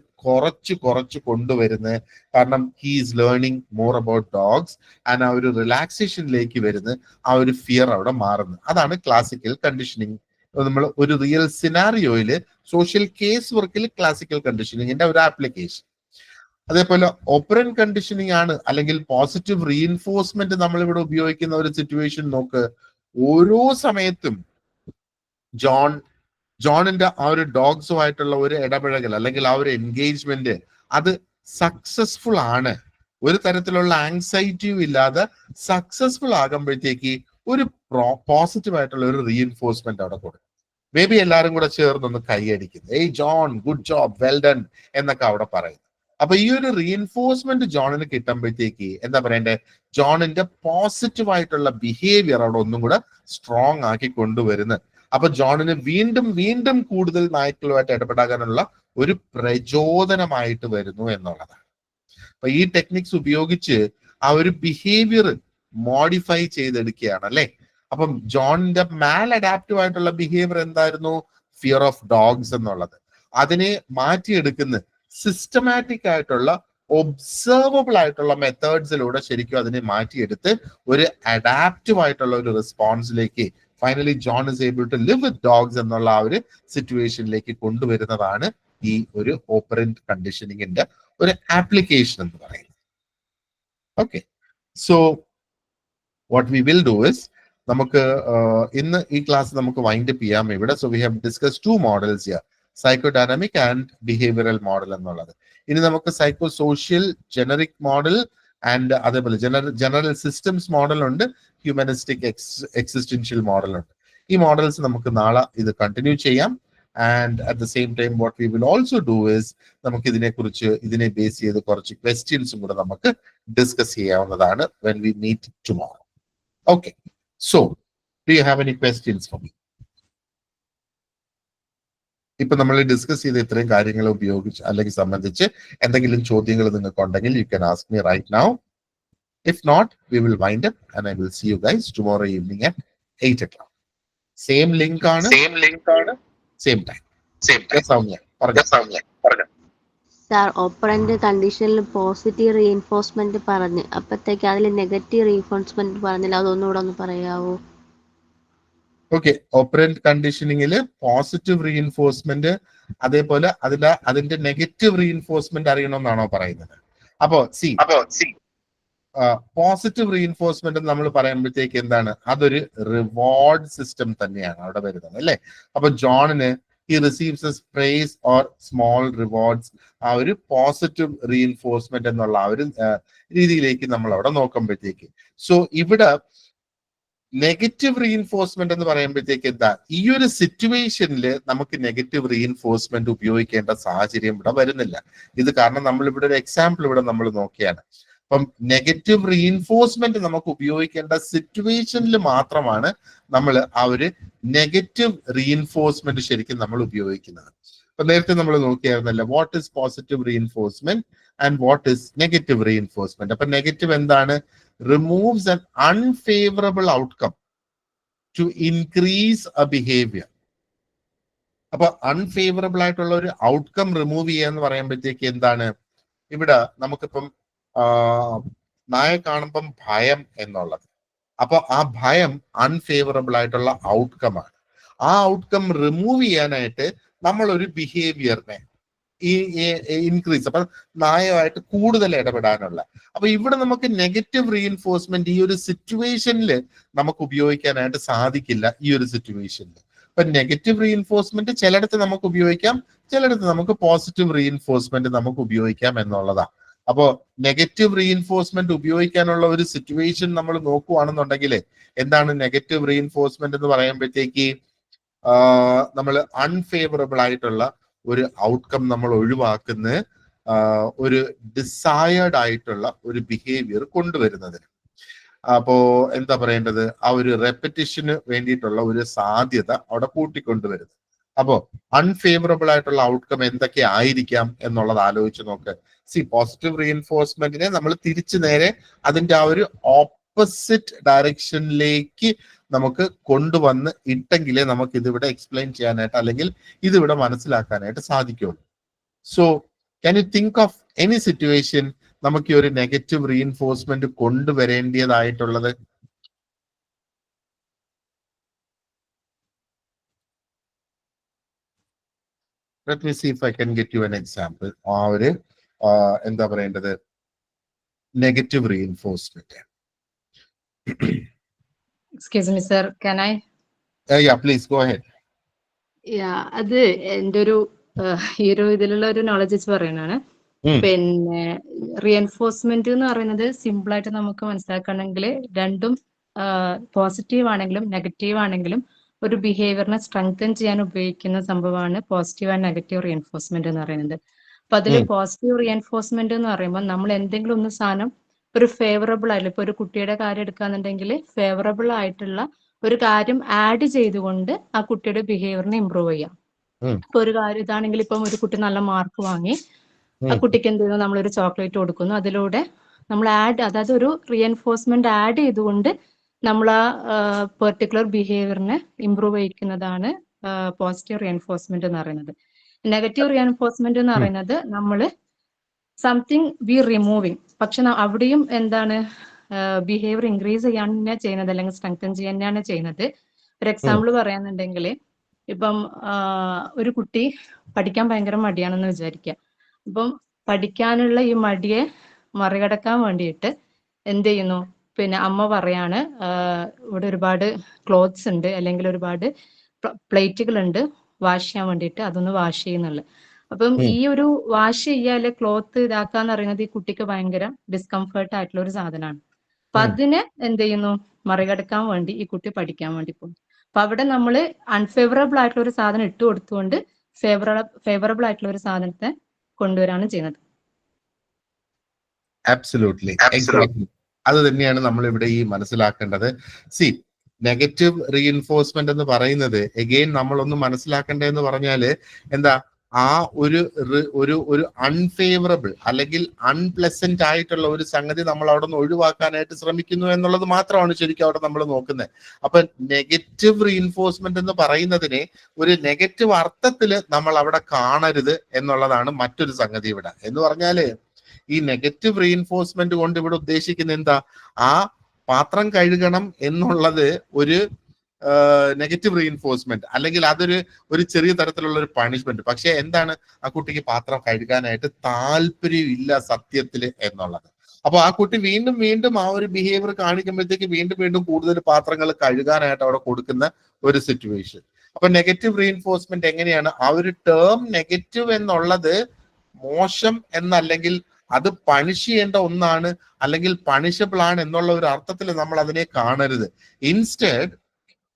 കുറച്ച് കൊണ്ടുവരുന്നത്. കാരണം he is learning more about dogs and ആ ഒരു റിലാക്സേഷനിലേക്ക് വരുന്നത്, ആ ഒരു ഫിയർ അവിടെ മാറുന്നത്. അതാണ് ക്ലാസിക്കൽ കണ്ടീഷനിങ്. നമ്മൾ ഒരു റിയൽ സിനാരിയോയില് സോഷ്യൽ കേസ് വർക്കിൽ ക്ലാസിക്കൽ കണ്ടീഷനിങ്ങിന്റെ ഒരു ആപ്ലിക്കേഷൻ. അതേപോലെ ഓപ്പറന്റ് കണ്ടീഷനിങ് ആണ്, അല്ലെങ്കിൽ പോസിറ്റീവ് റീഇൻഫോഴ്സ്മെന്റ് നമ്മൾ ഇവിടെ ഉപയോഗിക്കുന്ന ഒരു സിറ്റുവേഷൻ നോക്ക്. ഓരോ സമയത്തും ജോണിന്റെ ആ ഒരു ഡോഗ്സുമായിട്ടുള്ള ഒരു ഇടപഴകൽ അല്ലെങ്കിൽ ആ ഒരു എൻഗേജ്മെന്റ് അത് സക്സസ്ഫുൾ ആണ്. ഒരു തരത്തിലുള്ള ആങ്സൈറ്റിയും ഇല്ലാതെ സക്സസ്ഫുൾ ആകുമ്പോഴത്തേക്ക് ഒരു പോസിറ്റീവ് ആയിട്ടുള്ള ഒരു റീഇൻഫോഴ്സ്മെന്റ് അവിടെ കൊടുക്കും. മേ ബി എല്ലാവരും കൂടെ ചേർന്നൊന്ന് കൈയടിക്കുന്നു, ഏയ് John good job, well done എന്നൊക്കെ അവിടെ പറയുന്നു. അപ്പൊ ഈ ഒരു റീഇൻഫോഴ്സ്മെന്റ് ജോണിന് കിട്ടുമ്പോഴത്തേക്ക് എന്താ പറയണ്ടേ, ജോണിന്റെ പോസിറ്റീവ് ആയിട്ടുള്ള ബിഹേവിയർ അവിടെ ഒന്നും കൂടെ സ്ട്രോങ് ആക്കി കൊണ്ടുവരുന്നത്. അപ്പൊ ജോണിന് വീണ്ടും കൂടുതൽ നായ്ക്കളുമായിട്ട് ഇടപെടാനുള്ള ഒരു പ്രചോദനമായിട്ട് വരുന്നു എന്നുള്ളതാണ്. അപ്പൊ ഈ ടെക്നിക്സ് ഉപയോഗിച്ച് ആ ഒരു ബിഹേവിയർ മോഡിഫൈ ചെയ്തെടുക്കുകയാണ്, അല്ലെ. അപ്പം ജോണിന്റെ മാൽ അഡാപ്റ്റീവ് ആയിട്ടുള്ള ബിഹേവിയർ എന്തായിരുന്നു, ഫിയർ ഓഫ് ഡോഗ്സ് എന്നുള്ളത്. അതിനെ മാറ്റിയെടുക്കുന്ന സിസ്റ്റമാറ്റിക് ആയിട്ടുള്ള ഒബ്സർവബിൾ ആയിട്ടുള്ള മെത്തേഡ്സിലൂടെ ശരിക്കും അതിനെ മാറ്റിയെടുത്ത് ഒരു അഡാപ്റ്റീവ് ആയിട്ടുള്ള ഒരു റെസ്പോൺസിലേക്ക് finally John is able to live with dogs എന്നുള്ള ആ ഒരു സിറ്റുവേഷനിലേക്ക് കൊണ്ടുവരുന്നതാണ് ഈ ഒരു ഓപ്പറന്റ് കണ്ടീഷനിങ്ങിന്റെ ഒരു ആപ്ലിക്കേഷൻ എന്ന് പറയുന്നത്. Okay, so what we will do is, നമുക്ക് ഇന്ന് ഈ ക്ലാസ് നമുക്ക് വൈൻഡ് അപ്പ് ചെയ്യാം ഇവിടെ. So we have discuss 2 models here, psychodynamic and behavioural model എന്നുള്ളത്. ഇനി നമുക്ക് psycho social generic model and അതേപോലെ ജനറൽ സിസ്റ്റംസ് മോഡൽ ഉണ്ട്, ഹ്യൂമനിസ്റ്റിക് എക്സിസ്റ്റൻഷ്യൽ മോഡൽ ഉണ്ട്. ഈ മോഡൽസ് നമുക്ക് നാളെ ഇത് കണ്ടിന്യൂ ചെയ്യാം. And at the same time what we will also do is, നമുക്ക് ഇതിനെ ബേസ് ചെയ്ത് കുറച്ച് ക്വസ്റ്റ്യൻസും കൂടെ നമുക്ക് ഡിസ്കസ് ചെയ്യാവുന്നതാണ് when we meet tomorrow. Okay, so do you have any questions for me? ഇപ്പൊ നമ്മൾ ഡിസ്കസ് ചെയ്ത ഇത്രയും കാര്യങ്ങൾ ഉപയോഗിച്ച് അല്ലെങ്കിൽ സംബന്ധിച്ച് എന്തെങ്കിലും ചോദ്യങ്ങൾ നിങ്ങൾക്ക് ഉണ്ടെങ്കിൽ you can ask me right now. If not, we will wind up and I will see you guys tomorrow evening at 8 o'clock. Same link ആണ്, സെയിം ടൈം. സൗമ്യ പറഞ്ഞു. സാർ, ഓപ്പറന്റ് കണ്ടീഷനിൽ പോസിറ്റീവ് റീഇൻഫോഴ്സ്മെന്റ് പറഞ്ഞ്, അപ്പത്തേക്ക് അതിൽ നെഗറ്റീവ് റീഇൻഫോഴ്സ്മെന്റ് പറഞ്ഞില്ല, അതൊന്നുകൂടെ ഒന്ന് പറയാവോ? ഓക്കെ, ഓപ്പറന്റ് കണ്ടീഷനിങ്ങിൽ പോസിറ്റീവ് റീഇൻഫോഴ്സ്മെന്റ്, അതേപോലെ അതിന്റെ നെഗറ്റീവ് റീഇൻഫോഴ്സ്മെന്റ് അറിയണമെന്നാണോ പറയുന്നത്? അപ്പോ സി പോസിറ്റീവ് റീഇൻഫോഴ്സ്മെന്റ് നമ്മൾ പറയുമ്പോഴത്തേക്ക് എന്താണ്, അതൊരു റിവാർഡ് സിസ്റ്റം തന്നെയാണ് അവിടെ വരുന്നത്, അല്ലെ. അപ്പൊ ജോണിന് he receives as praise or small rewards, ആ ഒരു പോസിറ്റീവ് റീഇൻഫോഴ്സ്മെന്റ് എന്നുള്ള ആ ഒരു രീതിയിലേക്ക് നമ്മൾ അവിടെ നോക്കുമ്പോഴത്തേക്ക്, സോ ഇവിടെ നെഗറ്റീവ് റീഇൻഫോഴ്സ്മെന്റ് എന്ന് പറയുമ്പോഴത്തേക്ക് എന്താ, ഈ ഒരു സിറ്റുവേഷനിൽ നമുക്ക് നെഗറ്റീവ് റീഇൻഫോഴ്സ്മെന്റ് ഉപയോഗിക്കേണ്ട സാഹചര്യം ഇവിടെ വരുന്നില്ല. ഇത് കാരണം നമ്മൾ ഇവിടെ ഒരു എക്സാമ്പിൾ ഇവിടെ നമ്മൾ നോക്കിയാണ്. അപ്പം നെഗറ്റീവ് റീഇൻഫോഴ്സ്മെന്റ് നമുക്ക് ഉപയോഗിക്കേണ്ട സിറ്റുവേഷനിൽ മാത്രമാണ് നമ്മൾ ആ ഒരു നെഗറ്റീവ് റീഇൻഫോഴ്സ്മെന്റ് ശരിക്കും നമ്മൾ ഉപയോഗിക്കുന്നത്. അപ്പൊ നേരത്തെ നമ്മൾ നോക്കിയായിരുന്നല്ലോ, what is positive reinforcement and what is negative reinforcement. അപ്പൊ നെഗറ്റീവ് എന്താണ്, removes an unfavorable outcome to increase a behavior. അപ്പൊ അൺഫേവറബിൾ ആയിട്ടുള്ള ഒരു ഔട്ട്കം റിമൂവ് ചെയ്യുക എന്ന് പറയുമ്പോഴത്തേക്ക് എന്താണ് ഇവിടെ നമുക്കിപ്പം നായ കാണുമ്പം ഭയം എന്നുള്ളത്. അപ്പൊ ആ ഭയം അൺഫേവറബിൾ ആയിട്ടുള്ള ഔട്ട്കം ആണ്. ആ ഔട്ട്കം റിമൂവ് ചെയ്യാനായിട്ട് നമ്മൾ ഒരു ബിഹേവിയറിനെ ഈ ഇൻക്രീസ്, അപ്പൊ നായമായിട്ട് കൂടുതൽ ഇടപെടാനുള്ള. അപ്പൊ ഇവിടെ നമുക്ക് നെഗറ്റീവ് റീഇൻഫോഴ്സ്മെന്റ് ഈ ഒരു സിറ്റുവേഷനിൽ നമുക്ക് ഉപയോഗിക്കാനായിട്ട് സാധിക്കില്ല. ഈ ഒരു സിറ്റുവേഷനിൽ അപ്പൊ നെഗറ്റീവ് റീഇൻഫോഴ്സ്മെന്റ് ചിലയിടത്ത് നമുക്ക് ഉപയോഗിക്കാം, ചിലയിടത്ത് നമുക്ക് പോസിറ്റീവ് റീഇൻഫോഴ്സ്മെന്റ് നമുക്ക് ഉപയോഗിക്കാം എന്നുള്ളതാണ്. അപ്പോ നെഗറ്റീവ് റീഇൻഫോഴ്സ്മെന്റ് ഉപയോഗിക്കാനുള്ള ഒരു സിറ്റുവേഷൻ നമ്മൾ നോക്കുവാണെന്നുണ്ടെങ്കിൽ എന്താണ് നെഗറ്റീവ് റീഇൻഫോഴ്സ്മെന്റ് എന്ന് പറയുമ്പോഴത്തേക്ക് നമ്മൾ അൺഫേവറബിൾ ആയിട്ടുള്ള ഒരു ഔട്ട്കം നമ്മൾ ഒഴിവാക്കുന്ന ഒരു ഡിസയേർഡ് ആയിട്ടുള്ള ഒരു ബിഹേവിയർ കൊണ്ടുവരുന്നതിന്. അപ്പോ എന്താ പറയേണ്ടത്, ആ ഒരു റെപ്പറ്റീഷന് വേണ്ടിയിട്ടുള്ള ഒരു സാധ്യത അവിടെ കൂട്ടിക്കൊണ്ടുവരുന്നത്. അപ്പോ അൺഫേവറബിൾ ആയിട്ടുള്ള ഔട്ട്കം എന്തൊക്കെ ആയിരിക്കാം എന്നുള്ളത് ആലോചിച്ച് നോക്ക്. പോസിറ്റീവ് റീഇൻഫോഴ്സ്മെന്റിനെ നമ്മൾ തിരിച്ചു നേരെ അതിന്റെ ആ ഒരു ഓപ്പോസിറ്റ് ഡയറക്ഷനിലേക്ക് നമുക്ക് കൊണ്ടുവന്ന് ഇട്ടെങ്കിലേ നമുക്ക് ഇതിവിടെ എക്സ്പ്ലെയിൻ ചെയ്യാനായിട്ട് അല്ലെങ്കിൽ ഇതിവിടെ മനസ്സിലാക്കാനായിട്ട് സാധിക്കുള്ളൂ. So can you think of any situation നമുക്ക് ഈ ഒരു നെഗറ്റീവ് റീഇൻഫോഴ്സ്മെന്റ് കൊണ്ടുവരേണ്ടതായിട്ടുള്ളത്? Let me see if I can get you an example. ആ ഒരു എന്താ പറയേണ്ടത് negative reinforcement. Excuse me, sir. Can I? Yeah, please go ahead. അത് എൻ്റെ ഒരു ഈ ഒരു ഇതിലുള്ള ഒരു നോളജ് വെച്ച് പറയുന്നതാണ്. പിന്നെ റീഎൻഫോഴ്സ്മെന്റ് എന്ന് പറയുന്നത് സിമ്പിൾ ആയിട്ട് നമുക്ക് മനസ്സിലാക്കണമെങ്കിൽ രണ്ടും പോസിറ്റീവ് ആണെങ്കിലും നെഗറ്റീവ് ആണെങ്കിലും ഒരു ബിഹേവിയറിനെ സ്ട്രെങ്തൻ ചെയ്യാൻ ഉപയോഗിക്കുന്ന സംഭവമാണ് പോസിറ്റീവ് ആൻഡ് നെഗറ്റീവ് റീഎൻഫോഴ്സ്മെന്റ് എന്ന് പറയുന്നത്. അപ്പൊ അതിൽ പോസിറ്റീവ് റീഎൻഫോഴ്സ്മെന്റ് എന്ന് പറയുമ്പോൾ നമ്മൾ എന്തെങ്കിലും ഒന്ന് സാധനം ഒരു ഫേവറബിൾ ആയിട്ടുള്ള, ഇപ്പൊ ഒരു കുട്ടിയുടെ കാര്യം എടുക്കുകയാണെന്നുണ്ടെങ്കിൽ ഫേവറബിൾ ആയിട്ടുള്ള ഒരു കാര്യം ആഡ് ചെയ്തുകൊണ്ട് ആ കുട്ടിയുടെ ബിഹേവിയറിനെ ഇമ്പ്രൂവ് ചെയ്യാം. ഇപ്പൊ ഒരു കാര്യം ഇതാണെങ്കിൽ ഇപ്പം ഒരു കുട്ടി നല്ല മാർക്ക് വാങ്ങി, ആ കുട്ടിക്ക് എന്ത് ചെയ്യുന്നു, നമ്മളൊരു ചോക്ലേറ്റ് കൊടുക്കുന്നു. അതിലൂടെ നമ്മൾ അതായത് ഒരു റീഎൻഫോഴ്സ്മെന്റ് ആഡ് ചെയ്തുകൊണ്ട് നമ്മൾ ആ പെർട്ടിക്കുലർ ബിഹേവിയറിനെ ഇമ്പ്രൂവ് ചെയ്യിക്കുന്നതാണ് പോസിറ്റീവ് റീഎൻഫോഴ്സ്മെന്റ് എന്ന് പറയുന്നത്. നെഗറ്റീവ് റീഎൻഫോഴ്സ്മെന്റ് എന്ന് പറയുന്നത് നമ്മൾ സംതിങ് വി റിമൂവിങ്, പക്ഷെ അവിടെയും എന്താണ് ബിഹേവിയർ ഇൻക്രീസ് ചെയ്യാൻ തന്നെയാണ് ചെയ്യുന്നത്, അല്ലെങ്കിൽ സ്ട്രെങ്തൻ ചെയ്യാൻ തന്നെയാണ് ചെയ്യുന്നത്. ഒരു എക്സാമ്പിൾ പറയാന്നുണ്ടെങ്കിൽ ഇപ്പം ഒരു കുട്ടി പഠിക്കാൻ ഭയങ്കര മടിയാണെന്ന് വിചാരിക്കുക. അപ്പം പഠിക്കാനുള്ള ഈ മടിയെ മറികടക്കാൻ വേണ്ടിയിട്ട് എന്ത് ചെയ്യുന്നു, പിന്നെ അമ്മ പറയാണ് ഇവിടെ ഒരുപാട് ക്ലോത്ത്സ് ഉണ്ട് അല്ലെങ്കിൽ ഒരുപാട് പ്ലേറ്റുകൾ ഉണ്ട് വാഷ് ചെയ്യാൻ വേണ്ടിയിട്ട്, അതൊന്ന് വാഷ് ചെയ്യുന്നുള്ളു. അപ്പം ഈ ഒരു വാഷ് ചെയ്യാല് ക്ലോത്ത് ഇതാക്കാന്ന് പറയുന്നത് ഈ കുട്ടിക്ക് ഭയങ്കര ഡിസ്കംഫേർട്ട് ആയിട്ടുള്ള ഒരു സാധനമാണ്. അപ്പൊ അതിനെ എന്ത് ചെയ്യുന്നു, മറികടക്കാൻ വേണ്ടി ഈ കുട്ടി പഠിക്കാൻ വേണ്ടി പോകും. അപ്പൊ അവിടെ നമ്മൾ അൺഫേവറബിൾ ആയിട്ടുള്ള ഒരു സാധനം ഇട്ട് കൊടുത്തുകൊണ്ട് ഫേവറബിൾ ആയിട്ടുള്ള ഒരു സാധനത്തെ കൊണ്ടുവരാണ് ചെയ്യുന്നത്. Absolutely. അത് തന്നെയാണ് നമ്മൾ ഇവിടെ ഈ മനസ്സിലാക്കേണ്ടത്. നെഗറ്റീവ് റീഇൻഫോഴ്സ്മെന്റ് എന്ന് പറയുന്നത് എഗെയിൻ നമ്മളൊന്ന് മനസ്സിലാക്കേണ്ടതെന്ന് പറഞ്ഞാല് എന്താ, ആ ഒരു അൺഫേവറബിൾ അല്ലെങ്കിൽ അൺപ്ലസന്റ് ആയിട്ടുള്ള ഒരു സംഗതി നമ്മൾ അവിടെ നിന്ന് ഒഴിവാക്കാനായിട്ട് ശ്രമിക്കുന്നു എന്നുള്ളത് മാത്രമാണ് ശരിക്കും അവിടെ നമ്മൾ നോക്കുന്നത്. അപ്പൊ നെഗറ്റീവ് റീഇൻഫോഴ്സ്മെന്റ് എന്ന് പറയുന്നതിനെ ഒരു നെഗറ്റീവ് അർത്ഥത്തിൽ നമ്മൾ അവിടെ കാണരുത് എന്നുള്ളതാണ് മറ്റൊരു സംഗതി ഇവിടെ. എന്ന് പറഞ്ഞാല് ഈ നെഗറ്റീവ് റീഇൻഫോഴ്സ്മെന്റ് കൊണ്ട് ഇവിടെ ഉദ്ദേശിക്കുന്ന എന്താ, ആ പാത്രം കഴുകണം എന്നുള്ളത് ഒരു നെഗറ്റീവ് റീഇൻഫോഴ്സ്മെന്റ് അല്ലെങ്കിൽ ഒരു ചെറിയ തരത്തിലുള്ള ഒരു പണിഷ്മെന്റ്. പക്ഷെ എന്താണ്, ആ കുട്ടിക്ക് പാത്രം കഴുകാനായിട്ട് താല്പര്യമില്ല സത്യത്തില് എന്നുള്ളത്. അപ്പൊ ആ കുട്ടി വീണ്ടും വീണ്ടും ആ ഒരു ബിഹേവിയർ കാണിക്കുമ്പോഴത്തേക്ക് വീണ്ടും വീണ്ടും കൂടുതൽ പാത്രങ്ങൾ കഴുകാനായിട്ട് അവിടെ കൊടുക്കുന്ന ഒരു സിറ്റുവേഷൻ. അപ്പൊ നെഗറ്റീവ് റീഇൻഫോഴ്സ്മെന്റ് എങ്ങനെയാണ്, ആ ഒരു ടേം നെഗറ്റീവ് എന്നുള്ളത് മോശം എന്നല്ലെങ്കിൽ അത് പണിഷ് ചെയ്യേണ്ട ഒന്നാണ് അല്ലെങ്കിൽ പണിഷബിൾ ആണ് എന്നുള്ള ഒരു അർത്ഥത്തിൽ നമ്മൾ അതിനെ കാണരുത്. ഇൻസ്റ്റെഡ്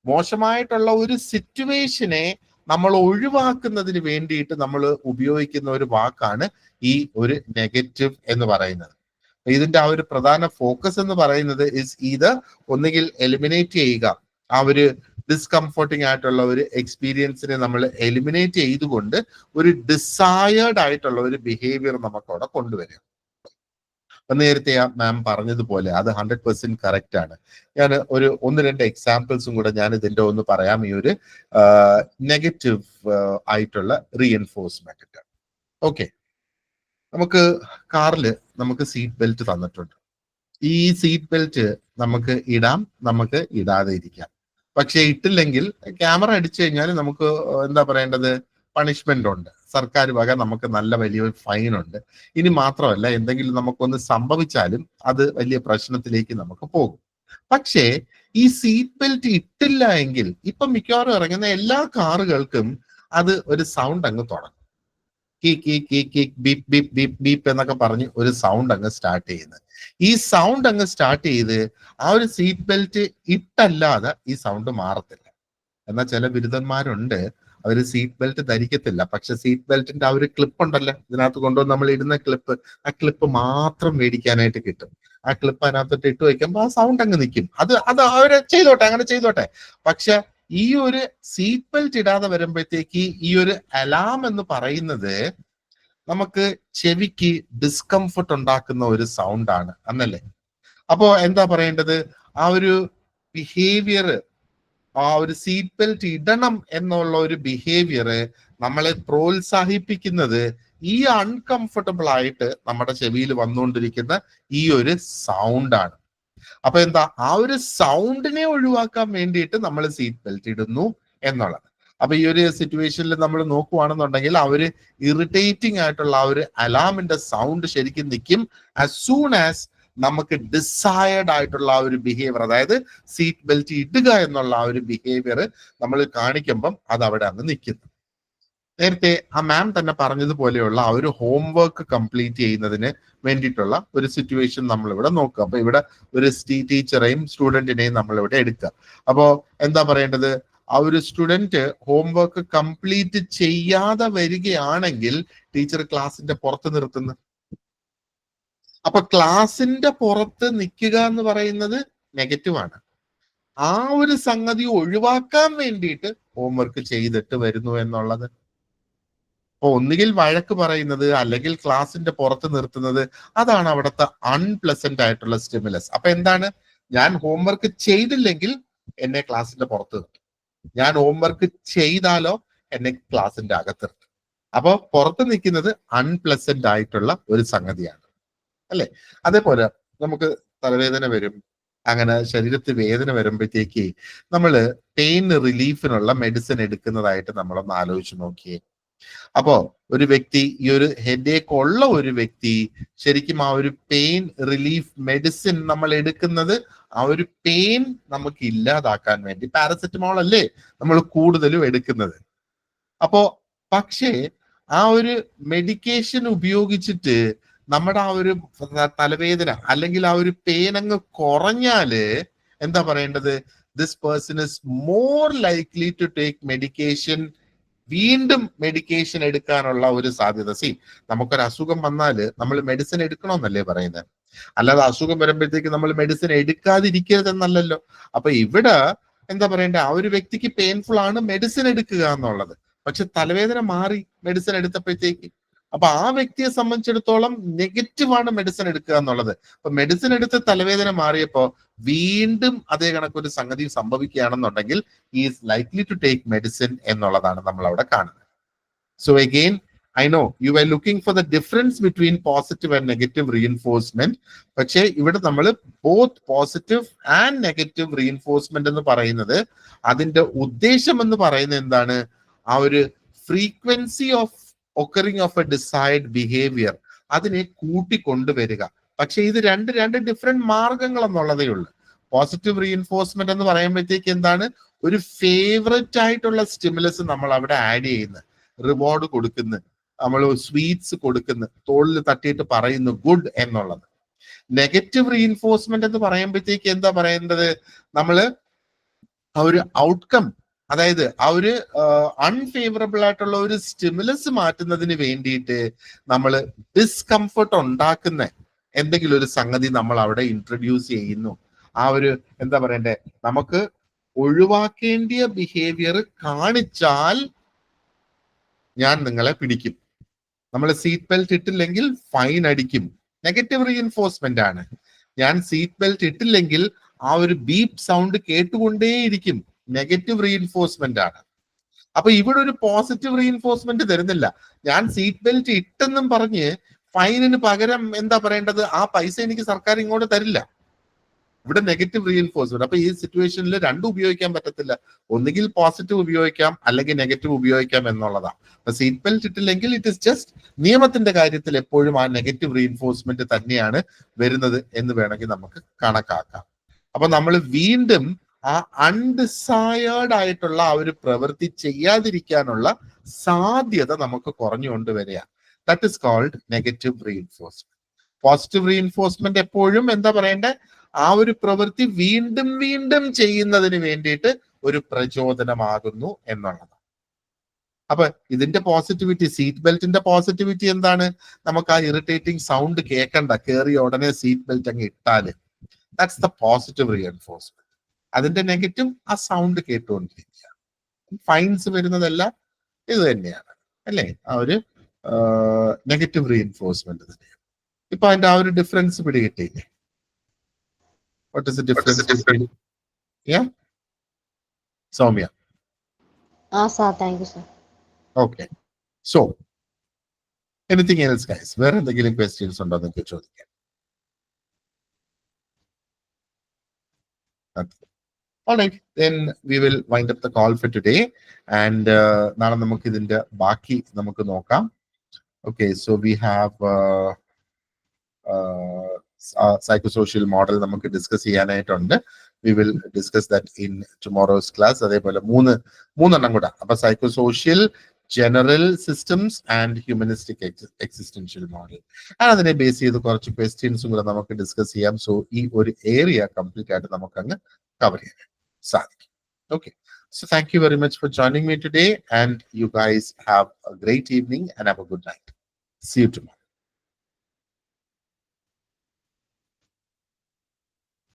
മോശമായിട്ടുള്ള ഒരു സിറ്റുവേഷനെ നമ്മൾ ഒഴിവാക്കുന്നതിന് വേണ്ടിയിട്ട് നമ്മൾ ഉപയോഗിക്കുന്ന ഒരു വാക്കാണ് ഈ ഒരു നെഗറ്റീവ് എന്ന് പറയുന്നത്. ഇതിന്റെ ആ ഒരു പ്രധാന ഫോക്കസ് എന്ന് പറയുന്നത് ഒന്നുകിൽ എലിമിനേറ്റ് ചെയ്യുക, ആ ഒരു ഡിസ്കംഫർട്ടിങ് ആയിട്ടുള്ള ഒരു എക്സ്പീരിയൻസിനെ നമ്മൾ എലിമിനേറ്റ് ചെയ്തുകൊണ്ട് ഒരു ഡിസയേർഡ് ആയിട്ടുള്ള ഒരു ബിഹേവിയർ നമുക്ക് അവിടെ കൊണ്ടുവരിക. അപ്പൊ നേരത്തെ ആ മാം പറഞ്ഞതുപോലെ അത് 100% കറക്റ്റ് ആണ്. ഞാൻ ഒരു 1-2 എക്സാമ്പിൾസും കൂടെ ഞാൻ ഇതിന്റെ ഒന്ന് പറയാം. ഈ ഒരു നെഗറ്റീവ് ആയിട്ടുള്ള റീഎൻഫോഴ്സ്മെന്റ്. ഓക്കെ, നമുക്ക് കാറിൽ നമുക്ക് സീറ്റ് ബെൽറ്റ് തന്നിട്ടുണ്ട്. ഈ സീറ്റ് ബെൽറ്റ് നമുക്ക് ഇടാം, നമുക്ക് ഇടാതെ ഇരിക്കാം. പക്ഷെ ഇട്ടില്ലെങ്കിൽ ക്യാമറ അടിച്ചു കഴിഞ്ഞാൽ നമുക്ക് എന്താ പറയേണ്ടത്, പണിഷ്മെന്റ് ഉണ്ട്. സർക്കാർ വക നമുക്ക് നല്ല വലിയൊരു ഫൈൻ ഉണ്ട്. ഇനി മാത്രമല്ല, എന്തെങ്കിലും നമുക്കൊന്ന് സംഭവിച്ചാലും അത് വലിയ പ്രശ്നത്തിലേക്ക് നമുക്ക് പോകും. പക്ഷേ ഈ സീറ്റ് ബെൽറ്റ് ഇട്ടില്ല എങ്കിൽ ഇപ്പൊ മിക്കവാറും ഇറങ്ങുന്ന എല്ലാ കാറുകൾക്കും അത് ഒരു സൗണ്ട് അങ്ങ് തുടങ്ങും. ബീപ് ബീപ് ബീപ് ബീപ് എന്നൊക്കെ പറഞ്ഞ് ഒരു സൗണ്ട് അങ്ങ് സ്റ്റാർട്ട് ചെയ്യുന്നത്. ഈ സൗണ്ട് അങ്ങ് സ്റ്റാർട്ട് ചെയ്ത് ആ ഒരു സീറ്റ് ബെൽറ്റ് ഇട്ടല്ലാതെ ഈ സൗണ്ട് മാറത്തില്ല. എന്നാൽ ചില ബിരുദന്മാരുണ്ട്, അവര് സീറ്റ് ബെൽറ്റ് ധരിക്കത്തില്ല. പക്ഷെ സീറ്റ് ബെൽറ്റിന്റെ ആ ഒരു ക്ലിപ്പ് ഉണ്ടല്ലോ, ഇതിനകത്ത് കൊണ്ടുവന്ന് നമ്മൾ ഇടുന്ന ക്ലിപ്പ്, ആ ക്ലിപ്പ് മാത്രം മേടിക്കാനായിട്ട് കിട്ടും. ആ ക്ലിപ്പ് അതിനകത്തോട്ട് ഇട്ട് വയ്ക്കുമ്പോൾ ആ സൗണ്ട് അങ്ങ് നിൽക്കും. അത് അവര് ചെയ്തോട്ടെ, അങ്ങനെ ചെയ്തോട്ടെ. പക്ഷെ ഈ ഒരു സീറ്റ് ബെൽറ്റ് ഇടാതെ വരുമ്പോഴത്തേക്ക് ഈ ഒരു അലാം എന്ന് പറയുന്നത് നമുക്ക് ചെവിക്ക് ഡിസ്കംഫർട്ട് ഉണ്ടാക്കുന്ന ഒരു സൗണ്ട് ആണ് എന്നല്ലേ. അപ്പോ എന്താ പറയേണ്ടത്, ആ ഒരു ബിഹേവിയർ, ആ ഒരു സീറ്റ് ബെൽറ്റ് ഇടണം എന്നുള്ള ഒരു ബിഹേവിയർ നമ്മളെ പ്രോത്സാഹിപ്പിക്കുന്നത് ഈ അൺകംഫർട്ടബിൾ ആയിട്ട് നമ്മുടെ ചെവിയിൽ വന്നുകൊണ്ടിരിക്കുന്ന ഈ ഒരു സൗണ്ട് ആണ്. അപ്പൊ എന്താ, ആ ഒരു സൗണ്ടിനെ ഒഴിവാക്കാൻ വേണ്ടിയിട്ട് നമ്മൾ സീറ്റ് ബെൽറ്റ് ഇടുന്നു എന്നുള്ളത്. അപ്പൊ ഈ ഒരു സിറ്റുവേഷനിൽ നമ്മൾ നോക്കുവാണെന്നുണ്ടെങ്കിൽ ആ ഒരു ഇറിറ്റേറ്റിംഗ് ആയിട്ടുള്ള ആ ഒരു അലാമിന്റെ സൗണ്ട് ശരിക്കും നിൽക്കും ആസ് സൂൺ ആസ് നമുക്ക് ഡിസൈർഡ് ആയിട്ടുള്ള ആ ഒരു ബിഹേവിയർ, അതായത് സീറ്റ് ബെൽറ്റ് ഇടുക എന്നുള്ള ആ ഒരു ബിഹേവിയർ നമ്മൾ കാണിക്കുമ്പം അത് അവിടെ അങ്ങ് നിൽക്കുന്നു. നേരത്തെ ആ മാം തന്നെ പറഞ്ഞതുപോലെയുള്ള ആ ഒരു ഹോംവർക്ക് കംപ്ലീറ്റ് ചെയ്യുന്നതിന് വേണ്ടിയിട്ടുള്ള ഒരു സിറ്റുവേഷൻ നമ്മൾ ഇവിടെ നോക്കുക. അപ്പൊ ഇവിടെ ഒരു ടീച്ചറെയും സ്റ്റുഡന്റിനെയും നമ്മൾ ഇവിടെ എടുക്കുക. അപ്പോ എന്താ പറയേണ്ടത്, ആ ഒരു സ്റ്റുഡന്റ് ഹോംവർക്ക് കംപ്ലീറ്റ് ചെയ്യാതെ വരികയാണെങ്കിൽ ടീച്ചർ ക്ലാസിന്റെ പുറത്ത് നിർത്തുന്നു. അപ്പൊ ക്ലാസിന്റെ പുറത്ത് നിൽക്കുക എന്ന് പറയുന്നത് നെഗറ്റീവ് ആണ്. ആ ഒരു സംഗതി ഒഴിവാക്കാൻ വേണ്ടിയിട്ട് ഹോംവർക്ക് ചെയ്തിട്ട് വരുന്നു എന്നുള്ളത്. അപ്പൊ ഒന്നുകിൽ വഴക്ക് പറയുന്നത് അല്ലെങ്കിൽ ക്ലാസിന്റെ പുറത്ത് നിർത്തുന്നത്, അതാണ് അവിടുത്തെ അൺപ്ലസന്റ് ആയിട്ടുള്ള സ്റ്റിമുലസ്. അപ്പൊ എന്താണ്, ഞാൻ ഹോംവർക്ക് ചെയ്തില്ലെങ്കിൽ എന്നെ ക്ലാസിന്റെ പുറത്ത് നിർത്തും, ഞാൻ ഹോംവർക്ക് ചെയ്താലോ എന്നെ ക്ലാസിന്റെ അകത്ത് നിർത്തും. അപ്പൊ പുറത്ത് നിൽക്കുന്നത് അൺപ്ലസന്റ് ആയിട്ടുള്ള ഒരു സംഗതിയാണ് അല്ലെ. അതേപോലെ നമുക്ക് തലവേദന വരും, അങ്ങനെ ശരീരത്തിൽ വേദന വരുമ്പോഴത്തേക്ക് നമ്മൾ പെയിൻ റിലീഫിനുള്ള മെഡിസിൻ എടുക്കുന്നതായിട്ട് നമ്മളൊന്ന് ആലോചിച്ച് നോക്കിയേ. അപ്പോ ഒരു വ്യക്തി, ഈ ഒരു ഹെഡേക്ക് ഉള്ള ഒരു വ്യക്തി ശരിക്കും ആ ഒരു പെയിൻ റിലീഫ് മെഡിസിൻ നമ്മൾ എടുക്കുന്നത് ആ ഒരു പെയിൻ നമുക്ക് ഇല്ലാതാക്കാൻ വേണ്ടി. പാരസെറ്റമോൾ അല്ലേ നമ്മൾ കൂടുതലും എടുക്കുന്നത്. അപ്പോ പക്ഷേ ആ ഒരു മെഡിക്കേഷൻ ഉപയോഗിച്ചിട്ട് നമ്മുടെ ആ ഒരു തലവേദന അല്ലെങ്കിൽ ആ ഒരു പെയിൻ അങ്ങ് കുറഞ്ഞാല് എന്താ പറയേണ്ടത്, this person is more likely to take medication, വീണ്ടും മെഡിക്കേഷൻ എടുക്കാനുള്ള ഒരു സാധ്യത. നമുക്കൊരു അസുഖം വന്നാല് നമ്മൾ മെഡിസിൻ എടുക്കണമെന്നല്ലേ പറയുന്നത്, അല്ലാതെ അസുഖം വരുമ്പോഴത്തേക്ക് നമ്മൾ മെഡിസിൻ എടുക്കാതിരിക്കരുതെന്നല്ലല്ലോ. അപ്പൊ ഇവിടെ എന്താ പറയണ്ടേ, ആ ഒരു വ്യക്തിക്ക് പെയിൻഫുൾ ആണ് മെഡിസിൻ എടുക്കുക എന്നുള്ളത്, പക്ഷെ തലവേദന മാറി മെഡിസിൻ എടുത്തപ്പോഴത്തേക്ക്. അപ്പൊ ആ വ്യക്തിയെ സംബന്ധിച്ചിടത്തോളം നെഗറ്റീവാണ് മെഡിസിൻ എടുക്കുക എന്നുള്ളത്. അപ്പൊ മെഡിസിൻ എടുത്ത് തലവേദന മാറിയപ്പോ വീണ്ടും അതേ കണക്കൊരു സംഗതി സംഭവിക്കുകയാണെന്നുണ്ടെങ്കിൽ is likely to take medicine എന്നുള്ളതാണ് നമ്മൾ അവിടെ കാണുന്നത്. So again I know you are looking for the difference between positive and negative reinforcement. പക്ഷേ ഇവിടെ നമ്മൾ both positive and negative reinforcement എന്ന് പറയുന്നത്, അതിന്റെ ഉദ്ദേശം എന്ന് പറയുന്നത് എന്താണ്, ആ ഒരു frequency of occurring of a desired behaviour അതിനെ കൂട്ടിക്കൊണ്ടുവരിക. പക്ഷെ ഇത് രണ്ട് ഡിഫറെന്റ് മാർഗങ്ങൾ എന്നുള്ളതേ ഉള്ളൂ. പോസിറ്റീവ് റീഇൻഫോഴ്സ്മെന്റ് എന്ന് പറയുമ്പോഴത്തേക്ക് എന്താണ്, ഒരു ഫേവററ്റ് ആയിട്ടുള്ള സ്റ്റിമുലസ് നമ്മൾ അവിടെ ആഡ് ചെയ്യുന്നു, റിവാർഡ് കൊടുക്കുന്നു, നമ്മൾ സ്വീറ്റ്സ് കൊടുക്കുന്നു, തോളിൽ തട്ടിയിട്ട് പറയുന്നു ഗുഡ് എന്നുള്ളത്. നെഗറ്റീവ് റീഇൻഫോഴ്സ്മെന്റ് എന്ന് പറയുമ്പോഴത്തേക്ക് എന്താ പറയേണ്ടത്, നമ്മള് ആ ഒരു ഔട്ട്കം, അതായത് ആ ഒരു അൺഫേവറബിൾ ആയിട്ടുള്ള ഒരു സ്റ്റിമുലസ് മാറ്റുന്നതിന് വേണ്ടിയിട്ട് നമ്മൾ ഡിസ്കംഫർട്ട് ഉണ്ടാക്കുന്ന എന്തെങ്കിലും ഒരു സംഗതി നമ്മൾ അവിടെ ഇൻട്രൊഡ്യൂസ് ചെയ്യുന്നു. ആ ഒരു എന്താ പറയണ്ടേ, നമുക്ക് ഒഴിവാക്കേണ്ടിയ ബിഹേവിയർ കാണിച്ചാൽ ഞാൻ നിങ്ങളെ പിടിക്കും, നമ്മൾ സീറ്റ് ബെൽറ്റ് ഇട്ടില്ലെങ്കിൽ ഫൈൻ അടിക്കും നെഗറ്റീവ് റീഇൻഫോഴ്സ്മെന്റ് ആണ്. ഞാൻ സീറ്റ് ബെൽറ്റ് ഇട്ടില്ലെങ്കിൽ ആ ഒരു ബീപ്പ് സൗണ്ട് കേട്ടുകൊണ്ടേയിരിക്കും. നെഗറ്റീവ് റീഇൻഫോഴ്സ്മെന്റ് ആണ്. അപ്പൊ ഇവിടെ ഒരു പോസിറ്റീവ് റീഇൻഫോഴ്സ്മെന്റ് തരുന്നില്ല. ഞാൻ സീറ്റ് ബെൽറ്റ് ഇട്ടെന്നും പറഞ്ഞ് ഫൈനിന് പകരം എന്താ പറയേണ്ടത്, ആ പൈസ എനിക്ക് സർക്കാർ ഇങ്ങോട്ട് തരില്ല. ഇവിടെ നെഗറ്റീവ് റീഇൻഫോഴ്സ്മെന്റ്. അപ്പൊ ഈ സിറ്റുവേഷനിൽ രണ്ടും ഉപയോഗിക്കാൻ പറ്റത്തില്ല. ഒന്നുകിൽ പോസിറ്റീവ് ഉപയോഗിക്കാം, അല്ലെങ്കിൽ നെഗറ്റീവ് ഉപയോഗിക്കാം എന്നുള്ളതാണ്. അപ്പൊ സീറ്റ് ബെൽറ്റ് ഇട്ടില്ലെങ്കിൽ ഇറ്റ് ഇസ് ജസ്റ്റ് നിയമത്തിന്റെ കാര്യത്തിൽ എപ്പോഴും ആ നെഗറ്റീവ് റീഇൻഫോഴ്സ്മെന്റ് തന്നെയാണ് വരുന്നത് എന്ന് വേണമെങ്കിൽ നമുക്ക് കണക്കാക്കാം. അപ്പൊ നമ്മൾ വീണ്ടും ആ അൺഡിസയേർഡ് ആയിട്ടുള്ള ആ ഒരു പ്രവൃത്തി ചെയ്യാതിരിക്കാനുള്ള സാധ്യത നമുക്ക് കുറഞ്ഞുകൊണ്ട് വരിക. That is called negative reinforcement. Positive reinforcement എപ്പോഴും എന്താ പറയണ്ടേ, ആ ഒരു പ്രവൃത്തി വീണ്ടും വീണ്ടും ചെയ്യുന്നതിന് വേണ്ടിയിട്ട് ഒരു പ്രചോദനമാകുന്നു എന്നുള്ളതാണ്. അപ്പൊ ഇതിന്റെ പോസിറ്റിവിറ്റി, സീറ്റ് ബെൽറ്റിന്റെ പോസിറ്റിവിറ്റി എന്താണ്? നമുക്ക് ആ ഇറിറ്റേറ്റിംഗ് സൗണ്ട് കേൾക്കണ്ട, കയറിയ ഉടനെ സീറ്റ് ബെൽറ്റ് അങ്ങ് ഇട്ടാല്. That's the positive reinforcement. അതിന്റെ നെഗറ്റീവ് ആ സൗണ്ട് കേട്ടുകൊണ്ടിരിക്കുക. ഫൈൻസ് വരുന്നതെല്ലാം ഇത് തന്നെയാണ് അല്ലേ, ആ ഒരു നെഗറ്റീവ് റീഇൻഫോഴ്സ്മെന്റ് തന്നെയാണ്. ഇപ്പൊ അതിന്റെ ആ ഒരു difference പിടികിട്ടിയില്ലേ? What is the difference? Yeah, Soumya. sir, thank you, sir. Okay. So, anything else, guys? Where are the getting questions on the picture? All right, then we will wind up the call for today. And now നമുക്ക് ഇതിന്റെ ബാക്കി നമുക്ക് നോക്കാം. Okay, so we have psychosocial model നമുക്ക് discuss ചെയ്യാനായിട്ടുണ്ട്. We will discuss that in tomorrow's class. അതേപോലെ മൂന്നെണ്ണം കൂടെ. അപ്പൊ psychosocial, general systems and humanistic existential model. അതിനെ ബേസ് ചെയ്ത് കുറച്ച് ക്വസ്റ്റ്യൻസും കൂടെ നമുക്ക് ഡിസ്കസ് ചെയ്യാം. സോ ഈ ഒരു ഏരിയ കംപ്ലീറ്റ് ആയിട്ട് നമുക്ക് അങ്ങ് കവർ ചെയ്യാൻ സാധിക്കും. Okay, so thank you very much for joining me today, and you guys have a great evening and have a good night. See you tomorrow.